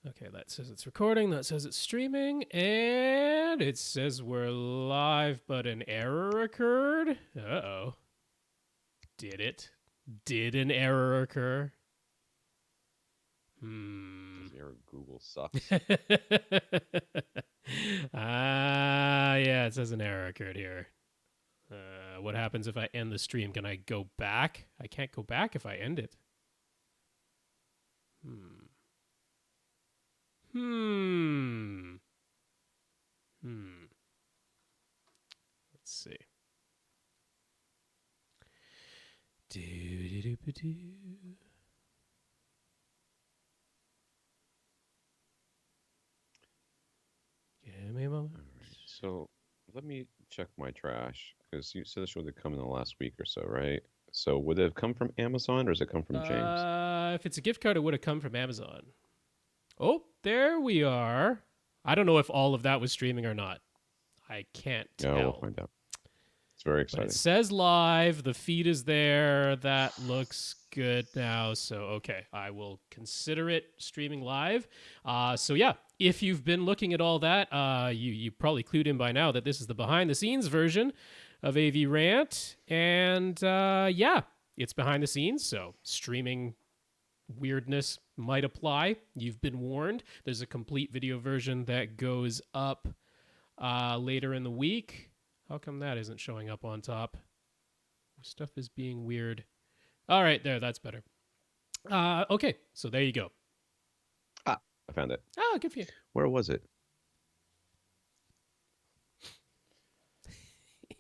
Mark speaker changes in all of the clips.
Speaker 1: Okay, that says it's recording, that says it's streaming, and it says we're live, but an error occurred. Uh-oh. Did it? Did an error occur?
Speaker 2: Does your Google sucks?
Speaker 1: Yeah, it says an error occurred here. What happens if I end the stream? Can I go back? I can't go back if I end it. Let's see. Do-do-do-do-do. Give me a moment.
Speaker 2: All right, so let me check my trash because you said this would have come in the last week or so, right? So would it have come from Amazon or does it come from James?
Speaker 1: If it's a gift card, it would have come from Amazon. Oh, there we are. I don't know if all of that was streaming or not. I can't tell.
Speaker 2: Yeah, we'll find out. It's very exciting.
Speaker 1: But it says live. The feed is there. That looks good now. So, okay, I will consider it streaming live. So, yeah, if you've been looking at all that, you probably clued in by now that this is the behind-the-scenes version of AV Rant. And, yeah, it's behind the scenes, so streaming weirdness might apply. You've been warned. There's a complete video version that goes up later in the week. How come that isn't showing up on top? Stuff is being weird. All right, there, that's better. Okay, so there you go.
Speaker 2: I found it.
Speaker 1: Oh, good for you.
Speaker 2: Where was it?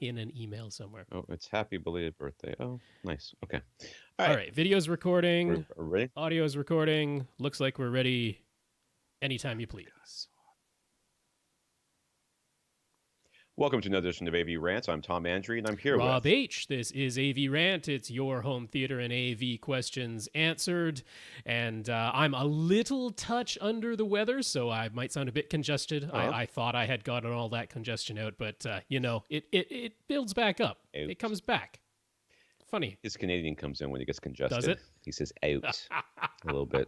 Speaker 1: In an email somewhere.
Speaker 2: Oh, it's happy belated birthday. Oh, nice. Okay.
Speaker 1: All right, video's recording.
Speaker 2: We're ready?
Speaker 1: Audio's recording. Looks like we're ready anytime you please.
Speaker 2: Welcome to another edition of AV Rant. I'm Tom Andry, and I'm here
Speaker 1: Rob
Speaker 2: with
Speaker 1: H. This is AV Rant. It's your home theater and AV questions answered. And I'm a little touch under the weather, so I might sound a bit congested. I thought I had gotten all that congestion out, but, it builds back up.
Speaker 2: Out.
Speaker 1: It comes back. Funny.
Speaker 2: His Canadian comes in when he gets congested.
Speaker 1: Does it?
Speaker 2: He says out a little bit.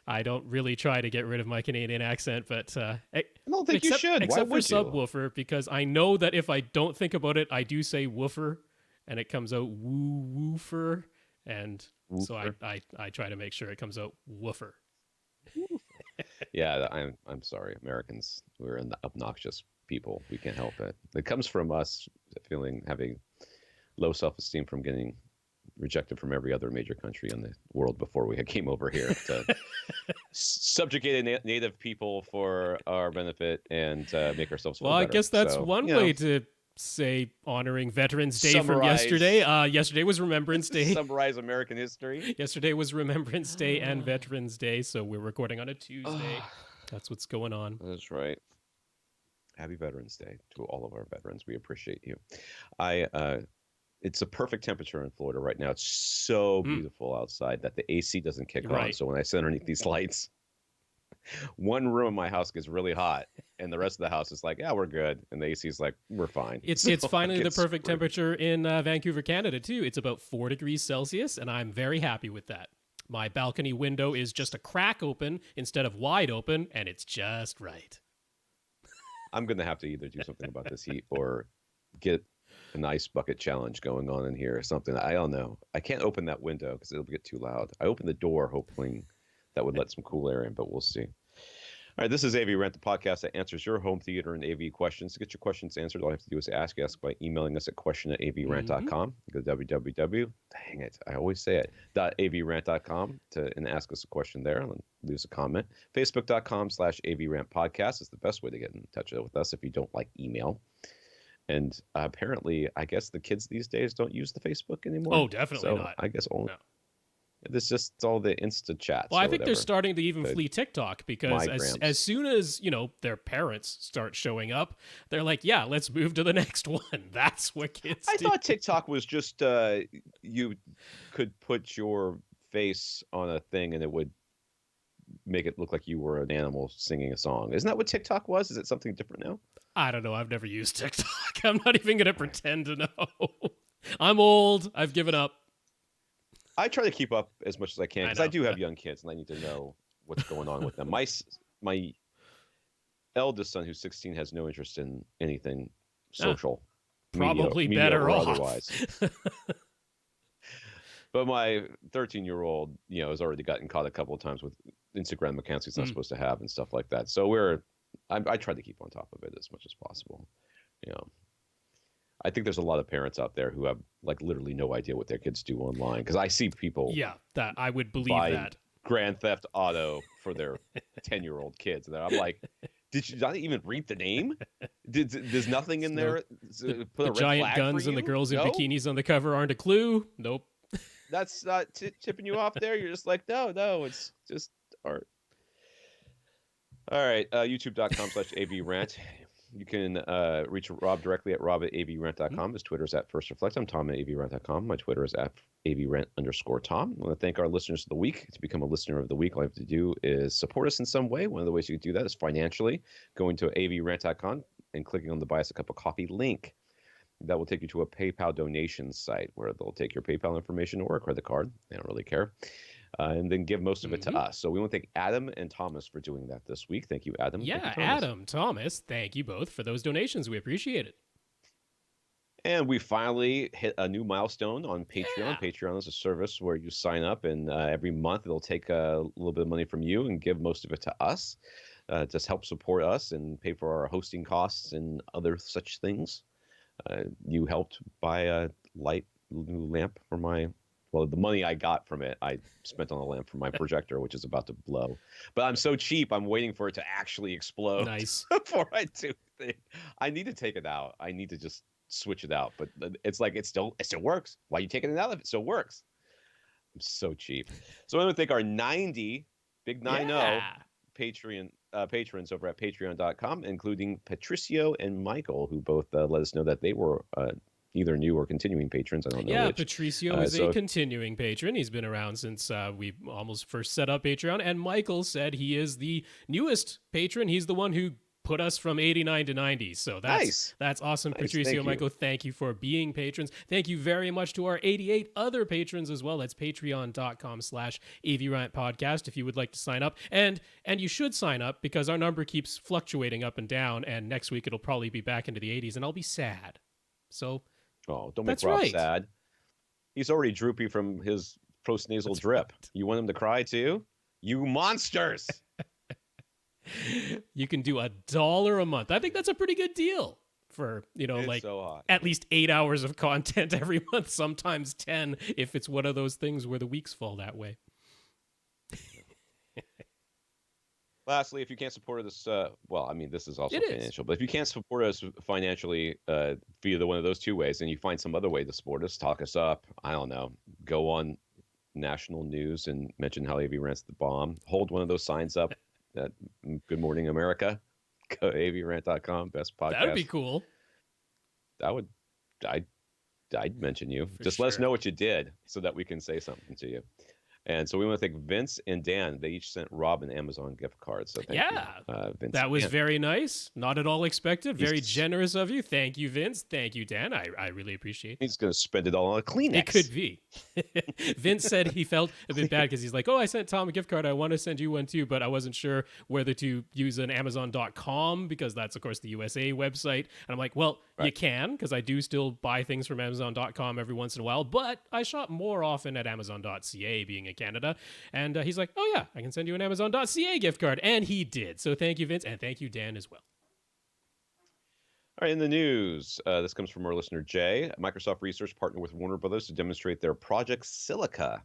Speaker 1: I don't really try to get rid of my Canadian accent, but
Speaker 2: I don't think you should.
Speaker 1: Except
Speaker 2: Why
Speaker 1: for
Speaker 2: would you?
Speaker 1: Subwoofer, because I know that if I don't think about it, I do say woofer, and it comes out woofer, and so I try to make sure it comes out woofer.
Speaker 2: Yeah, I'm sorry, Americans. We're obnoxious people. We can't help it. It comes from us having low self-esteem from getting rejected from every other major country in the world before we came over here to subjugate native people for our benefit and make ourselves feel
Speaker 1: Well,
Speaker 2: better.
Speaker 1: I guess that's
Speaker 2: So,
Speaker 1: one way to say honoring Veterans Day from yesterday. Yesterday was Remembrance Day.
Speaker 2: Summarize American history.
Speaker 1: Yesterday was Remembrance Day and Veterans Day, so we're recording on a Tuesday. That's what's going on.
Speaker 2: That's right. Happy Veterans Day to all of our veterans. We appreciate you. It's a perfect temperature in Florida right now. It's so beautiful outside that the AC doesn't kick on. So when I sit underneath these lights, one room in my house gets really hot, and the rest of the house is like, yeah, we're good. And the AC is like, we're fine.
Speaker 1: It's finally the perfect temperature in Vancouver, Canada, too. It's about 4 degrees Celsius, and I'm very happy with that. My balcony window is just a crack open instead of wide open, and it's just right.
Speaker 2: I'm going to have to either do something about this heat or get an ice bucket challenge going on in here or something. I don't know. I can't open that window because it'll get too loud. I opened the door hoping that would let some cool air in, but we'll see. All right, this is AV Rant, the podcast that answers your home theater and AV questions. To get your questions answered, all you have to do is ask by emailing us at question@avrant.com. Go to www. Dang it, I always say it. .avrant.com and ask us a question there and leave us a comment. Facebook.com/AVRant podcast is the best way to get in touch with us if you don't like email. And apparently, I guess the kids these days don't use the Facebook anymore.
Speaker 1: Oh, definitely not.
Speaker 2: I guess only. No. It's just all the Insta chats.
Speaker 1: Well, I think they're starting to even flee TikTok because as soon as, their parents start showing up, they're like, yeah, let's move to the next one. That's what kids do.
Speaker 2: I thought TikTok was just you could put your face on a thing and it would make it look like you were an animal singing a song. Isn't that what TikTok was? Is it something different now?
Speaker 1: I don't know. I've never used TikTok. I'm not even going to pretend to know. I'm old. I've given up.
Speaker 2: I try to keep up as much as I can because I do have young kids and I need to know what's going on with them. My eldest son, who's 16, has no interest in anything social,
Speaker 1: Probably
Speaker 2: media
Speaker 1: better
Speaker 2: or
Speaker 1: off.
Speaker 2: otherwise. But my 13-year-old, has already gotten caught a couple of times with Instagram accounts he's not supposed to have and stuff like that. So I try to keep on top of it as much as possible. I think there's a lot of parents out there who have like literally no idea what their kids do online, because I see people
Speaker 1: that I would believe
Speaker 2: buy
Speaker 1: that
Speaker 2: Grand Theft Auto for their 10-year-old kids, and I'm like, did you not even read the name? There's nothing in there.
Speaker 1: The
Speaker 2: Put a red
Speaker 1: giant
Speaker 2: flag
Speaker 1: guns
Speaker 2: for
Speaker 1: and the
Speaker 2: you?
Speaker 1: girls in
Speaker 2: No?
Speaker 1: bikinis on the cover aren't a clue. Nope.
Speaker 2: That's not tipping you off there. You're just like, no, it's just art. All right, youtube.com/AVRant. You can reach Rob directly at rob@avrant.com. His Twitter is at First Reflect. I'm Tom at avrant.com. My Twitter is at avrant_Tom. I want to thank our listeners of the week. To become a listener of the week, all you have to do is support us in some way. One of the ways you can do that is financially, going to avrant.com and clicking on the Buy Us a Cup of Coffee link. That will take you to a PayPal donation site where they'll take your PayPal information or a credit card. They don't really care. And then give most of it to us. So we want to thank Adam and Thomas for doing that this week. Thank you, Adam.
Speaker 1: Yeah,
Speaker 2: thank you, Thomas.
Speaker 1: Adam, Thomas, thank you both for those donations. We appreciate it.
Speaker 2: And we finally hit a new milestone on Patreon.
Speaker 1: Yeah.
Speaker 2: Patreon is a service where you sign up, and every month it'll take a little bit of money from you and give most of it to us. Just help support us and pay for our hosting costs and other such things. You helped buy a new lamp for the money I got from it, I spent on a lamp for my projector, which is about to blow. But I'm so cheap, I'm waiting for it to actually explode.
Speaker 1: Nice.
Speaker 2: Before I do it. I need to take it out. I need to just switch it out. But it's like it still works. Why are you taking it out if it still works? I'm so cheap. So I want to thank our 90 patrons over at patreon.com, including Patricio and Michael, who both let us know that they were either new or continuing patrons. I don't know.
Speaker 1: Yeah,
Speaker 2: which.
Speaker 1: Patricio is a continuing patron. He's been around since we almost first set up Patreon. And Michael said he is the newest patron. He's the one who put us from 89 to 90. So that's awesome.
Speaker 2: Nice.
Speaker 1: Patricio, Michael, thank you for being patrons. Thank you very much to our 88 other patrons as well. That's patreon.com/AVRant podcast if you would like to sign up. And you should sign up because our number keeps fluctuating up and down. And next week it'll probably be back into the 80s and I'll be sad. So...
Speaker 2: Oh, don't make Rob sad. He's already droopy from his postnasal drip. Right. You want him to cry too? You monsters!
Speaker 1: You can do $1 a month. I think that's a pretty good deal for, at least 8 hours of content every month, sometimes 10, if it's one of those things where the weeks fall that way.
Speaker 2: Lastly, if you can't support us, this is also financial, but if you can't support us financially via one of those two ways, and you find some other way to support us, talk us up, I don't know, go on national news and mention how AV Rant's the bomb, hold one of those signs up at Good Morning America, go to avrant.com, best podcast.
Speaker 1: That would be cool.
Speaker 2: I'd mention you. Just
Speaker 1: sure.
Speaker 2: Let us know what you did so that we can say something to you. And so we want to thank Vince and Dan. They each sent Rob an Amazon gift card. So thank you, Vince.
Speaker 1: That was very nice. Not at all expected. Very generous of you. Thank you, Vince. Thank you, Dan. I really appreciate it.
Speaker 2: He's going to spend it all on a Kleenex.
Speaker 1: It could be. Vince said he felt a bit bad because he's like, I sent Tom a gift card. I want to send you one too, but I wasn't sure whether to use an Amazon.com because that's, of course, the USA website. And I'm like, you can because I do still buy things from Amazon.com every once in a while, but I shop more often at Amazon.ca being in Canada. And he's like, I can send you an Amazon.ca gift card. And he did. So thank you, Vince. And thank you, Dan, as well.
Speaker 2: All right, in the news, this comes from our listener, Jay. Microsoft Research partnered with Warner Brothers to demonstrate their Project Silica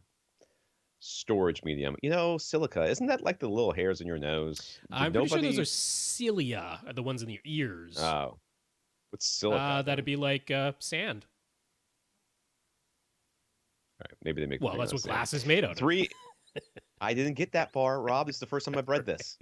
Speaker 2: storage medium. Silica, isn't that like the little hairs in your nose?
Speaker 1: I'm pretty sure those are cilia, the ones in your ears.
Speaker 2: Oh. What's silica?
Speaker 1: That'd be like sand.
Speaker 2: All right, maybe they make.
Speaker 1: Well, that's what glass is made out of.
Speaker 2: I didn't get that far, Rob. It's the first time I've read this.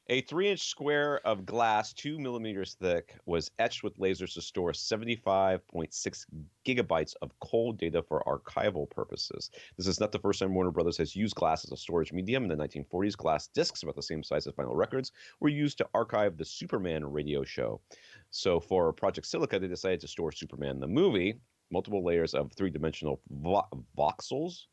Speaker 2: A 3-inch square of glass, 2 millimeters thick, was etched with lasers to store 75.6 gigabytes of cold data for archival purposes. This is not the first time Warner Brothers has used glass as a storage medium. In the 1940s, glass discs, about the same size as vinyl records, were used to archive the Superman radio show. So for Project Silica, they decided to store Superman the movie, multiple layers of three-dimensional voxels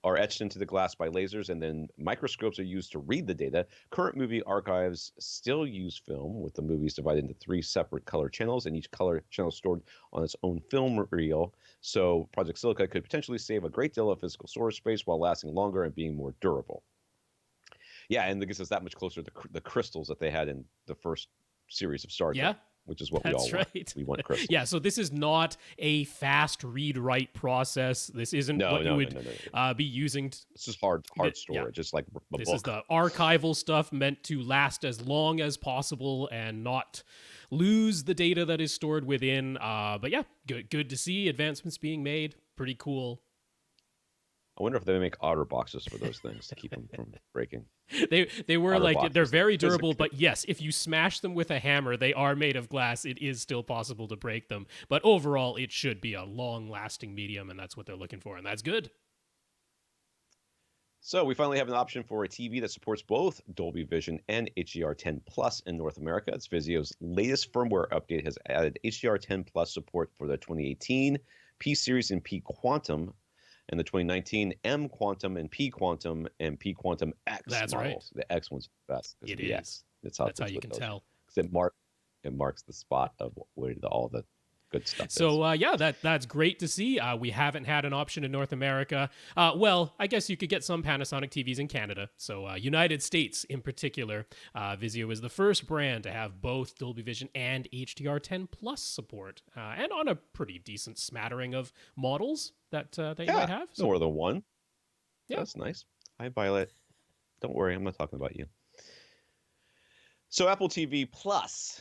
Speaker 2: are etched into the glass by lasers, and then microscopes are used to read the data. Current movie archives still use film, with the movies divided into 3 separate color channels, and each color channel stored on its own film reel. So Project Silica could potentially save a great deal of physical storage space while lasting longer and being more durable. Yeah, and it gets us that much closer to the crystals that they had in the first series of Star Trek, which is what we all want. We want crystals.
Speaker 1: Yeah, so this is not a fast read-write process. This isn't what you would be using.
Speaker 2: This is hard storage. It's like a
Speaker 1: this
Speaker 2: book.
Speaker 1: is the archival stuff meant to last as long as possible and not lose the data that is stored within. But yeah, good to see advancements being made. Pretty cool.
Speaker 2: I wonder if they make otter boxes for those things to keep them from breaking.
Speaker 1: They were
Speaker 2: otter
Speaker 1: like
Speaker 2: boxes.
Speaker 1: They're very durable, but yes, if you smash them with a hammer, they are made of glass. It is still possible to break them, but overall, it should be a long-lasting medium, and that's what they're looking for, and that's good.
Speaker 2: So we finally have an option for a TV that supports both Dolby Vision and HDR10 Plus in North America. It's Vizio's latest firmware update has added HDR10 Plus support for the 2018 P Series and P Quantum, and the 2019 M Quantum and P Quantum X
Speaker 1: That's
Speaker 2: models.
Speaker 1: right.
Speaker 2: The X one's the best.
Speaker 1: It
Speaker 2: the
Speaker 1: is.
Speaker 2: X. That's how
Speaker 1: you can tell.
Speaker 2: Because it marks the spot of where all the good stuff
Speaker 1: so,
Speaker 2: is.
Speaker 1: that's great to see. We haven't had an option in North America. Well, I guess you could get some Panasonic TVs in Canada. So United States in particular, Vizio is the first brand to have both Dolby Vision and HDR10 Plus support, and on a pretty decent smattering of models that you might have.
Speaker 2: So more than one.
Speaker 1: Yeah.
Speaker 2: That's nice. Hi, Violet. Don't worry, I'm not talking about you. So Apple TV Plus.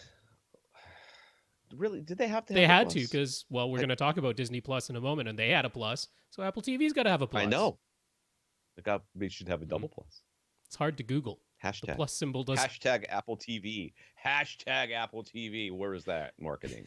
Speaker 2: Really, did they have to?
Speaker 1: They had to, because we're going to talk about Disney Plus in a moment, and they had a plus. So Apple TV's got to have a plus.
Speaker 2: I know. They should have a double plus.
Speaker 1: It's hard to Google.
Speaker 2: Hashtag.
Speaker 1: The plus symbol does.
Speaker 2: Hashtag Apple TV. Hashtag Apple TV. Where is that marketing?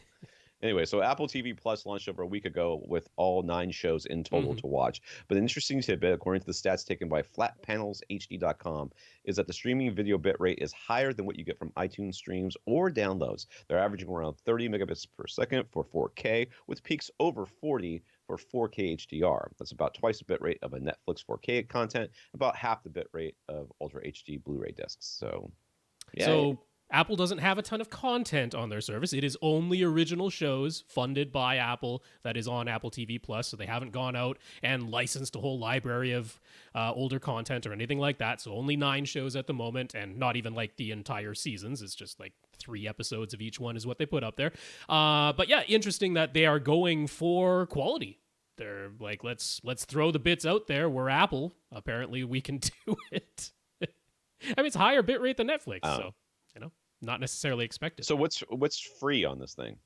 Speaker 2: Anyway, so Apple TV Plus launched over a week ago with all 9 shows in total to watch. But an interesting tidbit, according to the stats taken by flatpanelshd.com, is that the streaming video bitrate is higher than what you get from iTunes streams or downloads. They're averaging around 30 megabits per second for 4K, with peaks over 40 for 4K HDR. That's about twice the bitrate of a Netflix 4K content, about half the bitrate of Ultra HD Blu-ray discs. So, yeah.
Speaker 1: So Apple doesn't have a ton of content on their service. It is only original shows funded by Apple that is on Apple TV Plus. So they haven't gone out and licensed a whole library of older content or anything like that. So only 9 shows at the moment, and not even like the entire seasons. It's just like 3 episodes of each one is what they put up there. But yeah, interesting that they are going for quality. They're like, let's throw the bits out there. We're Apple. Apparently we can do it. I mean, it's higher bitrate than Netflix. So, not necessarily expected.
Speaker 2: So what's free on this thing?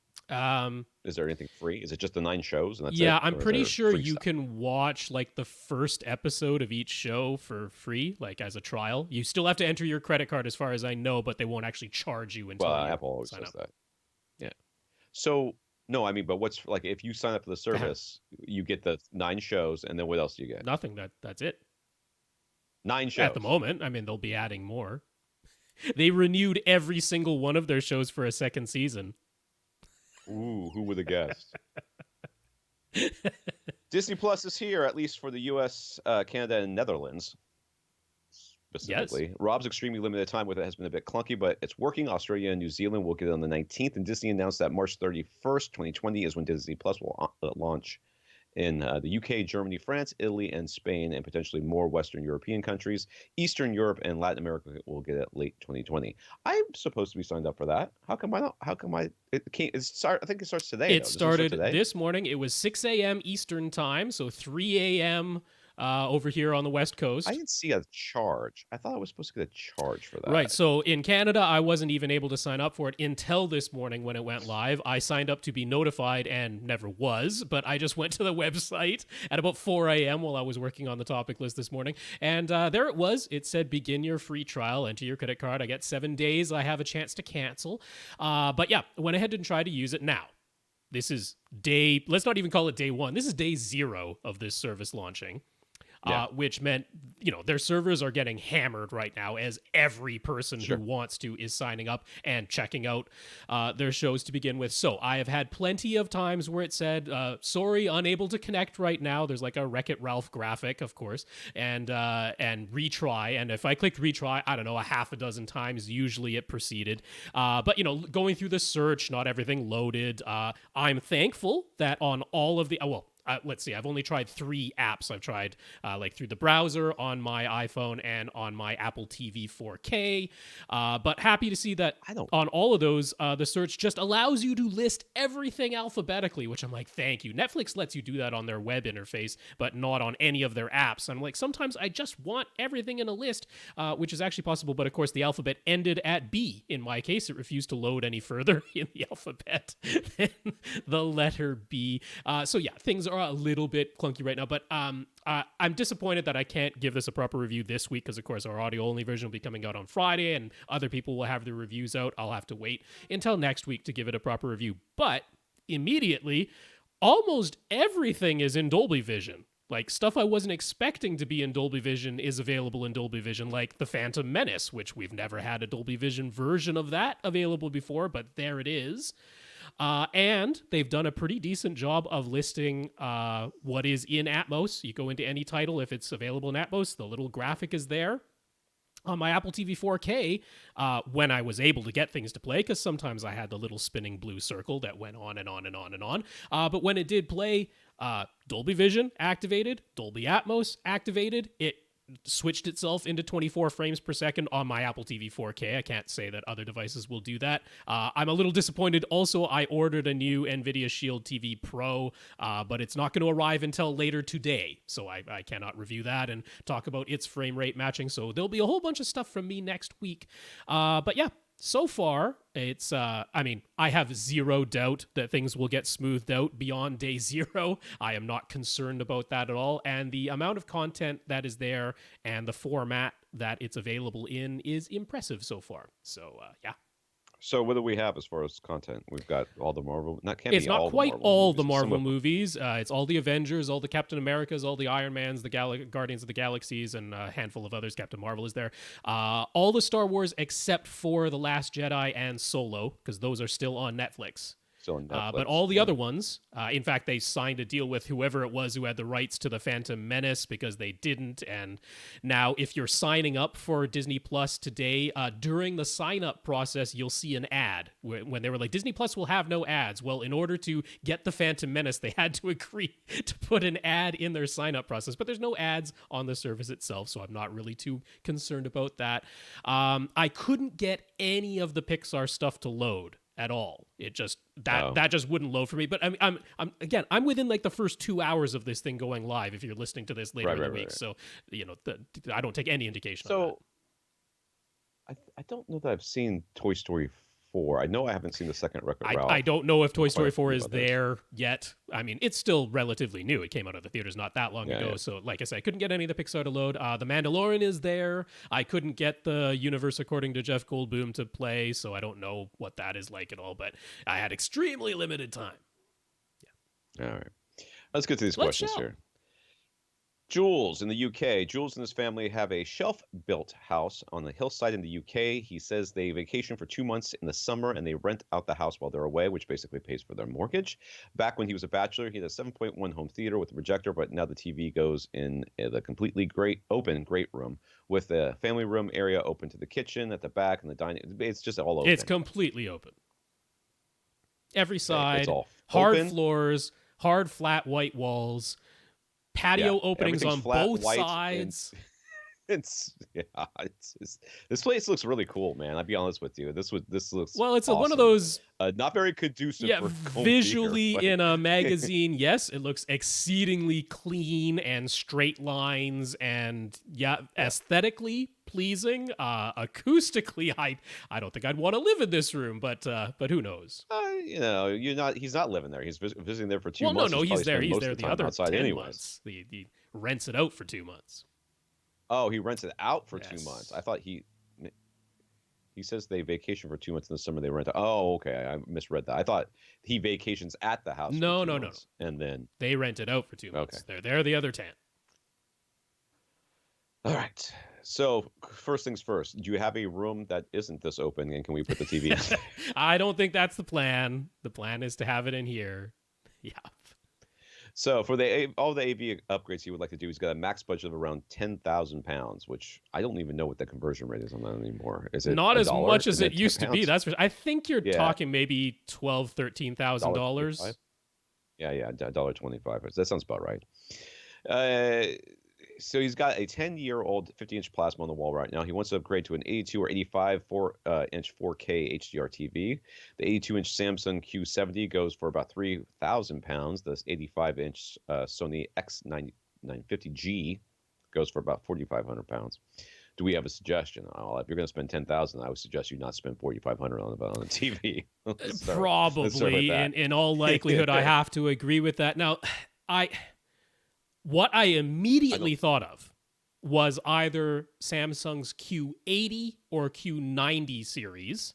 Speaker 2: Is there anything free? Is it just the 9 shows and that's it?
Speaker 1: Yeah, I'm pretty sure you
Speaker 2: stuff?
Speaker 1: can watch like the first episode of each show for free, like as a trial. You still have to enter your credit card as far as I know, but they won't actually charge you until you
Speaker 2: Apple always
Speaker 1: sign
Speaker 2: says
Speaker 1: up.
Speaker 2: that. Yeah. So no, I mean, but what's like if you sign up for the service, you get the 9 shows, and then what else do you get?
Speaker 1: Nothing. That's it.
Speaker 2: 9 shows
Speaker 1: at the moment. I mean, they'll be adding more. They renewed every single one of their shows for a second season.
Speaker 2: Ooh, who would have guessed? Disney Plus is here, at least for the U.S., Canada, and Netherlands. Specifically. Yes. Rob's extremely limited time with it has been a bit clunky, but it's working. Australia and New Zealand will get it on the 19th, and Disney announced that March 31st, 2020 is when Disney Plus will launch in the UK, Germany, France, Italy, and Spain, and potentially more Western European countries. Eastern Europe and Latin America will get it late 2020. I'm supposed to be signed up for that. How come I not? How come I? It can't. I think it starts today.
Speaker 1: It started this morning. It was 6 a.m. Eastern time, so 3 a.m. Over here on the West Coast.
Speaker 2: I didn't see a charge. I thought I was supposed to get a charge for that.
Speaker 1: Right. So in Canada, I wasn't even able to sign up for it until this morning when it went live. I signed up to be notified and never was, but I just went to the website at about 4 a.m. while I was working on the topic list this morning. And there it was. It said, begin your free trial, enter your credit card. I get 7 days. I have a chance to cancel. But yeah, went ahead and tried to use it now. This is let's not even call it day 1. This is day 0 of this service launching.
Speaker 2: Yeah.
Speaker 1: which meant, their servers are getting hammered right now as every person
Speaker 2: Sure.
Speaker 1: who wants to is signing up and checking out their shows to begin with. So I have had plenty of times where it said, sorry, unable to connect right now. There's like a Wreck-It Ralph graphic, of course, and retry. And if I clicked retry, I don't know, a half a dozen times, usually it proceeded. But, going through the search, not everything loaded. I'm thankful that on all of the, let's see, I've only tried 3 apps. I've tried like through the browser, on my iPhone, and on my Apple TV 4K. But happy to see that on all of those, the search just allows you to list everything alphabetically, which I'm like, thank you. Netflix lets you do that on their web interface, but not on any of their apps. I'm like, sometimes I just want everything in a list, which is actually possible. But of course, the alphabet ended at B. In my case, it refused to load any further in the alphabet than the letter B. So yeah, things are a little bit clunky right now, but I'm disappointed that I can't give this a proper review this week because, of course, our audio-only version will be coming out on Friday, and other people will have their reviews out. I'll have to wait until next week to give it a proper review. But immediately, almost everything is in Dolby Vision. Like, stuff I wasn't expecting to be in Dolby Vision is available in Dolby Vision, like The Phantom Menace, which we've never had a Dolby Vision version of that available before, but there it is. And they've done a pretty decent job of listing what is in Atmos. You go into any title, if it's available in Atmos, the little graphic is there. On my Apple TV 4K, when I was able to get things to play, because sometimes I had the little spinning blue circle that went on and on and on and on. But when it did play, Dolby Vision activated, Dolby Atmos activated, it switched itself into 24 frames per second on my Apple TV 4K. I can't say that other devices will do that. I'm a little disappointed. Also, I ordered a new NVIDIA Shield TV Pro, but it's not going to arrive until later today, so I cannot review that and talk about its frame rate matching. So there'll be a whole bunch of stuff from me next week. But yeah, so far, it's, I have zero doubt that things will get smoothed out beyond day 0. I am not concerned about that at all. And the amount of content that is there and the format that it's available in is impressive so far. So, yeah.
Speaker 2: So what do we have as far as content? We've got all the Marvel.
Speaker 1: It's not quite all the Marvel movies. It's all the Avengers, all the Captain Americas, all the Iron Mans, the Guardians of the Galaxies, and a handful of others. Captain Marvel is there. All the Star Wars except for The Last Jedi and Solo, because those are still on Netflix.
Speaker 2: Still on Netflix.
Speaker 1: But all the other ones, in fact, they signed a deal with whoever it was who had the rights to The Phantom Menace because they didn't. And now if you're signing up for Disney Plus today, during the sign-up process, you'll see an ad when they were like, Disney Plus will have no ads. Well, in order to get The Phantom Menace, they had to agree to put an ad in their sign-up process. But there's no ads on the service itself, so I'm not really too concerned about that. I couldn't get any of the Pixar stuff to load at all. It just that just wouldn't load for me. But I'm within like the first 2 hours of this thing going live. If you're listening to this later in the week, so I don't take any indication.
Speaker 2: So I don't know that I've seen Toy Story 4. I know I haven't seen the second Wreck-It Ralph.
Speaker 1: I don't know if Toy Story 4 is there yet. I mean, it's still relatively new. It came out of the theaters not that long ago. Yeah. So, like I said, I couldn't get any of the Pixar to load. The Mandalorian is there. I couldn't get the Universe According to Jeff Goldblum to play, so I don't know what that is like at all. But I had extremely limited time.
Speaker 2: Yeah. All right. Let's get to these questions here. Jules in the UK. Jules and his family have a shelf-built house on the hillside in the UK. He says they vacation for 2 months in the summer and they rent out the house while they're away, which basically pays for their mortgage. Back when he was a bachelor, he had a 7.1 home theater with a projector, but now the TV goes in the completely great room with a family room area open to the kitchen at the back and the dining. It's just all open.
Speaker 1: It's completely open. Every side,
Speaker 2: it's all
Speaker 1: hard
Speaker 2: open.
Speaker 1: Floors, hard flat white walls. Patio openings on both sides.
Speaker 2: This place looks really cool, man. I'll be honest with you. This looks
Speaker 1: well. It's
Speaker 2: awesome.
Speaker 1: One of those
Speaker 2: not very conducive.
Speaker 1: Yeah,
Speaker 2: for
Speaker 1: visually
Speaker 2: theater,
Speaker 1: in a magazine. Yes, it looks exceedingly clean and straight lines, and aesthetically pleasing. Acoustically, I don't think I'd want to live in this room, but who knows?
Speaker 2: He's not living there. He's visiting there for 2 months.
Speaker 1: Well, no, he's there. He's there
Speaker 2: the
Speaker 1: other
Speaker 2: outside
Speaker 1: 10
Speaker 2: anyways.
Speaker 1: months. He rents it out for 2 months.
Speaker 2: Oh, he rents it out for 2 months. I thought he says they vacation for 2 months in the summer. They rent it. Oh, okay. I misread that. I thought he vacations at the house.
Speaker 1: No.
Speaker 2: And then
Speaker 1: they rent it out for 2 months.
Speaker 2: Okay.
Speaker 1: They're the other 10.
Speaker 2: All right. So first things first, do you have a room that isn't this open, and can we put the TV in?
Speaker 1: I don't think that's the plan. The plan is to have it in here. Yeah.
Speaker 2: So for all the AV upgrades he would like to do, he's got a max budget of around £10,000, which I don't even know what the conversion rate is on that anymore. Is it
Speaker 1: Not
Speaker 2: a
Speaker 1: as
Speaker 2: dollar?
Speaker 1: much as
Speaker 2: Is
Speaker 1: it
Speaker 2: it
Speaker 1: used to be.
Speaker 2: £10?
Speaker 1: That's for, I think you're
Speaker 2: Yeah,
Speaker 1: talking maybe $12,000-$13,000.
Speaker 2: $1.25. Yeah, $1.25. That sounds about right. Uh, so he's got a 10-year-old 50-inch plasma on the wall right now. He wants to upgrade to an 82 or 85 inch 4K HDR TV. The 82-inch Samsung Q70 goes for about £3,000. The 85-inch Sony X950G goes for about £4,500. Do we have a suggestion? If you're going to spend $10,000, I would suggest you not spend $4,500 on a TV.
Speaker 1: Probably, in all likelihood, I have to agree with that. Now, what I immediately thought of was either Samsung's Q80 or Q90 series,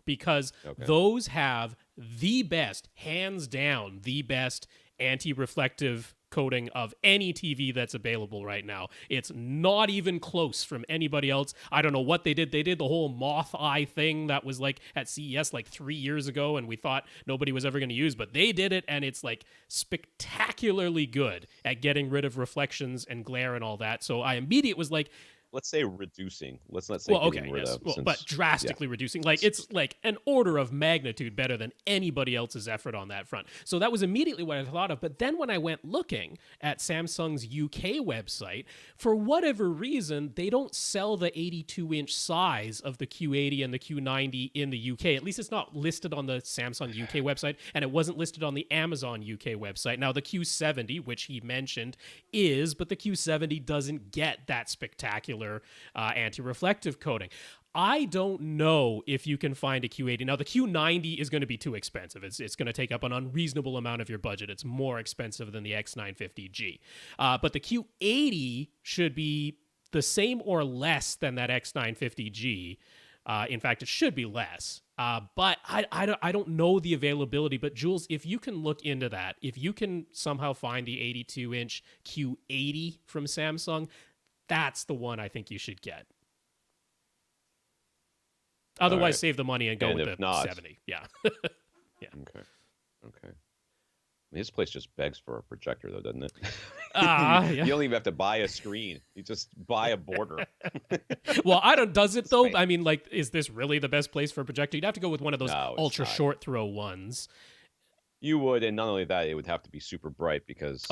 Speaker 1: because those have the best, hands down, the best anti-reflective coating of any TV that's available right now. It's not even close from anybody else. I don't know what they did. They did the whole moth eye thing that was like at CES like 3 years ago, and we thought nobody was ever going to use, but they did it, and it's like spectacularly good at getting rid of reflections and glare and all that. So I immediately was like,
Speaker 2: let's say reducing. Let's not say getting rid of.
Speaker 1: But drastically reducing. Like, it's like an order of magnitude better than anybody else's effort on that front. So that was immediately what I thought of. But then when I went looking at Samsung's UK website, for whatever reason, they don't sell the 82-inch size of the Q80 and the Q90 in the UK. At least it's not listed on the Samsung UK website, and it wasn't listed on the Amazon UK website. Now, the Q70, which he mentioned, is, but the Q70 doesn't get that spectacular anti-reflective coating. I don't know if you can find a Q80. Now, the Q90 is going to be too expensive. It's going to take up an unreasonable amount of your budget. It's more expensive than the X950G. But the Q80 should be the same or less than that X950G. In fact, it should be less. But I don't know the availability. But Jules, if you can look into that, if you can somehow find the 82-inch Q80 from Samsung, that's the one I think you should get. Otherwise, save the money and go with the 70. Yeah. Yeah.
Speaker 2: Okay. This place just begs for a projector, though, doesn't it?
Speaker 1: Yeah.
Speaker 2: You don't even have to buy a screen. You just buy a border.
Speaker 1: Well, does it though? I mean, like, is this really the best place for a projector? You'd have to go with one of those ultra short throw ones.
Speaker 2: You would, and not only that, it would have to be super bright because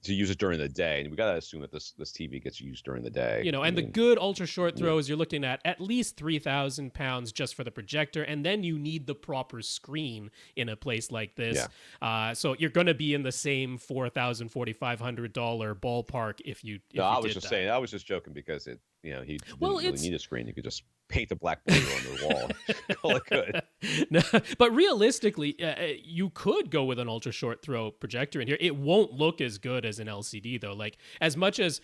Speaker 2: to use it during the day, and we gotta assume that this TV gets used during the day.
Speaker 1: You know, and the good ultra short throws, you're looking at least £3,000 just for the projector, and then you need the proper screen in a place like this. Yeah. So you're going to be in the same $4,000, $4,500 ballpark if you.
Speaker 2: I was just saying. I was just joking because he didn't really need a screen. You could just paint the black border on the wall. Call it good.
Speaker 1: No, but realistically, you could go with an ultra short throw projector in here. It won't look as good as an LCD though. Like, as much as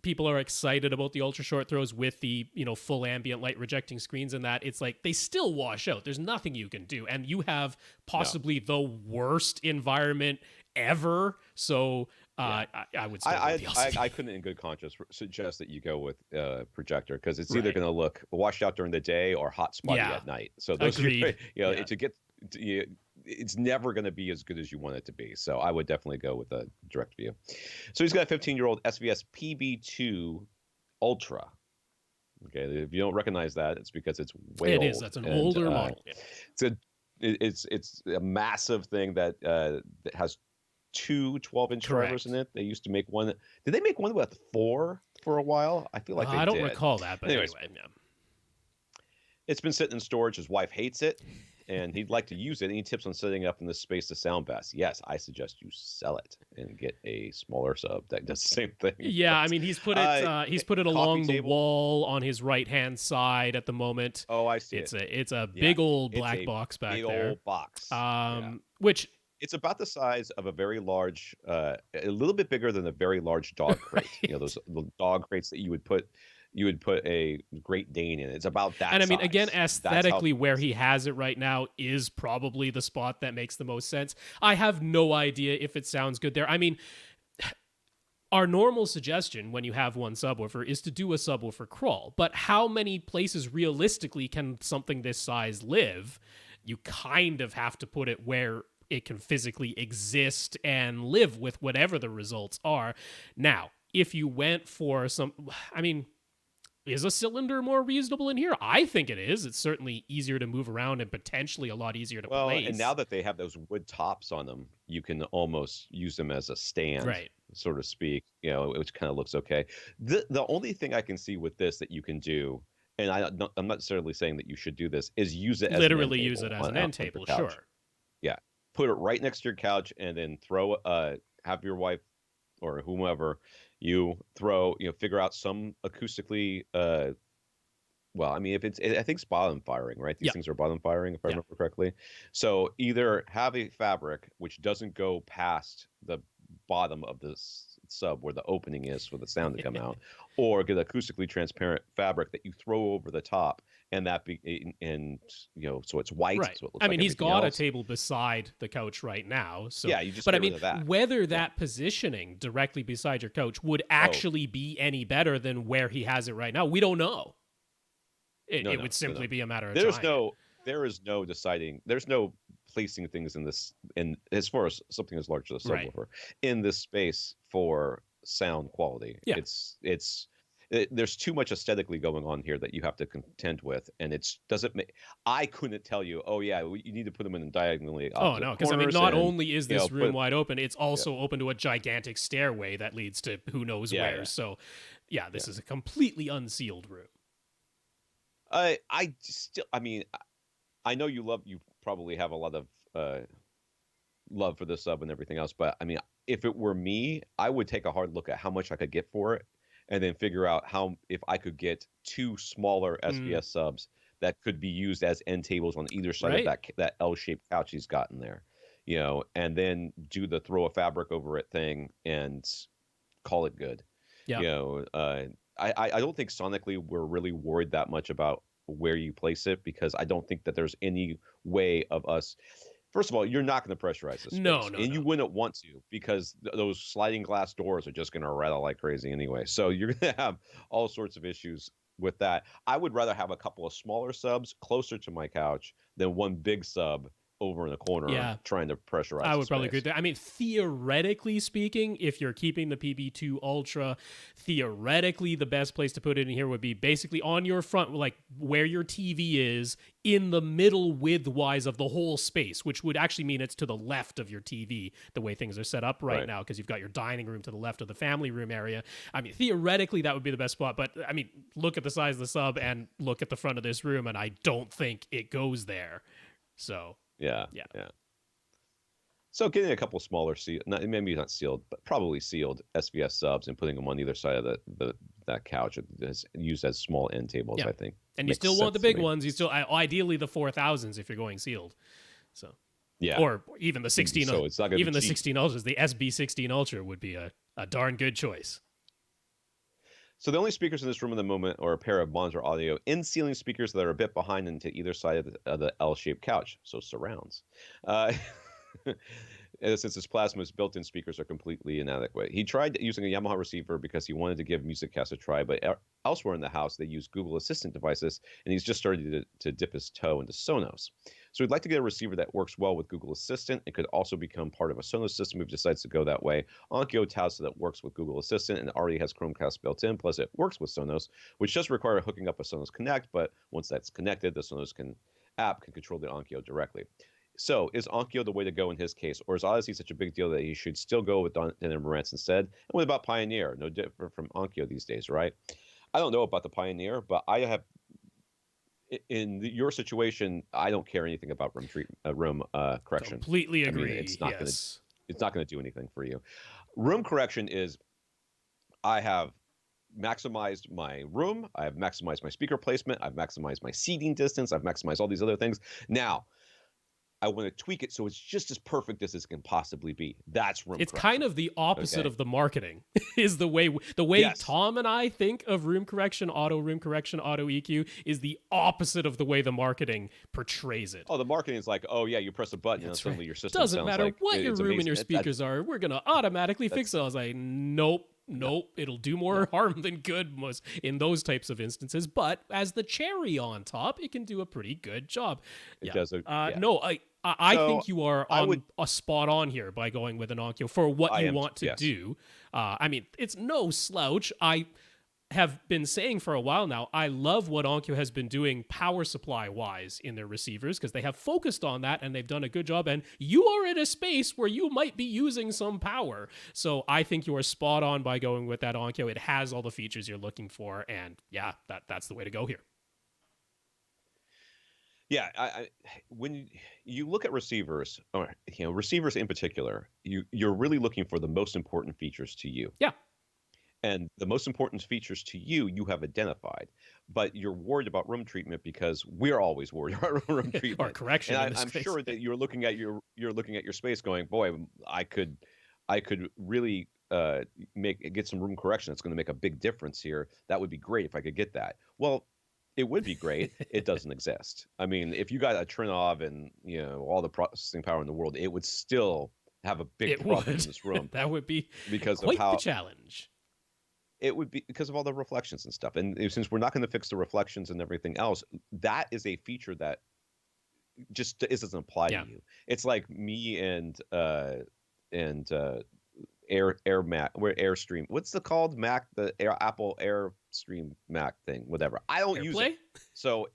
Speaker 1: people are excited about the ultra short throws with the full ambient light rejecting screens and that, it's like they still wash out. There's nothing you can do, and you have possibly the worst environment ever. So I would still go with the LCD.
Speaker 2: I couldn't in good conscience suggest that you go with projector, because it's either going to look washed out during the day or hot spotty at night. So those
Speaker 1: Agreed.
Speaker 2: it's never going to be as good as you want it to be. So I would definitely go with a direct view. So he's got a 15-year-old SVS PB2 Ultra. Okay, if you don't recognize that, it's because it's way old.
Speaker 1: It is. That's an older model.
Speaker 2: It's a massive thing that has two 12-inch drivers in it. They used to make one. Did they make one with 4 for a while? I feel like they did.
Speaker 1: I don't recall that, but anyway, yeah.
Speaker 2: It's been sitting in storage. His wife hates it, and he'd like to use it. Any tips on setting up in this space to sound best? Yes, I suggest you sell it and get a smaller sub that does the same thing.
Speaker 1: Yeah, I mean, he's put it along the wall on his right-hand side at the moment.
Speaker 2: Oh, I see.
Speaker 1: It's a big old black box back there.
Speaker 2: Big old box.
Speaker 1: Which.
Speaker 2: It's about the size of a very large, a little bit bigger than a very large dog crate. Those dog crates that you would put a Great Dane in. It's about that.
Speaker 1: And I mean,
Speaker 2: size.
Speaker 1: again, aesthetically, where he has it right now is probably the spot that makes the most sense. I have no idea if it sounds good there. I mean, our normal suggestion when you have one subwoofer is to do a subwoofer crawl. But how many places realistically can something this size live? You kind of have to put it where it can physically exist and live with whatever the results are. Now, if you went for is a cylinder more reasonable in here? I think it is. It's certainly easier to move around and potentially a lot easier to place.
Speaker 2: And now that they have those wood tops on them, you can almost use them as a stand,
Speaker 1: right,
Speaker 2: so to speak, which kind of looks okay. The only thing I can see with this that you can do, and I'm not necessarily saying that you should do this, is use it as
Speaker 1: literally
Speaker 2: an end
Speaker 1: use it as
Speaker 2: on
Speaker 1: an end table,
Speaker 2: couch.
Speaker 1: sure.
Speaker 2: Yeah. Put it right next to your couch and then have your wife or whomever figure out some acoustically, I think it's bottom firing, right? These things are bottom firing, if I remember correctly. So either have a fabric which doesn't go past the bottom of this sub where the opening is for the sound to come out, or get acoustically transparent fabric that you throw over the top, and so it's white.
Speaker 1: Right.
Speaker 2: So it looks
Speaker 1: He's got
Speaker 2: else.
Speaker 1: a table beside the couch right now. So
Speaker 2: yeah, you just.
Speaker 1: But
Speaker 2: get rid of that.
Speaker 1: whether that positioning directly beside your couch would actually be any better than where he has it right now, we don't know. It would simply be a matter of time.
Speaker 2: There is no deciding. There's no placing things in as far as something as large as a subwoofer in this space for sound quality.
Speaker 1: Yeah.
Speaker 2: There's too much aesthetically going on here that you have to contend with, and I couldn't tell you, you need to put them in diagonally.
Speaker 1: Oh no, because not only is this room wide open, it's also open to a gigantic stairway that leads to who knows where. Yeah. So, this is a completely unsealed room.
Speaker 2: I know you probably have a lot of love for this sub and everything else, but if it were me, I would take a hard look at how much I could get for it, and then figure out if I could get two smaller SBS subs that could be used as end tables on either side of that L-shaped couch he's got in there, and then do the throw a fabric over it thing and call it good. Yeah. I don't think sonically we're really worried that much about where you place it, because I don't think that there's any way of us. First of all, you're not going to pressurize this space. No. You wouldn't want to, because those sliding glass doors are just going to rattle like crazy anyway. So you're going to have all sorts of issues with that. I would rather have a couple of smaller subs closer to my couch than one big sub over in the corner trying to pressurize.
Speaker 1: I would probably agree with that. Theoretically speaking, if you're keeping the PB2 Ultra, theoretically the best place to put it in here would be basically on your front, like where your TV is, in the middle width-wise of the whole space, which would actually mean it's to the left of your TV, the way things are set up right now, because you've got your dining room to the left of the family room area. Theoretically that would be the best spot, but look at the size of the sub and look at the front of this room, and I don't think it goes there. So yeah.
Speaker 2: So getting a couple smaller maybe not sealed, but probably sealed SBS subs and putting them on either side of that couch is used as small end tables, I think.
Speaker 1: And you still want the big ones. You still ideally the 4000s if you're going sealed. So or even the 16.
Speaker 2: So it's not gonna
Speaker 1: even
Speaker 2: be
Speaker 1: the 16 Ultras, the SB16 Ultra would be a darn good choice.
Speaker 2: So the only speakers in this room at the moment are a pair of monitor audio in-ceiling speakers that are a bit behind into either side of the L-shaped couch, so surrounds. Since his Plasma's built-in speakers are completely inadequate. He tried using a Yamaha receiver because he wanted to give MusicCast a try, but elsewhere in the house they use Google Assistant devices, and he's just started to dip his toe into Sonos. So he'd like to get a receiver that works well with Google Assistant and could also become part of a Sonos system if he decides to go that way. Onkyo touts that works with Google Assistant and already has Chromecast built in, plus it works with Sonos, which does require hooking up a Sonos Connect, but once that's connected, the Sonos app can control the Onkyo directly. So is Onkyo the way to go in his case, or is Odyssey such a big deal that he should still go with Dan and Marantz instead? And what about Pioneer? No different from Onkyo these days, right? I don't know about the Pioneer, but I have, in your situation, I don't care anything about room correction.
Speaker 1: Completely agree.
Speaker 2: It's not going to do anything for you. Room correction is, I have maximized my room, I have maximized my speaker placement, I've maximized my seating distance, I've maximized all these other things. Now, I want to tweak it so it's just as perfect as it can possibly be. That's room correction.
Speaker 1: It's kind of the opposite of the marketing, is the way Tom and I think of room correction, auto EQ, is the opposite of the way the marketing portrays it.
Speaker 2: Oh, the marketing is like, you press a button and suddenly your system
Speaker 1: doesn't
Speaker 2: sounds
Speaker 1: matter
Speaker 2: like
Speaker 1: what your room and your speakers are. We're going to automatically fix it. I was like, nope. nope. It'll do more harm than good most in those types of instances. But as the cherry on top, it can do a pretty good job.
Speaker 2: It does. Yeah.
Speaker 1: No, I
Speaker 2: So
Speaker 1: think you are
Speaker 2: I
Speaker 1: on
Speaker 2: would.
Speaker 1: a spot on here by going with an Onkyo for what
Speaker 2: I
Speaker 1: you
Speaker 2: am.
Speaker 1: want to
Speaker 2: Yes.
Speaker 1: do. I mean, it's no slouch. I have been saying for a while now, I love what Onkyo has been doing power supply wise in their receivers because they have focused on that and they've done a good job. And you are in a space where you might be using some power. So I think you are spot on by going with that Onkyo. It has all the features you're looking for. And yeah, that's the way to go here.
Speaker 2: Yeah, when you look at receivers, or receivers in particular, you're really looking for the most important features to you.
Speaker 1: Yeah.
Speaker 2: And the most important features to you have identified, but you're worried about room treatment because we're always worried about room treatment
Speaker 1: or correction.
Speaker 2: And I'm sure that you're looking at your space, going, boy, I could really get some room correction. That's going to make a big difference here. That would be great if I could get that. Well, it would be great. It doesn't exist. I mean, if you got a Trinov and all the processing power in the world, it would still have a big problem in this room.
Speaker 1: That would be
Speaker 2: because
Speaker 1: quite
Speaker 2: of how
Speaker 1: the challenge.
Speaker 2: It would be because of all the reflections and stuff. And since we're not going to fix the reflections and everything else, that is a feature that just doesn't apply to you. It's like me and Airstream. What's it called? Mac, Apple Airstream Mac thing, whatever. I don't use it. So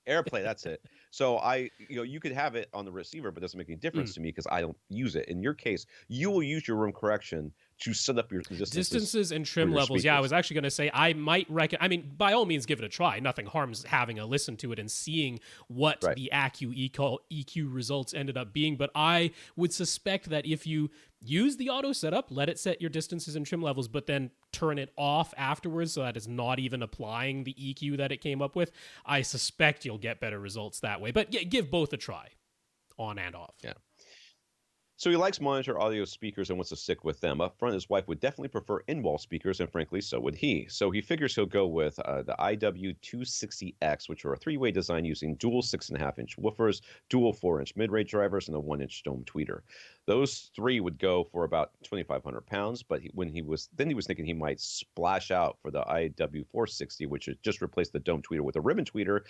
Speaker 2: AirPlay, that's it. So you could have it on the receiver, but it doesn't make any difference to me because I don't use it. In your case, you will use your room correction to set up your
Speaker 1: distances and trim levels.
Speaker 2: Speakers.
Speaker 1: Yeah, I was actually going to say I might recommend. I mean, by all means, give it a try. Nothing harms having a listen to it and seeing what the EQ results ended up being. But I would suspect that if you use the auto setup, let it set your distances and trim levels, but then turn it off afterwards so that it's not even applying the EQ that it came up with, I suspect you'll get better results that way. But give both a try, on and off.
Speaker 2: Yeah. So he likes monitor audio speakers and wants to stick with them. Up front, his wife would definitely prefer in-wall speakers, and frankly, so would he. So he figures he'll go with the IW260X, which are a three-way design using dual 6.5-inch woofers, dual 4-inch mid-range drivers, and a 1-inch dome tweeter. Those three would go for about £2,500, but he was thinking he might splash out for the IW460, which had just replaced the dome tweeter with a ribbon tweeter,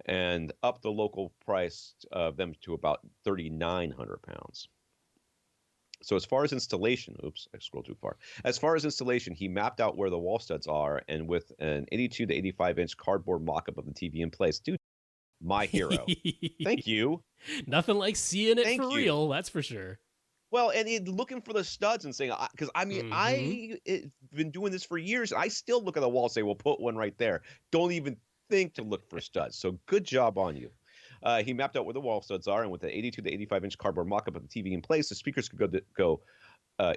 Speaker 2: and up the local price of them to about £3,900. So as far as installation, I scrolled too far. As far as installation, he mapped out where the wall studs are, and with an 82 to 85-inch cardboard mock-up of the TV in place, dude, my hero. Thank you.
Speaker 1: Nothing like seeing it for real, that's for sure.
Speaker 2: Well, and looking for the studs and saying, because I mean, I've been doing this for years. I still look at the wall and say, well, put one right there. Don't even think to look for studs. So good job on you. He mapped out where the wall studs are, and with the 82 to 85-inch cardboard mock-up of the TV in place, the speakers could go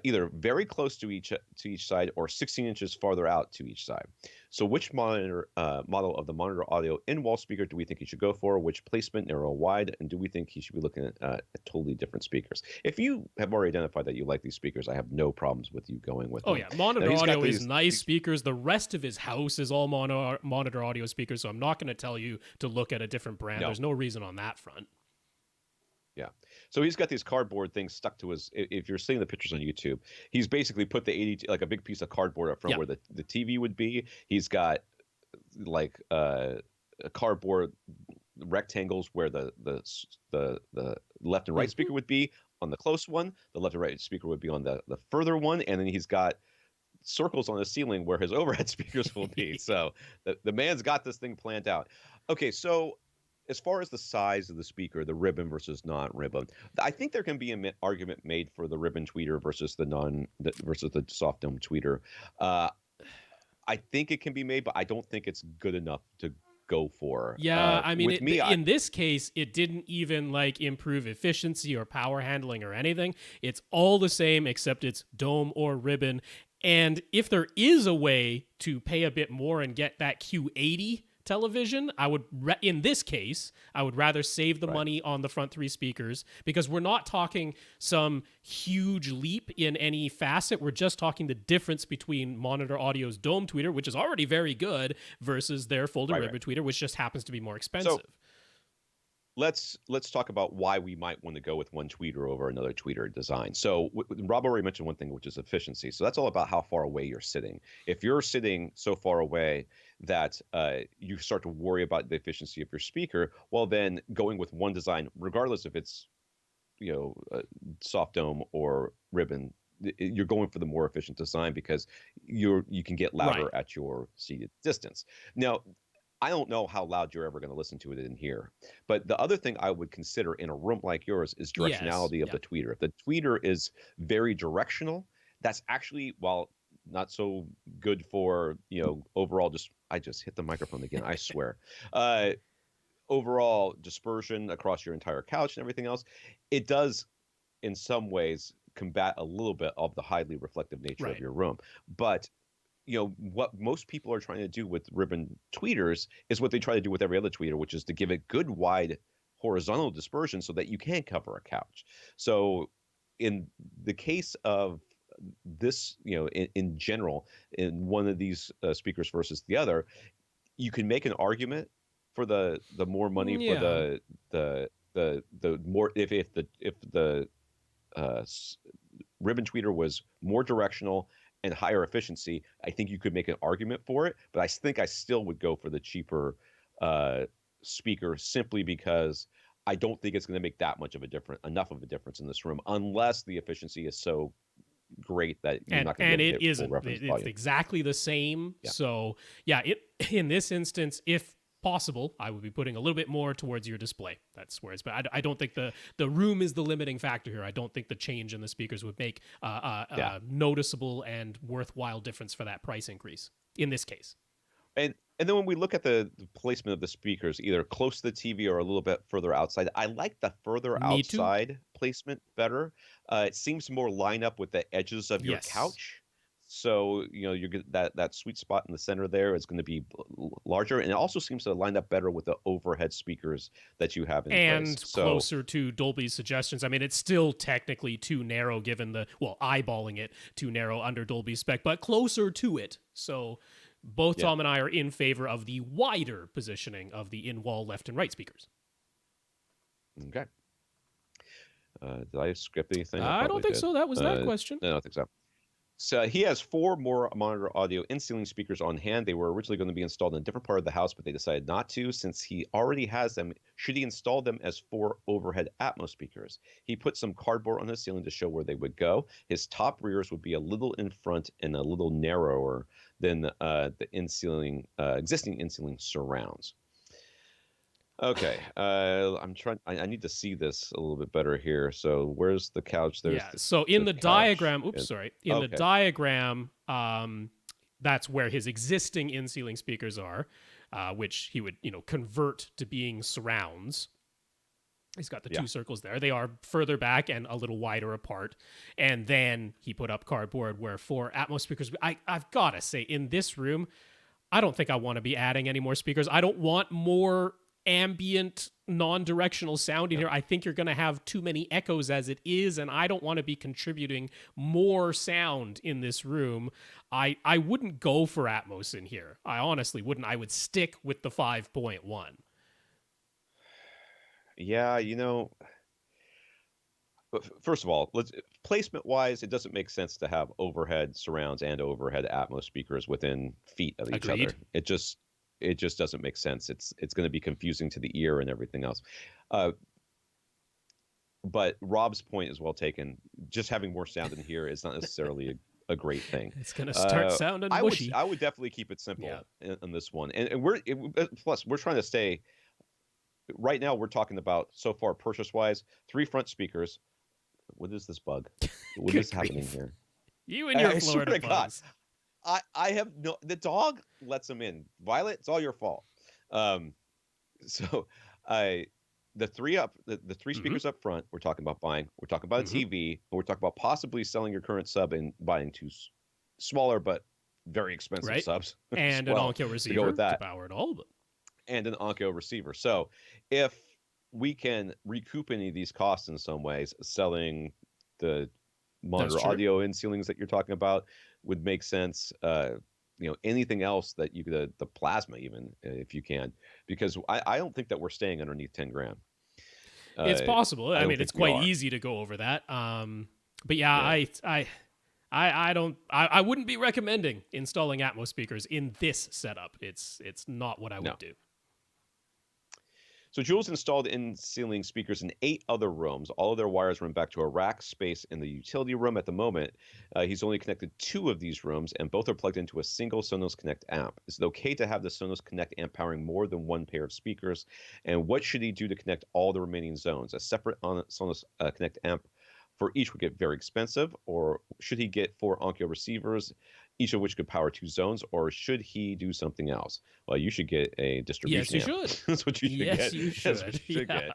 Speaker 2: either very close to each side or 16 inches farther out to each side. So which model of the monitor audio in-wall speaker do we think he should go for? Which placement, narrow or wide? And do we think he should be looking at totally different speakers? If you have already identified that you like these speakers, I have no problems with you going with them.
Speaker 1: Oh, yeah. Monitor audio is nice speakers. The rest of his house is all monitor audio speakers, so I'm not going to tell you to look at a different brand. There's no reason on that front.
Speaker 2: Yeah. So he's got these cardboard things stuck to his, if you're seeing the pictures on YouTube, he's basically put the 80, like a big piece of cardboard up front where the TV would be. He's got like cardboard rectangles where the left and right speaker would be on the close one. The left and right speaker would be on the further one. And then he's got circles on the ceiling where his overhead speakers will be. So the man's got this thing planned out. Okay. So as far as the size of the speaker, the ribbon versus non-ribbon, I think there can be an argument made for the ribbon tweeter versus the soft dome tweeter. I think it can be made, but I don't think it's good enough to go for.
Speaker 1: Yeah, I mean, in this case, it didn't even like improve efficiency or power handling or anything. It's all the same except it's dome or ribbon. And if there is a way to pay a bit more and get that Q80 television, in this case, I would rather save the money on the front three speakers, because we're not talking some huge leap in any facet. We're just talking the difference between Monitor Audio's dome tweeter, which is already very good, versus their folded ribbon tweeter, which just happens to be more expensive.
Speaker 2: So, let's talk about why we might want to go with one tweeter over another tweeter design. So Rob already mentioned one thing, which is efficiency. So that's all about how far away you're sitting. If you're sitting so far away that you start to worry about the efficiency of your speaker, well, then going with one design, regardless if it's soft dome or ribbon, you're going for the more efficient design because you can get louder
Speaker 1: Right.
Speaker 2: at your seated distance. Now, I don't know how loud you're ever going to listen to it in here, but the other thing I would consider in a room like yours is
Speaker 1: Yes.
Speaker 2: directionality of
Speaker 1: Yeah.
Speaker 2: the tweeter. If the tweeter is very directional, that's actually, while not so good for overall, I just hit the microphone again, I swear. uh Overall dispersion across your entire couch and everything else, it does in some ways combat a little bit of the highly reflective nature of
Speaker 1: Right.
Speaker 2: your room. But what most people are trying to do with ribbon tweeters is what they try to do with every other tweeter, which is to give it good wide horizontal dispersion so that you can cover a couch. So in the case of this, in general, in one of these speakers versus the other, you can make an argument for the more money for
Speaker 1: Yeah.
Speaker 2: the more if the uh, ribbon tweeter was more directional and higher efficiency, I think you could make an argument for it. But I think I still would go for the cheaper uh, speaker simply because I don't think it's going to make that much of enough of a difference in this room, unless the efficiency is so great that you're not going to be
Speaker 1: And
Speaker 2: able to
Speaker 1: it
Speaker 2: get full
Speaker 1: isn't.
Speaker 2: reference
Speaker 1: It's
Speaker 2: volume.
Speaker 1: exactly the same.
Speaker 2: Yeah.
Speaker 1: So yeah, it in this instance, if possible, I would be putting a little bit more towards your display. That's where it's. But I don't think the room is the limiting factor here. I don't think the change in the speakers would make
Speaker 2: Yeah.
Speaker 1: noticeable and worthwhile difference for that price increase in this case.
Speaker 2: And then when we look at the placement of the speakers, either close to the TV or a little bit further outside, I like the further
Speaker 1: Me too.
Speaker 2: outside placement better. It seems to more line up with the edges of your
Speaker 1: Yes.
Speaker 2: couch. So, you get that sweet spot in the center there is going to be larger. And it also seems to line up better with the overhead speakers that you have in place.
Speaker 1: And
Speaker 2: So,
Speaker 1: closer to Dolby's suggestions. I mean, it's still technically too narrow given eyeballing it too narrow under Dolby's spec, but closer to it. So both
Speaker 2: yeah.
Speaker 1: Tom and I are in favor of the wider positioning of the in-wall left and right speakers.
Speaker 2: Okay. Did I skip anything?
Speaker 1: I don't think so. That was that question.
Speaker 2: No, I don't think so. So he has 4 more monitor audio in-ceiling speakers on hand. They were originally going to be installed in a different part of the house, but they decided not to since he already has them. Should he install them as 4 overhead Atmos speakers? He put some cardboard on the ceiling to show where they would go. His top rears would be a little in front and a little narrower than the in-ceiling existing in-ceiling surrounds. Okay, I'm trying. I need to see this a little bit better here. So where's the couch? There's
Speaker 1: So in the
Speaker 2: couch.
Speaker 1: diagram, in the
Speaker 2: Okay.
Speaker 1: diagram, that's where his existing in-ceiling speakers are, which he would convert to being surrounds. He's got the 2 circles there. They are further back and a little wider apart. And then he put up cardboard where 4 Atmos speakers. I've got to say, in this room, I don't think I want to be adding any more speakers. I don't want more ambient non-directional sound in here. I think you're going to have too many echoes as it is, and I don't want to be contributing more sound in this room. I wouldn't go for Atmos in here. I honestly wouldn't. I would stick with the 5.1.
Speaker 2: Yeah, first of all, placement wise, it doesn't make sense to have overhead surrounds and overhead Atmos speakers within feet of each
Speaker 1: Agreed.
Speaker 2: other. It just doesn't make sense. It's going to be confusing to the ear and everything else. But Rob's point is well taken. Just having more sound in here is not necessarily a great thing.
Speaker 1: It's going to start sounding mushy.
Speaker 2: I would definitely keep it simple in this one. And plus we're trying to stay. Right now, we're talking about so far purchase wise 3 front speakers. What is this bug? What is happening here?
Speaker 1: You and your
Speaker 2: I swear
Speaker 1: Florida
Speaker 2: to God,
Speaker 1: bugs.
Speaker 2: I have no. The dog lets them in. Violet, it's all your fault. So the 3 speakers up front. We're talking about buying. We're talking about a TV. And we're talking about possibly selling your current sub and buying 2 smaller but very expensive subs.
Speaker 1: And an Onkyo receiver
Speaker 2: to go with that.
Speaker 1: to power it all. But
Speaker 2: and an Onkyo receiver. So if we can recoup any of these costs in some ways, selling the monitor audio in ceilings that you're talking about would make sense. Anything else that you could, the plasma even, if you can, because I don't think that we're staying underneath 10 grand.
Speaker 1: It's possible. I
Speaker 2: don't
Speaker 1: mean, it's
Speaker 2: think we
Speaker 1: quite
Speaker 2: are.
Speaker 1: easy to go over that. But yeah,
Speaker 2: Yeah.
Speaker 1: I don't. I wouldn't be recommending installing Atmos speakers in this setup. It's not what I
Speaker 2: No.
Speaker 1: would do.
Speaker 2: So Jules installed in-ceiling speakers in 8 other rooms. All of their wires run back to a rack space in the utility room at the moment. He's only connected 2 of these rooms, and both are plugged into a single Sonos Connect amp. Is it okay to have the Sonos Connect amp powering more than one pair of speakers? And what should he do to connect all the remaining zones? A separate Sonos Connect amp for each would get very expensive, or should he get 4 Onkyo receivers, each of which could power 2 zones, or should he do something else? Well, you should get a distribution
Speaker 1: Yes, you
Speaker 2: amp.
Speaker 1: should.
Speaker 2: That's what you should
Speaker 1: Yes,
Speaker 2: get.
Speaker 1: you should.
Speaker 2: That's what you should
Speaker 1: Yeah.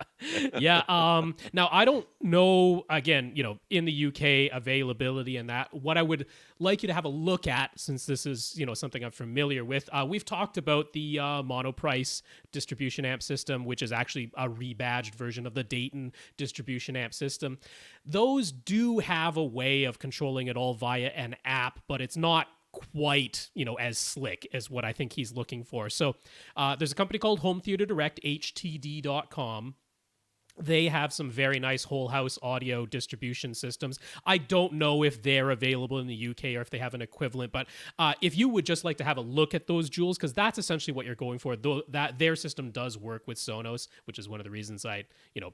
Speaker 2: get.
Speaker 1: Yeah. Now I don't know. Again, in the UK availability and that. What I would like you to have a look at, since this is something I'm familiar with. We've talked about the Monoprice distribution amp system, which is actually a rebadged version of the Dayton distribution amp system. Those do have a way of controlling it all via an app, but it's not quite as slick as what I think he's looking for. So there's a company called Home Theater Direct, htd.com. They have some very nice whole house audio distribution systems. I don't know if they're available in the UK or if they have an equivalent, but if you would just like to have a look at those, Jules, because that's essentially what you're going for. Though that their system does work with Sonos, which is one of the reasons I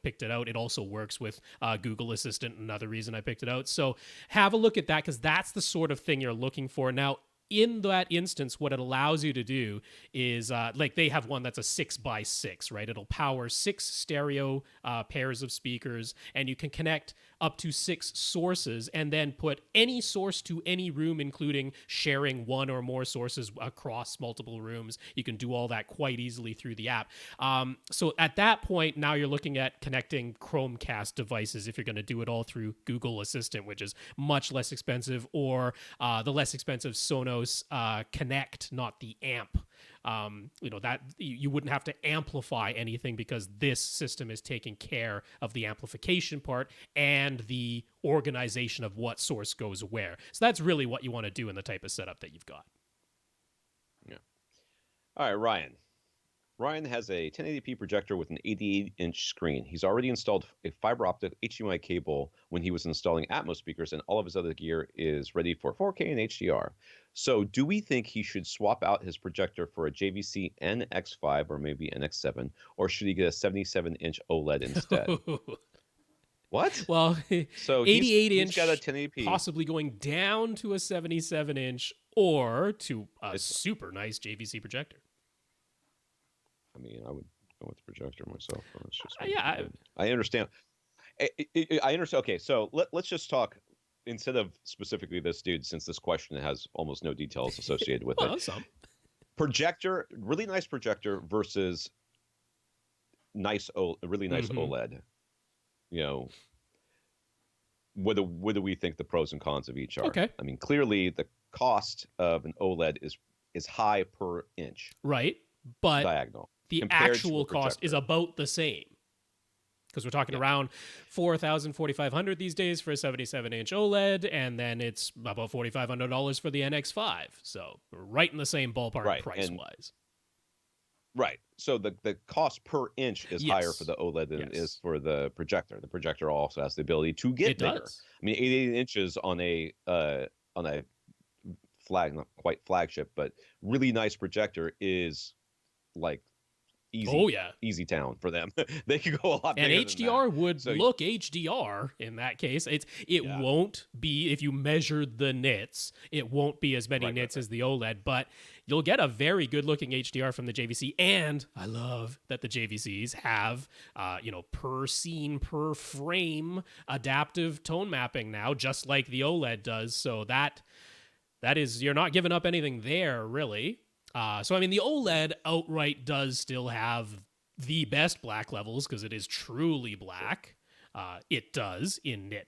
Speaker 1: picked it out. It also works with Google Assistant, another reason I picked it out. So have a look at that, because that's the sort of thing you're looking for. Now, in that instance, what it allows you to do is like they have one that's a 6x6, right? It'll power 6 stereo pairs of speakers, and you can connect up to 6 sources and then put any source to any room, including sharing one or more sources across multiple rooms. You can do all that quite easily through the app. So at that point, now you're looking at connecting Chromecast devices if you're going to do it all through Google Assistant, which is much less expensive, or the less expensive Sonos Connect, not the amp. That you wouldn't have to amplify anything, because this system is taking care of the amplification part and the organization of what source goes where. So that's really what you want to do in the type of setup that you've got.
Speaker 2: Yeah. All right, Ryan. Ryan has a 1080p projector with an 88-inch screen. He's already installed a fiber optic HDMI cable when he was installing Atmos speakers, and all of his other gear is ready for 4K and HDR. So do we think he should swap out his projector for a JVC NX5 or maybe NX7, or should he get a 77-inch OLED instead? What?
Speaker 1: Well,
Speaker 2: So
Speaker 1: 88-inch,
Speaker 2: he's got a 1080p.
Speaker 1: possibly going down to a 77-inch, or to a super nice JVC projector.
Speaker 2: I mean, I would go with the projector myself. It's just
Speaker 1: I
Speaker 2: understand. I understand. Okay, so let's just talk, instead of specifically this dude, since this question has almost no details associated with
Speaker 1: well,
Speaker 2: it.
Speaker 1: some.
Speaker 2: Projector, really nice projector versus really nice OLED. What do we think the pros and cons of each are?
Speaker 1: Okay.
Speaker 2: I mean, clearly the cost of an OLED is high per inch.
Speaker 1: Right, but
Speaker 2: diagonal.
Speaker 1: The actual cost is about the same, because we're talking around $4,000, $4,500 these days for a 77-inch OLED, and then it's about $4,500 for the NX5. So we're right in the same ballpark price-wise.
Speaker 2: Right. So the cost per inch is higher for the OLED than it is for the projector. The projector also has the ability to get bigger.
Speaker 1: Does.
Speaker 2: I mean, 88 inches on a not quite flagship, but really nice projector is like easy town for them. They could go a lot bigger.
Speaker 1: And HDR
Speaker 2: than that.
Speaker 1: would look HDR in that case. It won't be, if you measured the nits, it won't be as many nits as the OLED, but you'll get a very good looking HDR from the JVC. And I love that the JVCs have, per scene, per frame adaptive tone mapping now, just like the OLED does. So that is, you're not giving up anything there, really. So, I mean, the OLED outright does still have the best black levels, because it is truly black. It does in nit,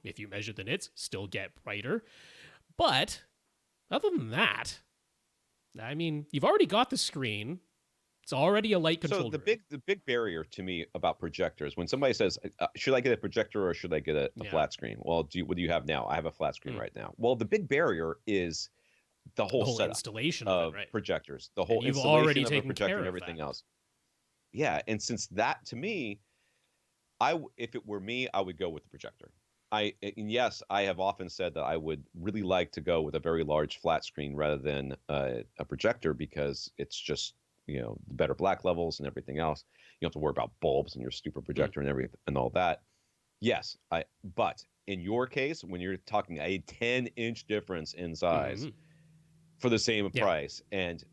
Speaker 1: if you measure the nits, still get brighter. But other than that, I mean, you've already got the screen. It's already a light control.
Speaker 2: So the big barrier to me about projectors, when somebody says, should I get a projector or should I get a flat screen? Well, what do you have now? I have a flat screen right now. Well, the big barrier is the whole setup
Speaker 1: installation
Speaker 2: of projectors, the whole installation of a projector and everything else. Yeah, and since that, to me, If it were me, I would go with the projector. And yes, I have often said that I would really like to go with a very large flat screen rather than a projector because it's just the better black levels and everything else. You don't have to worry about bulbs and your stupid
Speaker 1: Mm.
Speaker 2: projector and everything and all that. Yes, but in your case, when you're talking a 10-inch difference in size
Speaker 1: Mm.
Speaker 2: for the same
Speaker 1: Yeah.
Speaker 2: price and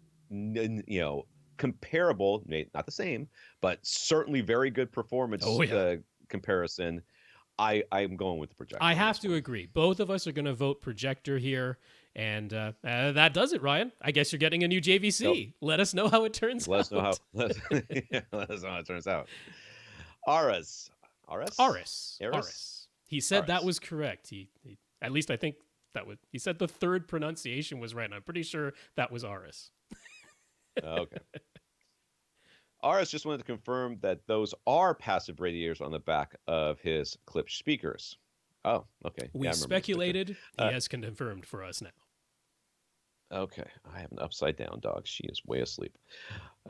Speaker 2: comparable, not the same, but certainly very good performance
Speaker 1: Oh yeah.
Speaker 2: comparison, I'm going with the
Speaker 1: I
Speaker 2: projector on
Speaker 1: have
Speaker 2: this
Speaker 1: to
Speaker 2: one.
Speaker 1: agree. Both of us are going to vote projector here. And that does it, Ryan. I guess you're getting a new
Speaker 2: Yep.
Speaker 1: JVC. Let us know how it turns
Speaker 2: Let us know how
Speaker 1: out.
Speaker 2: let us know how it turns out. Aras. Aras?
Speaker 1: Aris.
Speaker 2: Aris?
Speaker 1: Aris. He said that
Speaker 2: Aris.
Speaker 1: was correct. He at least I think he said the third pronunciation was right. I'm pretty sure that was Aris.
Speaker 2: Okay. Aras just wanted to confirm that those are passive radiators on the back of his Klipsch speakers. Oh, okay. Yeah,
Speaker 1: We
Speaker 2: I remember this picture.
Speaker 1: speculated. He has confirmed for us now.
Speaker 2: Okay, I have an upside down dog. She is way asleep.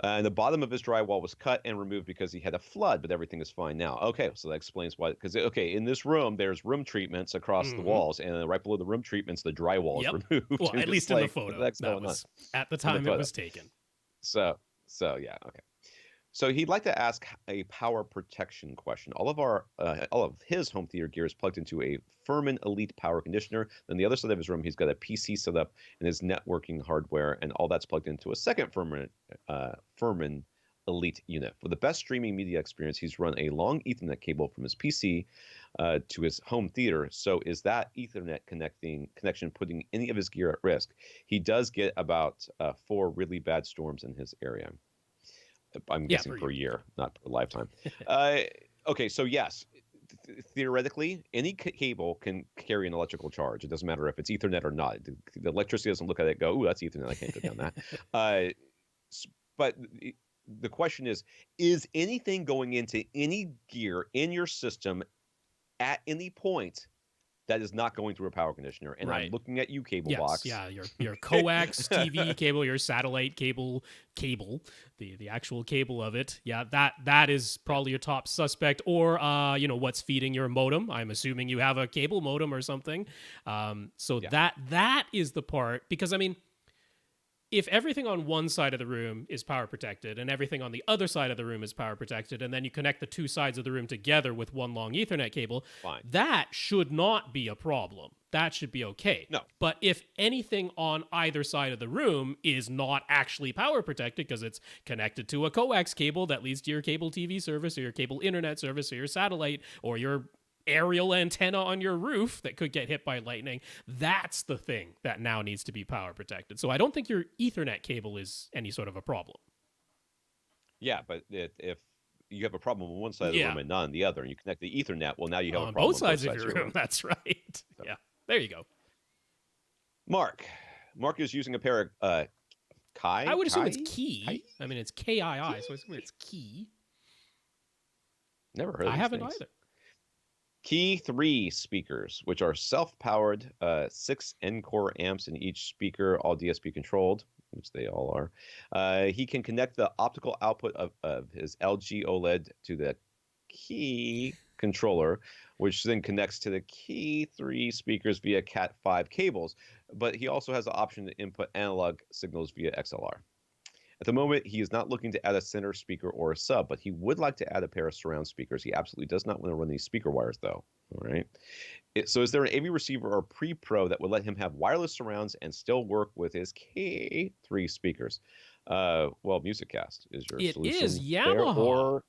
Speaker 2: And the bottom of his drywall was cut and removed because he had a flood, but everything is fine now. Okay, so that explains why. Because in this room there's room treatments across the
Speaker 1: Mm-hmm.
Speaker 2: walls, and right below the room treatments, the drywall is
Speaker 1: Yep.
Speaker 2: removed.
Speaker 1: Well,
Speaker 2: And
Speaker 1: at
Speaker 2: it's
Speaker 1: least in the
Speaker 2: like, what the
Speaker 1: photo.
Speaker 2: heck's
Speaker 1: That
Speaker 2: going on
Speaker 1: was at the
Speaker 2: in the
Speaker 1: time it
Speaker 2: photo?
Speaker 1: was taken.
Speaker 2: So, yeah, okay. So he'd like to ask a power protection question. All of his home theater gear is plugged into a Furman Elite power conditioner. Then the other side of his room, he's got a PC set up and his networking hardware, and all that's plugged into a second Furman Elite unit. For the best streaming media experience, he's run a long Ethernet cable from his PC to his home theater. So is that Ethernet connection putting any of his gear at risk? He does get about 4 really bad storms in his area. I'm
Speaker 1: Yeah,
Speaker 2: guessing
Speaker 1: per
Speaker 2: per
Speaker 1: year.
Speaker 2: year, not per lifetime. Okay, so yes, theoretically, any cable can carry an electrical charge. It doesn't matter if it's Ethernet or not. The electricity doesn't look at it and go, "Ooh, that's Ethernet. I can't go down that." Uh, but the question is anything going into any gear in your system at any point that is not going through a power conditioner? And I'm
Speaker 1: Right.
Speaker 2: looking at you, cable
Speaker 1: Yes,
Speaker 2: box.
Speaker 1: yeah, your coax TV cable, your satellite cable, the actual cable of it. Yeah, that is
Speaker 2: Yeah.
Speaker 1: probably your top suspect. Or what's feeding your modem. I'm assuming you have a cable modem or something. So
Speaker 2: Yeah.
Speaker 1: that is the part, because I mean, if everything on one side of the room is power protected and everything on the other side of the room is power protected, and then you connect the two sides of the room together with one long Ethernet cable,
Speaker 2: Fine.
Speaker 1: that should not be a problem. That should be okay.
Speaker 2: No.
Speaker 1: But if anything on either side of the room is not actually power protected because it's connected to a coax cable that leads to your cable TV service or your cable internet service or your satellite or your aerial antenna on your roof that could get hit by lightning, that's the thing that now needs to be power protected. So I don't think your Ethernet cable is any sort of a problem.
Speaker 2: Yeah, but if you have a problem on one side of the
Speaker 1: Yeah.
Speaker 2: room and not on the other, and you connect the Ethernet, well, now you have a
Speaker 1: On
Speaker 2: problem
Speaker 1: both
Speaker 2: on both
Speaker 1: sides of
Speaker 2: sides
Speaker 1: your
Speaker 2: of your
Speaker 1: room.
Speaker 2: room.
Speaker 1: That's right.
Speaker 2: So,
Speaker 1: Yeah. There you go.
Speaker 2: Mark is using a pair of
Speaker 1: I would assume it's
Speaker 2: Kai?
Speaker 1: key. I mean, it's KII, so I assume it's key.
Speaker 2: Never heard of
Speaker 1: I
Speaker 2: these
Speaker 1: haven't
Speaker 2: things.
Speaker 1: either.
Speaker 2: Key 3 speakers, which are self-powered, 6 Encore amps in each speaker, all DSP controlled, which they all are. He can connect the optical output of his LG OLED to the Key controller, which then connects to the Key 3 speakers via Cat5 cables. But he also has the option to input analog signals via XLR. At the moment, he is not looking to add a center speaker or a sub, but he would like to add a pair of surround speakers. He absolutely does not want to run these speaker wires, though. All right. So is there an AV receiver or pre-pro that would let him have wireless surrounds and still work with his K3 speakers? Well, MusicCast is your
Speaker 1: It
Speaker 2: solution
Speaker 1: is
Speaker 2: there.
Speaker 1: Yamaha.
Speaker 2: Or,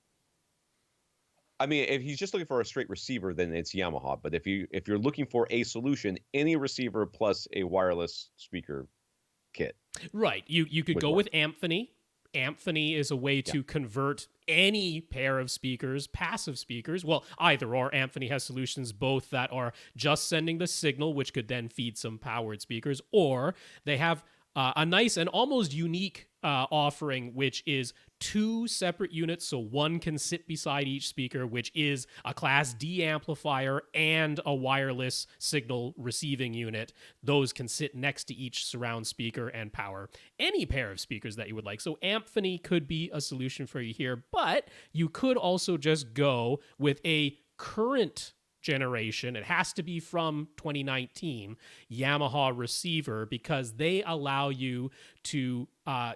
Speaker 2: I mean, if he's just looking for a straight receiver, then it's Yamaha. But if you're looking for a solution, any receiver plus a wireless speaker kit.
Speaker 1: Right. You could
Speaker 2: Would
Speaker 1: go
Speaker 2: work.
Speaker 1: with Amphany. Amphany is a way to convert any pair of speakers, passive speakers. Well, either or. Amphany has solutions both that are just sending the signal, which could then feed some powered speakers, or they have a nice and almost unique offering, which is 2 separate units, so one can sit beside each speaker, which is a Class D amplifier and a wireless signal receiving unit. Those can sit next to each surround speaker and power any pair of speakers that you would like. So Amphony could be a solution for you here, but you could also just go with a current generation, it has to be from 2019, Yamaha receiver, because they allow you to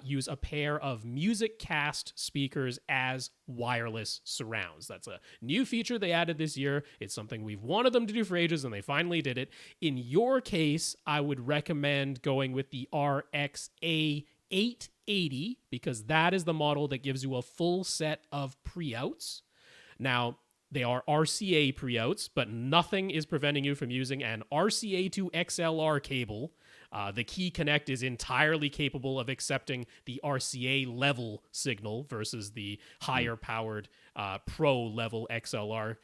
Speaker 1: use a pair of music cast speakers as wireless surrounds. That's a new feature they added this year. It's something we've wanted them to do for ages, and they finally did it. In your case, I would recommend going with the RXA 880, because that is the model that gives you a full set of pre-outs. Now, they are RCA pre-outs, but nothing is preventing you from using an RCA to XLR cable. The Key Connect is entirely capable of accepting the RCA level signal versus the higher powered Pro level XLR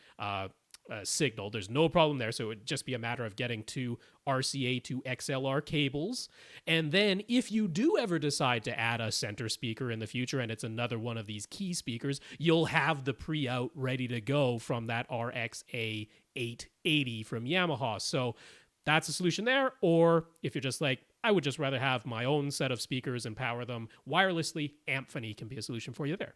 Speaker 1: signal. There's no problem there, so it would just be a matter of getting 2 RCA to XLR cables. And then if you do ever decide to add a center speaker in the future and it's another one of these key speakers, you'll have the pre-out ready to go from that RXA 880 from Yamaha. So that's a solution there. Or if you're just like, I would just rather have my own set of speakers and power them wirelessly, Amphony can be a solution for you there.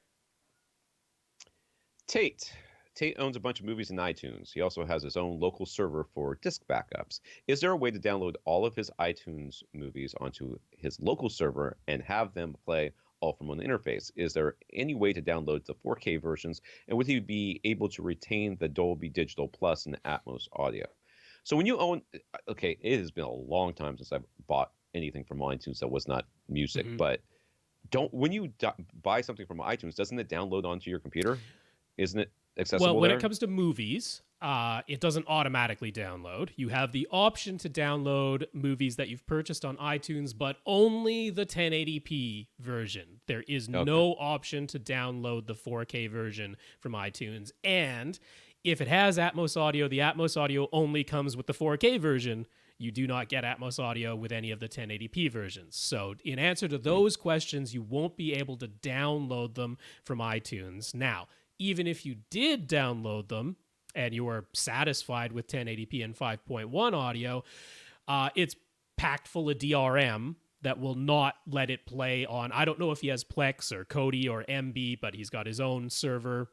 Speaker 2: Tate owns a bunch of movies in iTunes. He also has his own local server for disc backups. Is there a way to download all of his iTunes movies onto his local server and have them play all from one interface? Is there any way to download the 4K versions? And would he be able to retain the Dolby Digital Plus and Atmos audio? So when you own, okay, it has been a long time since I've bought anything from iTunes that was not music, but when you buy something from iTunes, doesn't it download onto your computer? Isn't it accessible
Speaker 1: Well, when
Speaker 2: there?
Speaker 1: it comes to movies, it doesn't automatically download. You have the option to download movies that you've purchased on iTunes, but only the 1080p version. There is no option to download the 4K version from iTunes. And if it has Atmos audio, the Atmos audio only comes with the 4K version. You do not get Atmos audio with any of the 1080p versions. So in answer to those questions, you won't be able to download them from iTunes. Now, even if you did download them and you were satisfied with 1080p and 5.1 audio, it's packed full of DRM that will not let it play on, I don't know if he has Plex or Kodi or MB, but he's got his own server.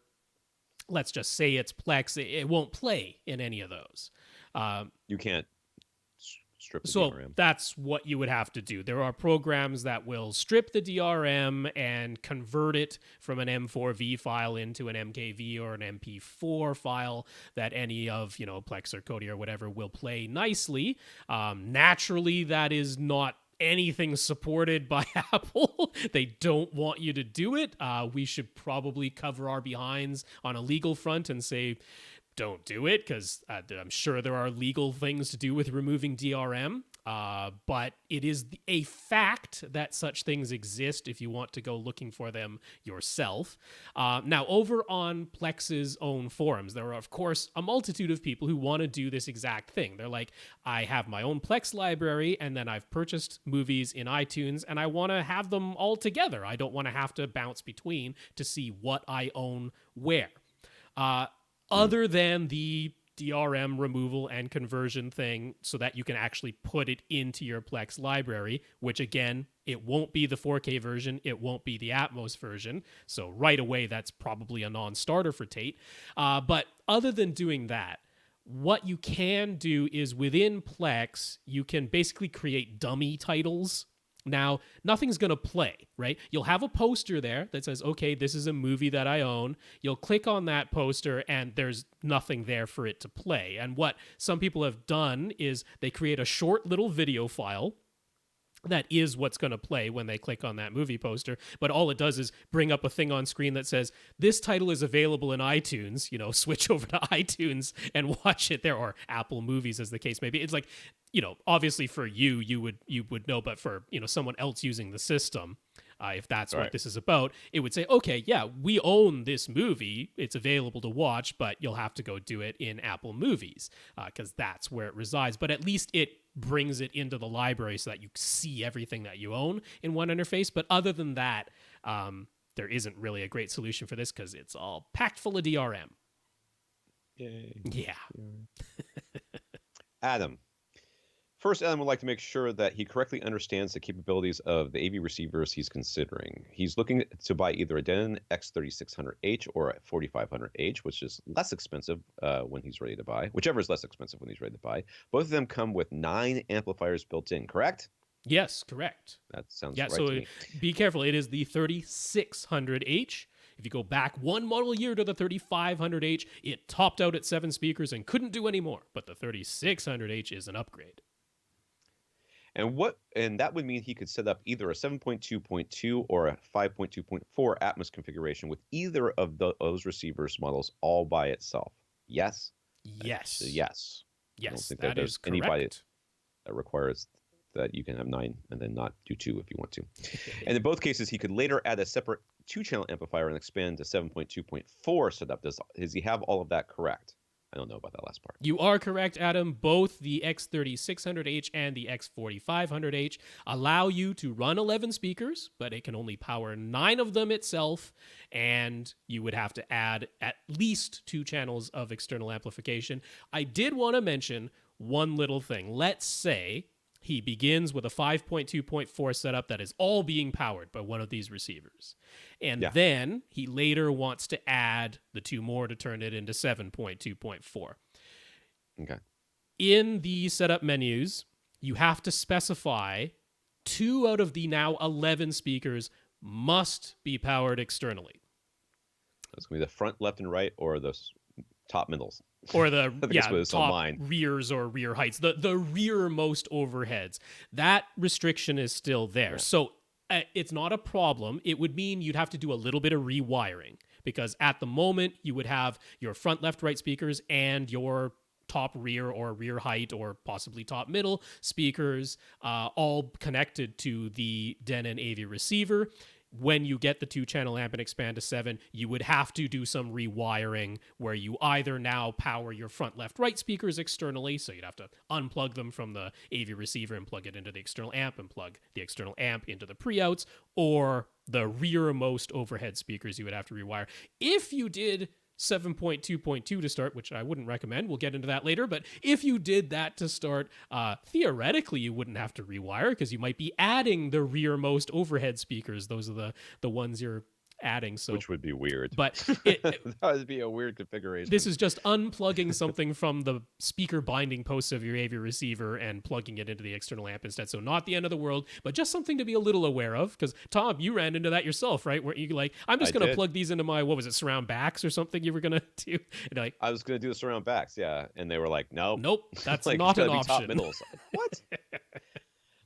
Speaker 1: Let's just say it's Plex. It won't play in any of those.
Speaker 2: You can't strip the
Speaker 1: So
Speaker 2: DRM.
Speaker 1: that's what you would have to do. There are programs that will strip the DRM and convert it from an M4V file into an MKV or an MP4 file that any of, Plex or Kodi or whatever will play nicely. Naturally, that is not anything supported by Apple. They don't want you to do it. We should probably cover our behinds on a legal front and say, don't do it, because I'm sure there are legal things to do with removing DRM. But it is a fact that such things exist if you want to go looking for them yourself. Now, over on Plex's own forums, there are, of course, a multitude of people who want to do this exact thing. They're like, I have my own Plex library, and then I've purchased movies in iTunes, and I want to have them all together. I don't want to have to bounce between to see what I own where. Other than the DRM removal and conversion thing so that you can actually put it into your Plex library, which again, it won't be the 4K version, it won't be the Atmos version. So right away, that's probably a non-starter for Tate. But other than doing that, what you can do is within Plex, you can basically create dummy titles. Now, nothing's going to play, right? You'll have a poster there that says, okay, this is a movie that I own. You'll click on that poster and there's nothing there for it to play. And what some people have done is they create a short little video file that is what's going to play when they click on that movie poster. But all it does is bring up a thing on screen that says, this title is available in iTunes, switch over to iTunes and watch it there, or Apple Movies as the case may be. It's like, obviously for you would know, but for, someone else using the system, if that's what this is about, it would say, okay, yeah, we own this movie. It's available to watch, but you'll have to go do it in Apple Movies because that's where it resides. But at least it brings it into the library so that you see everything that you own in one interface. But other than that, there isn't really a great solution for this because it's all packed full of DRM.
Speaker 2: Yay.
Speaker 1: Yeah.
Speaker 2: Adam. First, Adam would like to make sure that he correctly understands the capabilities of the AV receivers he's considering. He's looking to buy either a Denon X3600H or a 4500H, which is less expensive when he's ready to buy. Whichever is less expensive when he's ready to buy. Both of them come with 9 amplifiers built in, correct?
Speaker 1: Yes, correct.
Speaker 2: That sounds
Speaker 1: yeah,
Speaker 2: right
Speaker 1: so
Speaker 2: to me.
Speaker 1: Be careful. It is the 3600H. If you go back one model year to the 3500H, it topped out at 7 speakers and couldn't do any more. But the 3600H is an upgrade.
Speaker 2: And that would mean he could set up either a 7.2.2 or a 5.2.4 Atmos configuration with either of those receivers models all by itself. Yes?
Speaker 1: Yes.
Speaker 2: Yes. I don't
Speaker 1: Yes,
Speaker 2: think
Speaker 1: that
Speaker 2: there's
Speaker 1: is
Speaker 2: anybody
Speaker 1: correct.
Speaker 2: that requires that you can have 9 and then not do 2 if you want to. And in both cases, he could later add a separate 2-channel amplifier and expand to 7.2.4 setup. Does he have all of that correct? I don't know about that last part.
Speaker 1: You are correct, Adam. Both the X3600H and the X4500H allow you to run 11 speakers, but it can only power 9 of them itself, and you would have to add at least 2 channels of external amplification. I did want to mention one little thing. Let's say he begins with a 5.2.4 setup that is all being powered by one of these receivers. And then he later wants to add the 2 more to turn it into 7.2.4.
Speaker 2: Okay.
Speaker 1: In the setup menus, you have to specify 2 out of the now 11 speakers must be powered externally.
Speaker 2: It's going to be the front, left, and right, or the top middles.
Speaker 1: Or the
Speaker 2: top
Speaker 1: rears or rear heights, the rearmost overheads. That restriction is still there. Right. So it's not a problem. It would mean you'd have to do a little bit of rewiring because at the moment you would have your front, left, right speakers and your top rear or rear height or possibly top middle speakers all connected to the Denon AV receiver. When you get the 2-channel amp and expand to 7, you would have to do some rewiring where you either now power your front, left, right speakers externally, so you'd have to unplug them from the AV receiver and plug it into the external amp and plug the external amp into the pre-outs, or the rearmost overhead speakers you would have to rewire. If you did 7.2.2 to start, which I wouldn't recommend. We'll get into that later. But if you did that to start, theoretically, you wouldn't have to rewire because you might be adding the rearmost overhead speakers. Those are the ones you're adding. So,
Speaker 2: which would be weird.
Speaker 1: But
Speaker 2: that would be a weird configuration.
Speaker 1: This is just unplugging something from the speaker binding posts of your AV receiver and plugging it into the external amp instead. So not the end of the world, but just something to be a little aware of. Because Tom, you ran into that yourself, right? Where you like, I'm just going to plug these into my, what was it, surround backs or something you were going to do? And like,
Speaker 2: I was going to do the surround backs, yeah. And they were like, nope,
Speaker 1: that's
Speaker 2: like,
Speaker 1: not an option.
Speaker 2: Top middles. What?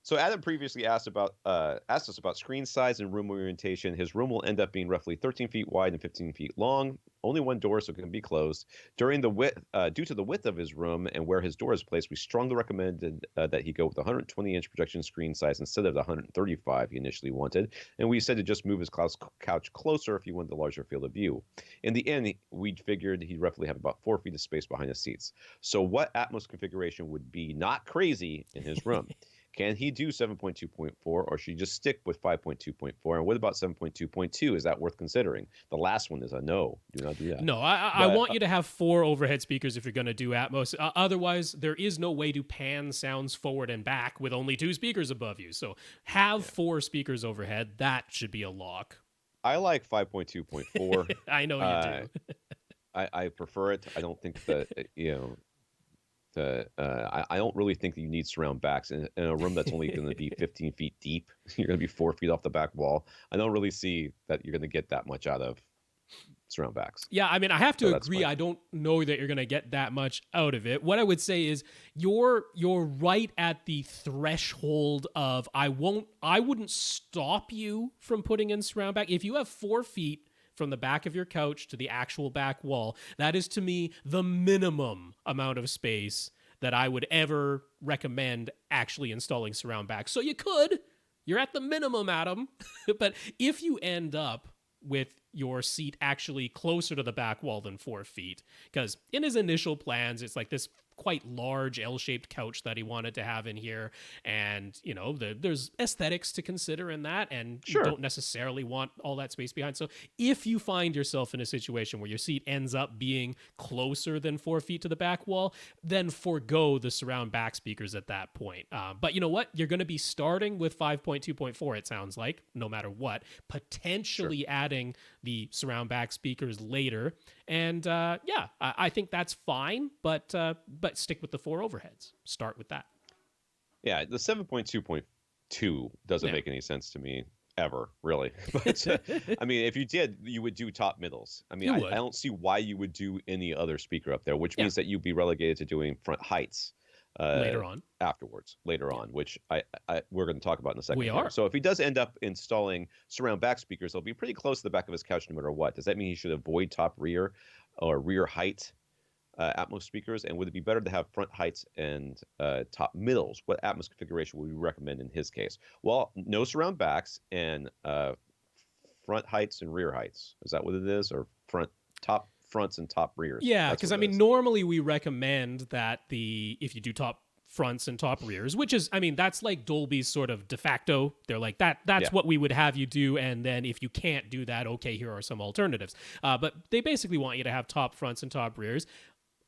Speaker 2: So Adam previously asked us about screen size and room orientation. His room will end up being roughly 13 feet wide and 15 feet long. Only one door, so it can be closed. Due to the width of his room and where his door is placed, we strongly recommended that he go with 120-inch projection screen size instead of the 135 he initially wanted. And we said to just move his couch closer if he wanted a larger field of view. In the end, we figured he'd roughly have about 4 feet of space behind the seats. So what Atmos configuration would be not crazy in his room? Can he do 7.2.4 or should he just stick with 5.2.4? And what about 7.2.2? Is that worth considering? The last one is a no. Do not do that.
Speaker 1: No, I want you to have 4 overhead speakers if you're going to do Atmos. Otherwise, there is no way to pan sounds forward and back with only 2 speakers above you. So have 4 speakers overhead. That should be a lock.
Speaker 2: I like 5.2.4.
Speaker 1: I know you do.
Speaker 2: I prefer it. I don't think that, I don't really think that you need surround backs in a room that's only going to be 15 feet deep. You're going to be 4 feet off the back wall. I don't really see that you're going to get that much out of surround backs.
Speaker 1: Yeah, I mean, I have to agree. I don't know that you're going to get that much out of it. What I would say is you're right at the threshold of I wouldn't stop you from putting in surround back. If you have 4 feet from the back of your couch to the actual back wall, that is to me the minimum amount of space that I would ever recommend actually installing surround back. So you're at the minimum, Adam. But if you end up with your seat actually closer to the back wall than 4 feet, because in his initial plans, it's like this quite large L-shaped couch that he wanted to have in here, and there's aesthetics to consider in that, and you
Speaker 2: Sure.
Speaker 1: don't necessarily want all that space behind. So if you find yourself in a situation where your seat ends up being closer than 4 feet to the back wall, then forego the surround back speakers at that point. But you know what? You're going to be starting with 5.2.4, it sounds like, no matter what, potentially adding the surround back speakers later. And I think that's fine, but stick with the 4 overheads. Start with that.
Speaker 2: Yeah, the 7.2.2 doesn't make any sense to me ever, really. But I mean, if you did, you would do top middles. I mean, I don't see why you would do any other speaker up there, which means that you'd be relegated to doing front heights
Speaker 1: later on,
Speaker 2: which we're going to talk about in a second.
Speaker 1: We are.
Speaker 2: So if he does end up installing surround back speakers, they'll be pretty close to the back of his couch no matter what. Does that mean he should avoid top rear or rear height Atmos speakers? And would it be better to have front heights and top middles? What Atmos configuration would we recommend in his case? Well, no surround backs and front heights and rear heights. Is that what it is? Or top fronts and top rears?
Speaker 1: Yeah, because I mean, normally we recommend that if you do top fronts and top rears, which is, I mean, that's like Dolby's sort of de facto. They're like, that's what we would have you do. And then if you can't do that, okay, here are some alternatives. But they basically want you to have top fronts and top rears.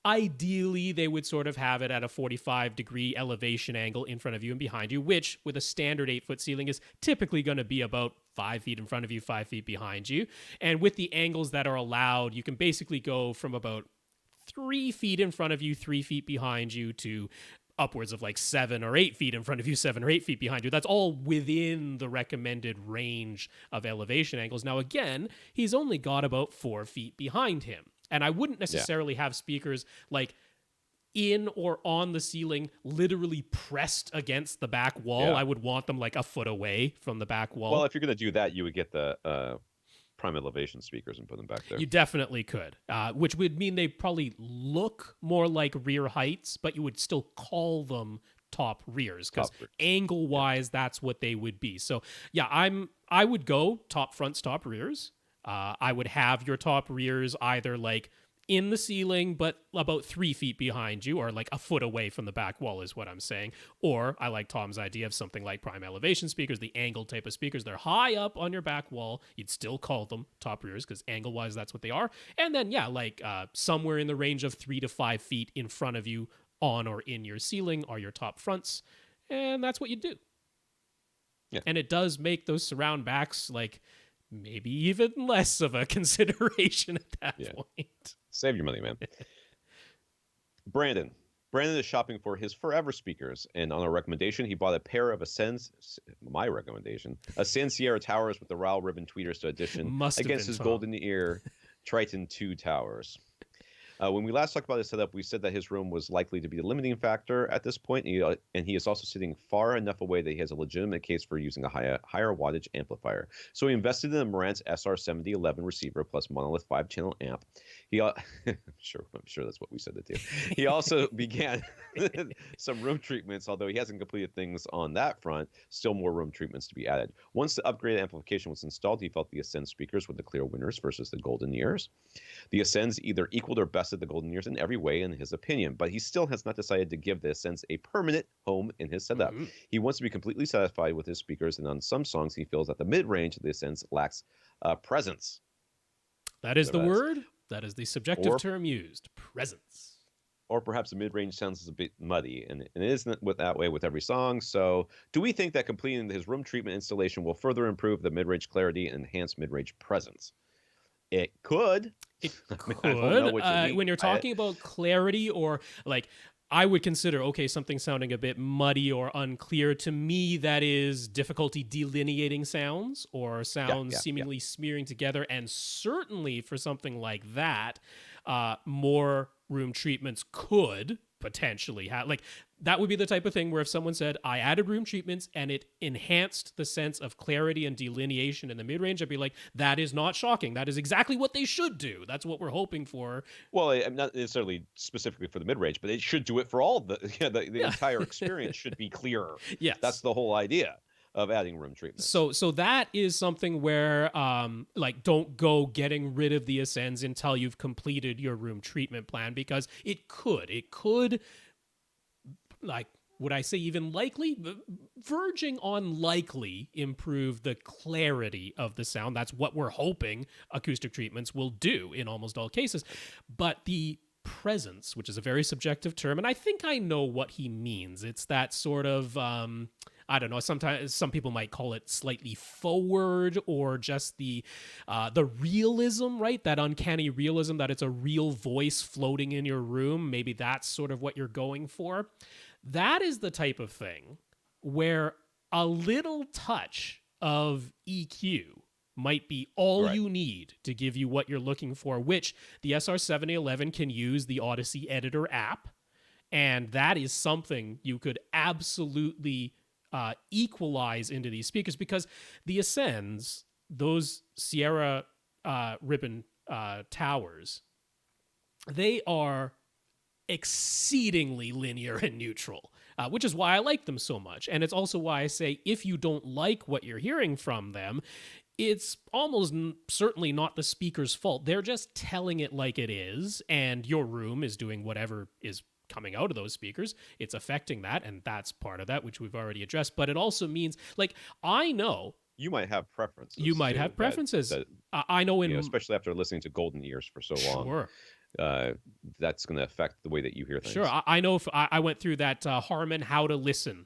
Speaker 1: Ideally, they would sort of have it at a 45-degree elevation angle in front of you and behind you, which with a standard 8-foot ceiling is typically going to be about 5 feet in front of you, 5 feet behind you. And with the angles that are allowed, you can basically go from about 3 feet in front of you, 3 feet behind you, to upwards of like 7 or 8 feet in front of you, 7 or 8 feet behind you. That's all within the recommended range of elevation angles. Now, again, he's only got about 4 feet behind him. And I wouldn't necessarily have speakers like in or on the ceiling, literally pressed against the back wall. I would want them like a foot away from the back wall.
Speaker 2: Well, if you're going to do that, you would get the prime elevation speakers and put them back there.
Speaker 1: You definitely could, which would mean they probably look more like rear heights, but you would still call them top rears because angle-wise, that's what they would be. So yeah, I would go top fronts, top rears. I would have your top rears either like in the ceiling, but about 3 feet behind you, or like a foot away from the back wall is what I'm saying. Or I like Tom's idea of something like prime elevation speakers, the angled type of speakers. They're high up on your back wall. You'd still call them top rears because angle-wise, that's what they are. And then, somewhere in the range of 3 to 5 feet in front of you on or in your ceiling are your top fronts. And that's what you do. Yeah. And it does make those surround backs like maybe even less of a consideration at that point.
Speaker 2: Save your money, man. Brandon is shopping for his forever speakers, and on a recommendation, he bought a pair of Ascend Sierra Towers with the Rowell ribbon tweeters to audition against his Golden Ear Triton 2 towers. When we last talked about his setup, we said that his room was likely to be the limiting factor at this point, and he is also sitting far enough away that he has a legitimate case for using a higher wattage amplifier. So he invested in the Marantz SR7011 receiver plus monolith 5-channel amp. I'm sure that's what we said it to. He also began some room treatments, although he hasn't completed things on that front. Still more room treatments to be added. Once the upgraded amplification was installed, he felt the Ascend speakers were the clear winners versus the Golden Ears. The Ascends either equaled or bested the Golden Ears in every way, in his opinion, but he still has not decided to give the Ascends a permanent home in his setup. Mm-hmm. He wants to be completely satisfied with his speakers, and on some songs, he feels that the mid-range of the Ascends lacks presence.
Speaker 1: That is the word. That is the subjective term used. Presence.
Speaker 2: Or perhaps the mid-range sounds a bit muddy, and it isn't that way with every song. So do we think that completing his room treatment installation will further improve the mid-range clarity and enhance mid-range presence? It could.
Speaker 1: It could. When you're talking about clarity, or like, I would consider, something sounding a bit muddy or unclear. To me, that is difficulty delineating sounds or sounds seemingly smearing together. And certainly for something like that, more room treatments could potentially have, like, that would be the type of thing where if someone said, I added room treatments and it enhanced the sense of clarity and delineation in the mid-range, I'd be like, that is not shocking. That is exactly what they should do. That's what we're hoping for.
Speaker 2: Well, I'm not necessarily specifically for the mid-range, but it should do it for all the entire experience should be clearer.
Speaker 1: Yes.
Speaker 2: That's the whole idea. of adding room treatments.
Speaker 1: So that is something where like don't go getting rid of the Ascends until you've completed your room treatment plan, because it could like, would I say even likely, verging on likely, improve the clarity of the sound. That's what we're hoping acoustic treatments will do in almost all cases. But the presence, which is a very subjective term, and I think I know what he means. It's that sort of I don't know. Sometimes some people might call it slightly forward, or just the realism, right? That uncanny realism, that it's a real voice floating in your room. Maybe that's sort of what you're going for. That is the type of thing where a little touch of EQ might be all you need to give you what you're looking for, which the SR7011 can use the Odyssey Editor app. And that is something you could absolutely equalize into these speakers, because the Ascends, those Sierra ribbon towers, they are exceedingly linear and neutral, which is why I like them so much. And it's also why I say, if you don't like what you're hearing from them, it's almost certainly not the speaker's fault. They're just telling it like it is, and your room is doing whatever is coming out of those speakers. It's affecting that, and that's part of that, which we've already addressed. But it also means, like, I know
Speaker 2: you might have preferences.
Speaker 1: You might have preferences. I know,
Speaker 2: especially after listening to Golden Ears for so long.
Speaker 1: Sure.
Speaker 2: That's going to affect the way that you hear things.
Speaker 1: Sure. I know if I went through that Harman How to Listen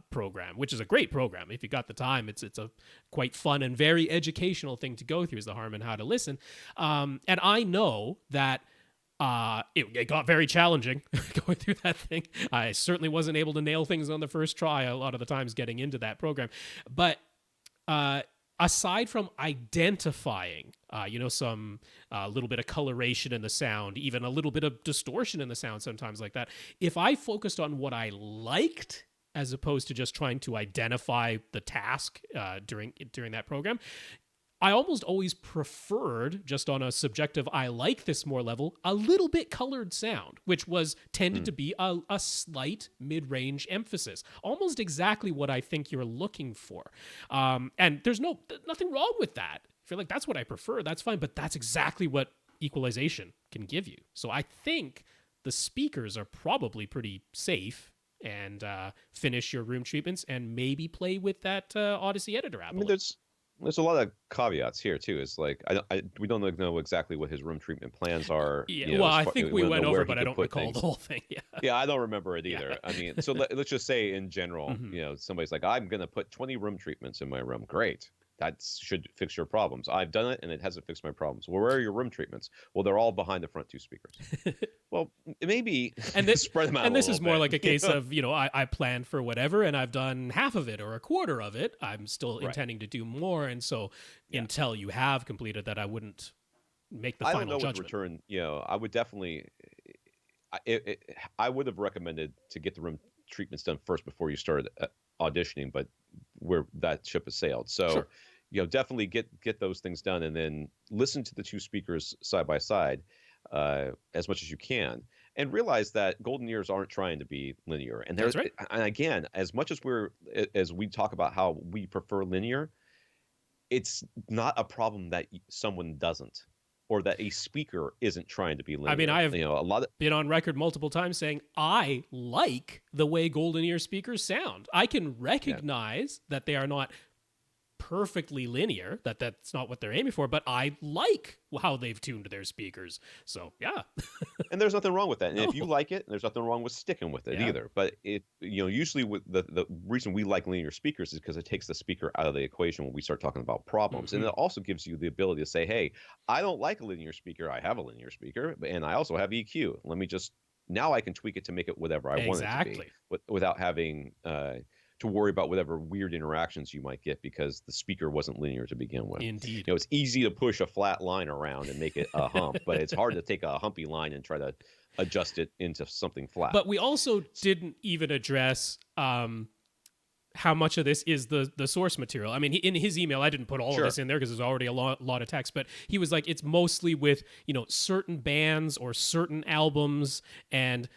Speaker 1: program, which is a great program. If you got the time, it's a quite fun and very educational thing to go through, is the Harman How to Listen. And I know that it got very challenging going through that thing. I certainly wasn't able to nail things on the first try a lot of the times getting into that program. But aside from identifying, some little bit of coloration in the sound, even a little bit of distortion in the sound sometimes like that, if I focused on what I liked as opposed to just trying to identify the task during that program, I almost always preferred, just on a subjective I like this more level, a little bit colored sound, which was tended to be a slight mid-range emphasis, almost exactly what I think you're looking for. And there's nothing wrong with that. If you're like, that's what I prefer, that's fine, but that's exactly what equalization can give you. So I think the speakers are probably pretty safe, and finish your room treatments and maybe play with that Odyssey Editor app.
Speaker 2: I mean, there's a lot of caveats here too. It's like we don't know exactly what his room treatment plans are.
Speaker 1: Yeah, I think we went over, but I don't recall the whole thing.
Speaker 2: Yeah, I don't remember it either. I mean, so let's just say in general, somebody's like, I'm going to put 20 room treatments in my room. Great. That should fix your problems. I've done it, and it hasn't fixed my problems. Well, where are your room treatments? Well, they're all behind the front two speakers. Well, maybe spread them out.
Speaker 1: And this is more
Speaker 2: bit.
Speaker 1: like a case of, I planned for whatever, and I've done half of it or a quarter of it. I'm still intending to do more, and so until you have completed that, I wouldn't make the final judgment. I don't know what
Speaker 2: return. I would definitely. I would have recommended to get the room treatments done first before you started auditioning, but where that ship has sailed. So, definitely get those things done, and then listen to the two speakers side by side as much as you can, and realize that Golden Ears aren't trying to be linear. And there's, and again, as much as we talk about how we prefer linear, it's not a problem that someone doesn't, or that a speaker isn't trying to be linear.
Speaker 1: I mean, I have been on record multiple times saying I like the way Golden Ear speakers sound. I can recognize that they are not perfectly linear, that's not what they're aiming for, but I like how they've tuned their speakers. So, yeah.
Speaker 2: And there's nothing wrong with that. And if you like it, there's nothing wrong with sticking with it either. But usually with the reason we like linear speakers is because it takes the speaker out of the equation when we start talking about problems. And it also gives you the ability to say, hey, I don't like a linear speaker. I have a linear speaker, and I also have EQ. Now I can tweak it to make it whatever I want it to be, without having to worry about whatever weird interactions you might get because the speaker wasn't linear to begin with.
Speaker 1: Indeed.
Speaker 2: It's easy to push a flat line around and make it a hump, but it's hard to take a humpy line and try to adjust it into something flat.
Speaker 1: But we also didn't even address how much of this is the source material. I mean, in his email, I didn't put all of this in there because there's already a lot of text, but he was like, it's mostly with, certain bands or certain albums, and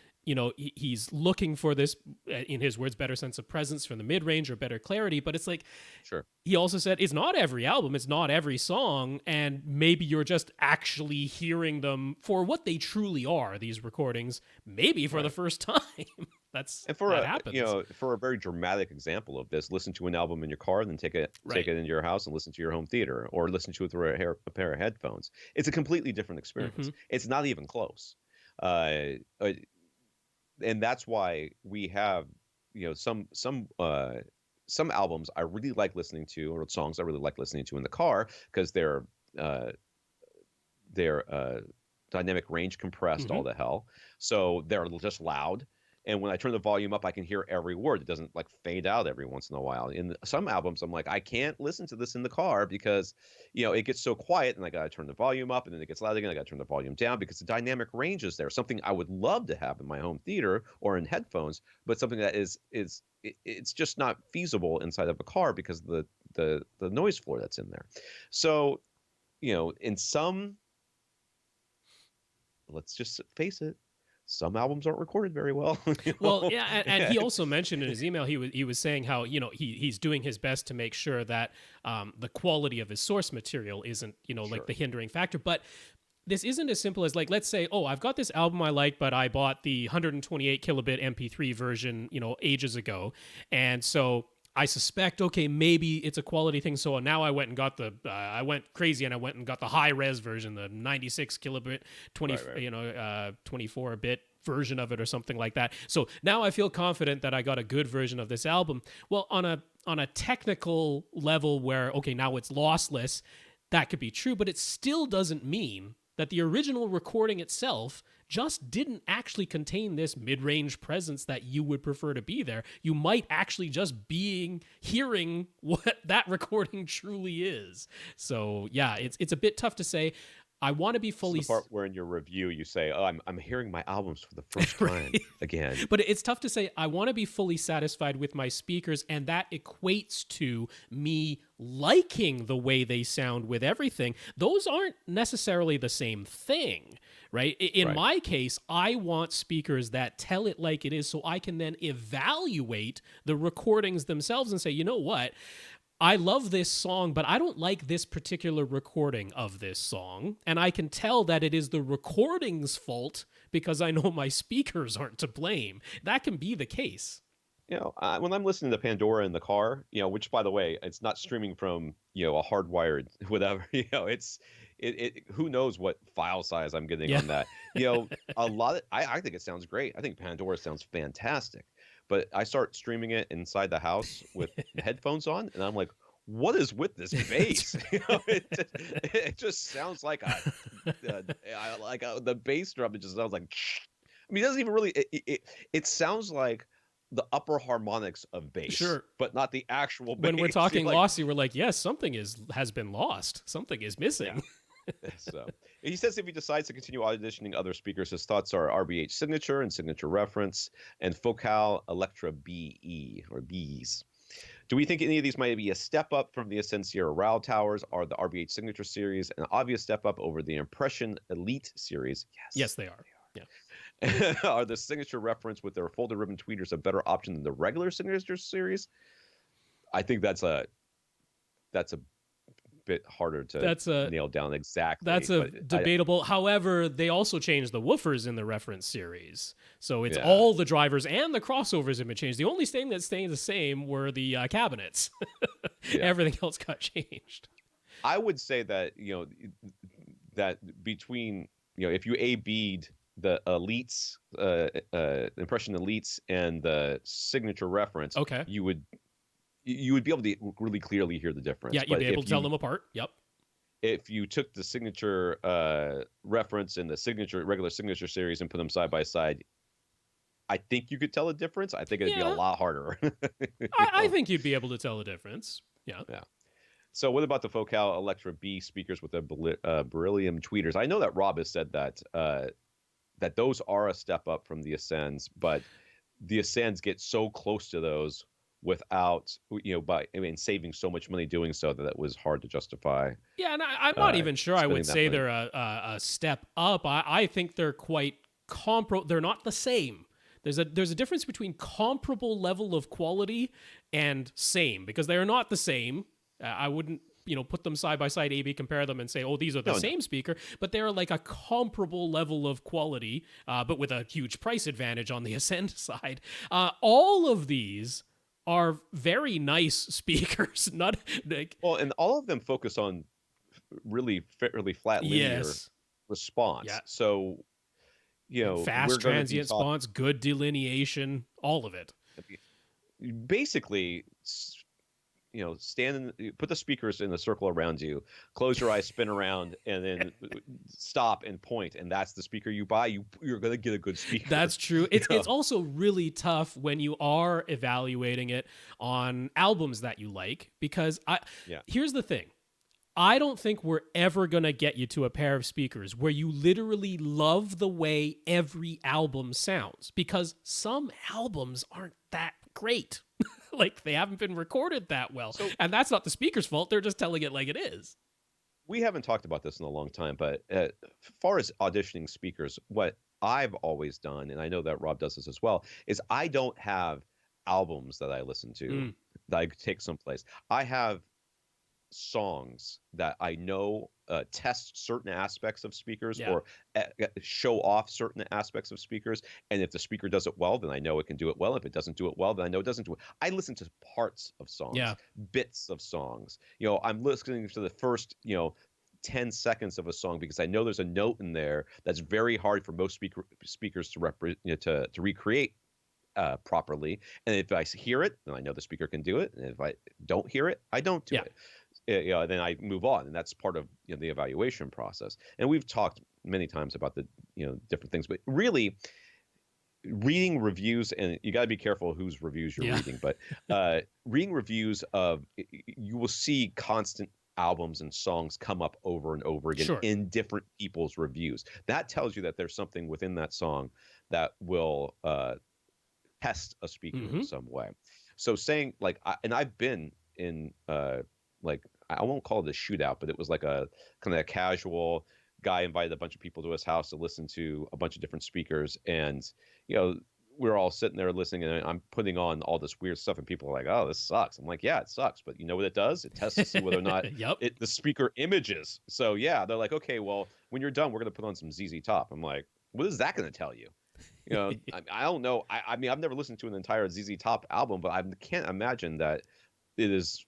Speaker 1: he's looking for this, in his words, better sense of presence from the mid-range or better clarity. But it's like,
Speaker 2: Sure.
Speaker 1: he also said it's not every album, it's not every song, and maybe you're just actually hearing them for what they truly are, these recordings, maybe for the first time.
Speaker 2: And for
Speaker 1: that
Speaker 2: a
Speaker 1: happens.
Speaker 2: for a very dramatic example of this, listen to an album in your car, and then take it into your house and listen to your home theater, or listen to it through a pair of headphones. It's a completely different experience. It's not even close. And that's why we have some albums I really like listening to, or songs I really like listening to in the car, because uh, they're dynamic range compressed all the hell, so they're just loud. And when I turn the volume up, I can hear every word. It doesn't like fade out every once in a while. In some albums, I'm like, I can't listen to this in the car because, it gets so quiet, and I got to turn the volume up, and then it gets loud again. I got to turn the volume down because the dynamic range is there. Something I would love to have in my home theater or in headphones, but something that it's just not feasible inside of a car because of the noise floor that's in there. So, in some, let's just face it, some albums aren't recorded very well.
Speaker 1: Well, yeah, and he also mentioned in his email, he was saying how he's doing his best to make sure that the quality of his source material isn't like the hindering factor. But this isn't as simple as, like, let's say, oh, I've got this album I like, but I bought the 128 kilobit MP3 version ages ago, and so I suspect, okay, maybe it's a quality thing. So now I went and got I went crazy and I went and got the high res version, the 96 kilobit, 24 bit version of it or something like that. So now I feel confident that I got a good version of this album. Well, on a technical level where, okay, now it's lossless, that could be true, but it still doesn't mean that the original recording itself just didn't actually contain this mid-range presence that you would prefer to be there. You might actually just be hearing what that recording truly is. So yeah, it's a bit tough to say. I want to be fully.
Speaker 2: This is the part where in your review you say, "Oh, I'm hearing my albums for the first time again."
Speaker 1: But it's tough to say. I want to be fully satisfied with my speakers, and that equates to me liking the way they sound with everything. Those aren't necessarily the same thing, right? In my case, I want speakers that tell it like it is, so I can then evaluate the recordings themselves and say, you know what? I love this song, but I don't like this particular recording of this song. And I can tell that it is the recording's fault because I know my speakers aren't to blame. That can be the case.
Speaker 2: When I'm listening to Pandora in the car, which, by the way, it's not streaming from, a hardwired whatever, who knows what file size I'm getting on that. A lot of, I think it sounds great. I think Pandora sounds fantastic. But I start streaming it inside the house with headphones on, and I'm like, what is with this bass? It just sounds like the bass drum. It just sounds like, I mean, it doesn't even really, it sounds like the upper harmonics of bass, but not the actual bass.
Speaker 1: When we're talking lossy, we're like, yes, something has been lost. Something is missing.
Speaker 2: Yeah. So he says if he decides to continue auditioning other speakers, his thoughts are RBH Signature and Signature Reference and Focal Electra BE or Bs. Do we think any of these might be a step up from the Ascend Sierra RAL towers? Are the RBH Signature series an obvious step up over the Impression Elite series?
Speaker 1: Yes, they are.
Speaker 2: Yeah. Are the Signature Reference with their folded ribbon tweeters a better option than the regular Signature series? I think that's a bit harder to nail down exactly.
Speaker 1: That's debatable. However, they also changed the woofers in the reference series, so it's all the drivers and the crossovers have been changed. The only thing that's staying the same were the cabinets. Everything else got changed.
Speaker 2: I would say that that between if you A/B'd the Elites, Impression Elites, and the Signature Reference, you would be able to really clearly hear the difference.
Speaker 1: Yeah, you'd be able to tell them apart. Yep.
Speaker 2: If you took the Signature Reference and the regular Signature series and put them side by side, I think you could tell a difference. I think it'd be a lot harder.
Speaker 1: I think you'd be able to tell a difference. Yeah.
Speaker 2: Yeah. So what about the Focal Electra B speakers with the beryllium tweeters? I know that Rob has said that that those are a step up from the Ascends, but the Ascends get so close to those without saving so much money doing so that it was hard to justify.
Speaker 1: Yeah, and I'm not even sure I would say money. They're a step up. I think they're quite they're not the same. There's a difference between comparable level of quality and same, because they are not the same. I wouldn't put them side by side, A/B compare them, and say, oh, these are the same speaker, but they're like a comparable level of quality, but with a huge price advantage on the Ascend side. All of these are very nice speakers. Not like,
Speaker 2: well, and all of them focus on really fairly flat linear response.
Speaker 1: Yeah.
Speaker 2: So,
Speaker 1: fast transient response, good delineation, all of it.
Speaker 2: Basically, put the speakers in a circle around you, close your eyes, spin around, and then stop and point, and that's the speaker you buy. You're going to get a good speaker.
Speaker 1: That's true. It's also really tough when you are evaluating it on albums that you like, because here's the thing. I don't think we're ever going to get you to a pair of speakers where you literally love the way every album sounds, because some albums aren't that great. Like, they haven't been recorded that well. And that's not the speaker's fault. They're just telling it like it is.
Speaker 2: We haven't talked about this in a long time, but as far as auditioning speakers, what I've always done, and I know that Rob does this as well, is I don't have albums that I listen to that I take someplace. I have songs that I know test certain aspects of speakers or show off certain aspects of speakers. And if the speaker does it well, then I know it can do it well. If it doesn't do it well, then I know it doesn't do it. I listen to parts of songs, bits of songs. I'm listening to the first, 10 seconds of a song because I know there's a note in there that's very hard for most speakers to recreate properly. And if I hear it, then I know the speaker can do it. And if I don't hear it, I don't do it. Then I move on, and that's part of the evaluation process. And we've talked many times about the different things, but really reading reviews, and you got to be careful whose reviews you're reading, but reading reviews you will see constant albums and songs come up over and over again in different people's reviews. That tells you that there's something within that song that will test a speaker in some way. So saying and I've been in I won't call it a shootout, but it was like a kind of a casual guy invited a bunch of people to his house to listen to a bunch of different speakers. And, we're all sitting there listening, and I'm putting on all this weird stuff, and people are like, oh, this sucks. I'm like, yeah, it sucks. But you know what it does? It tests to see whether or not the speaker images. So, they're like, okay, well, when you're done, we're going to put on some ZZ Top. I'm like, what is that going to tell you? I don't know. I mean, I've never listened to an entire ZZ Top album, but I can't imagine that it is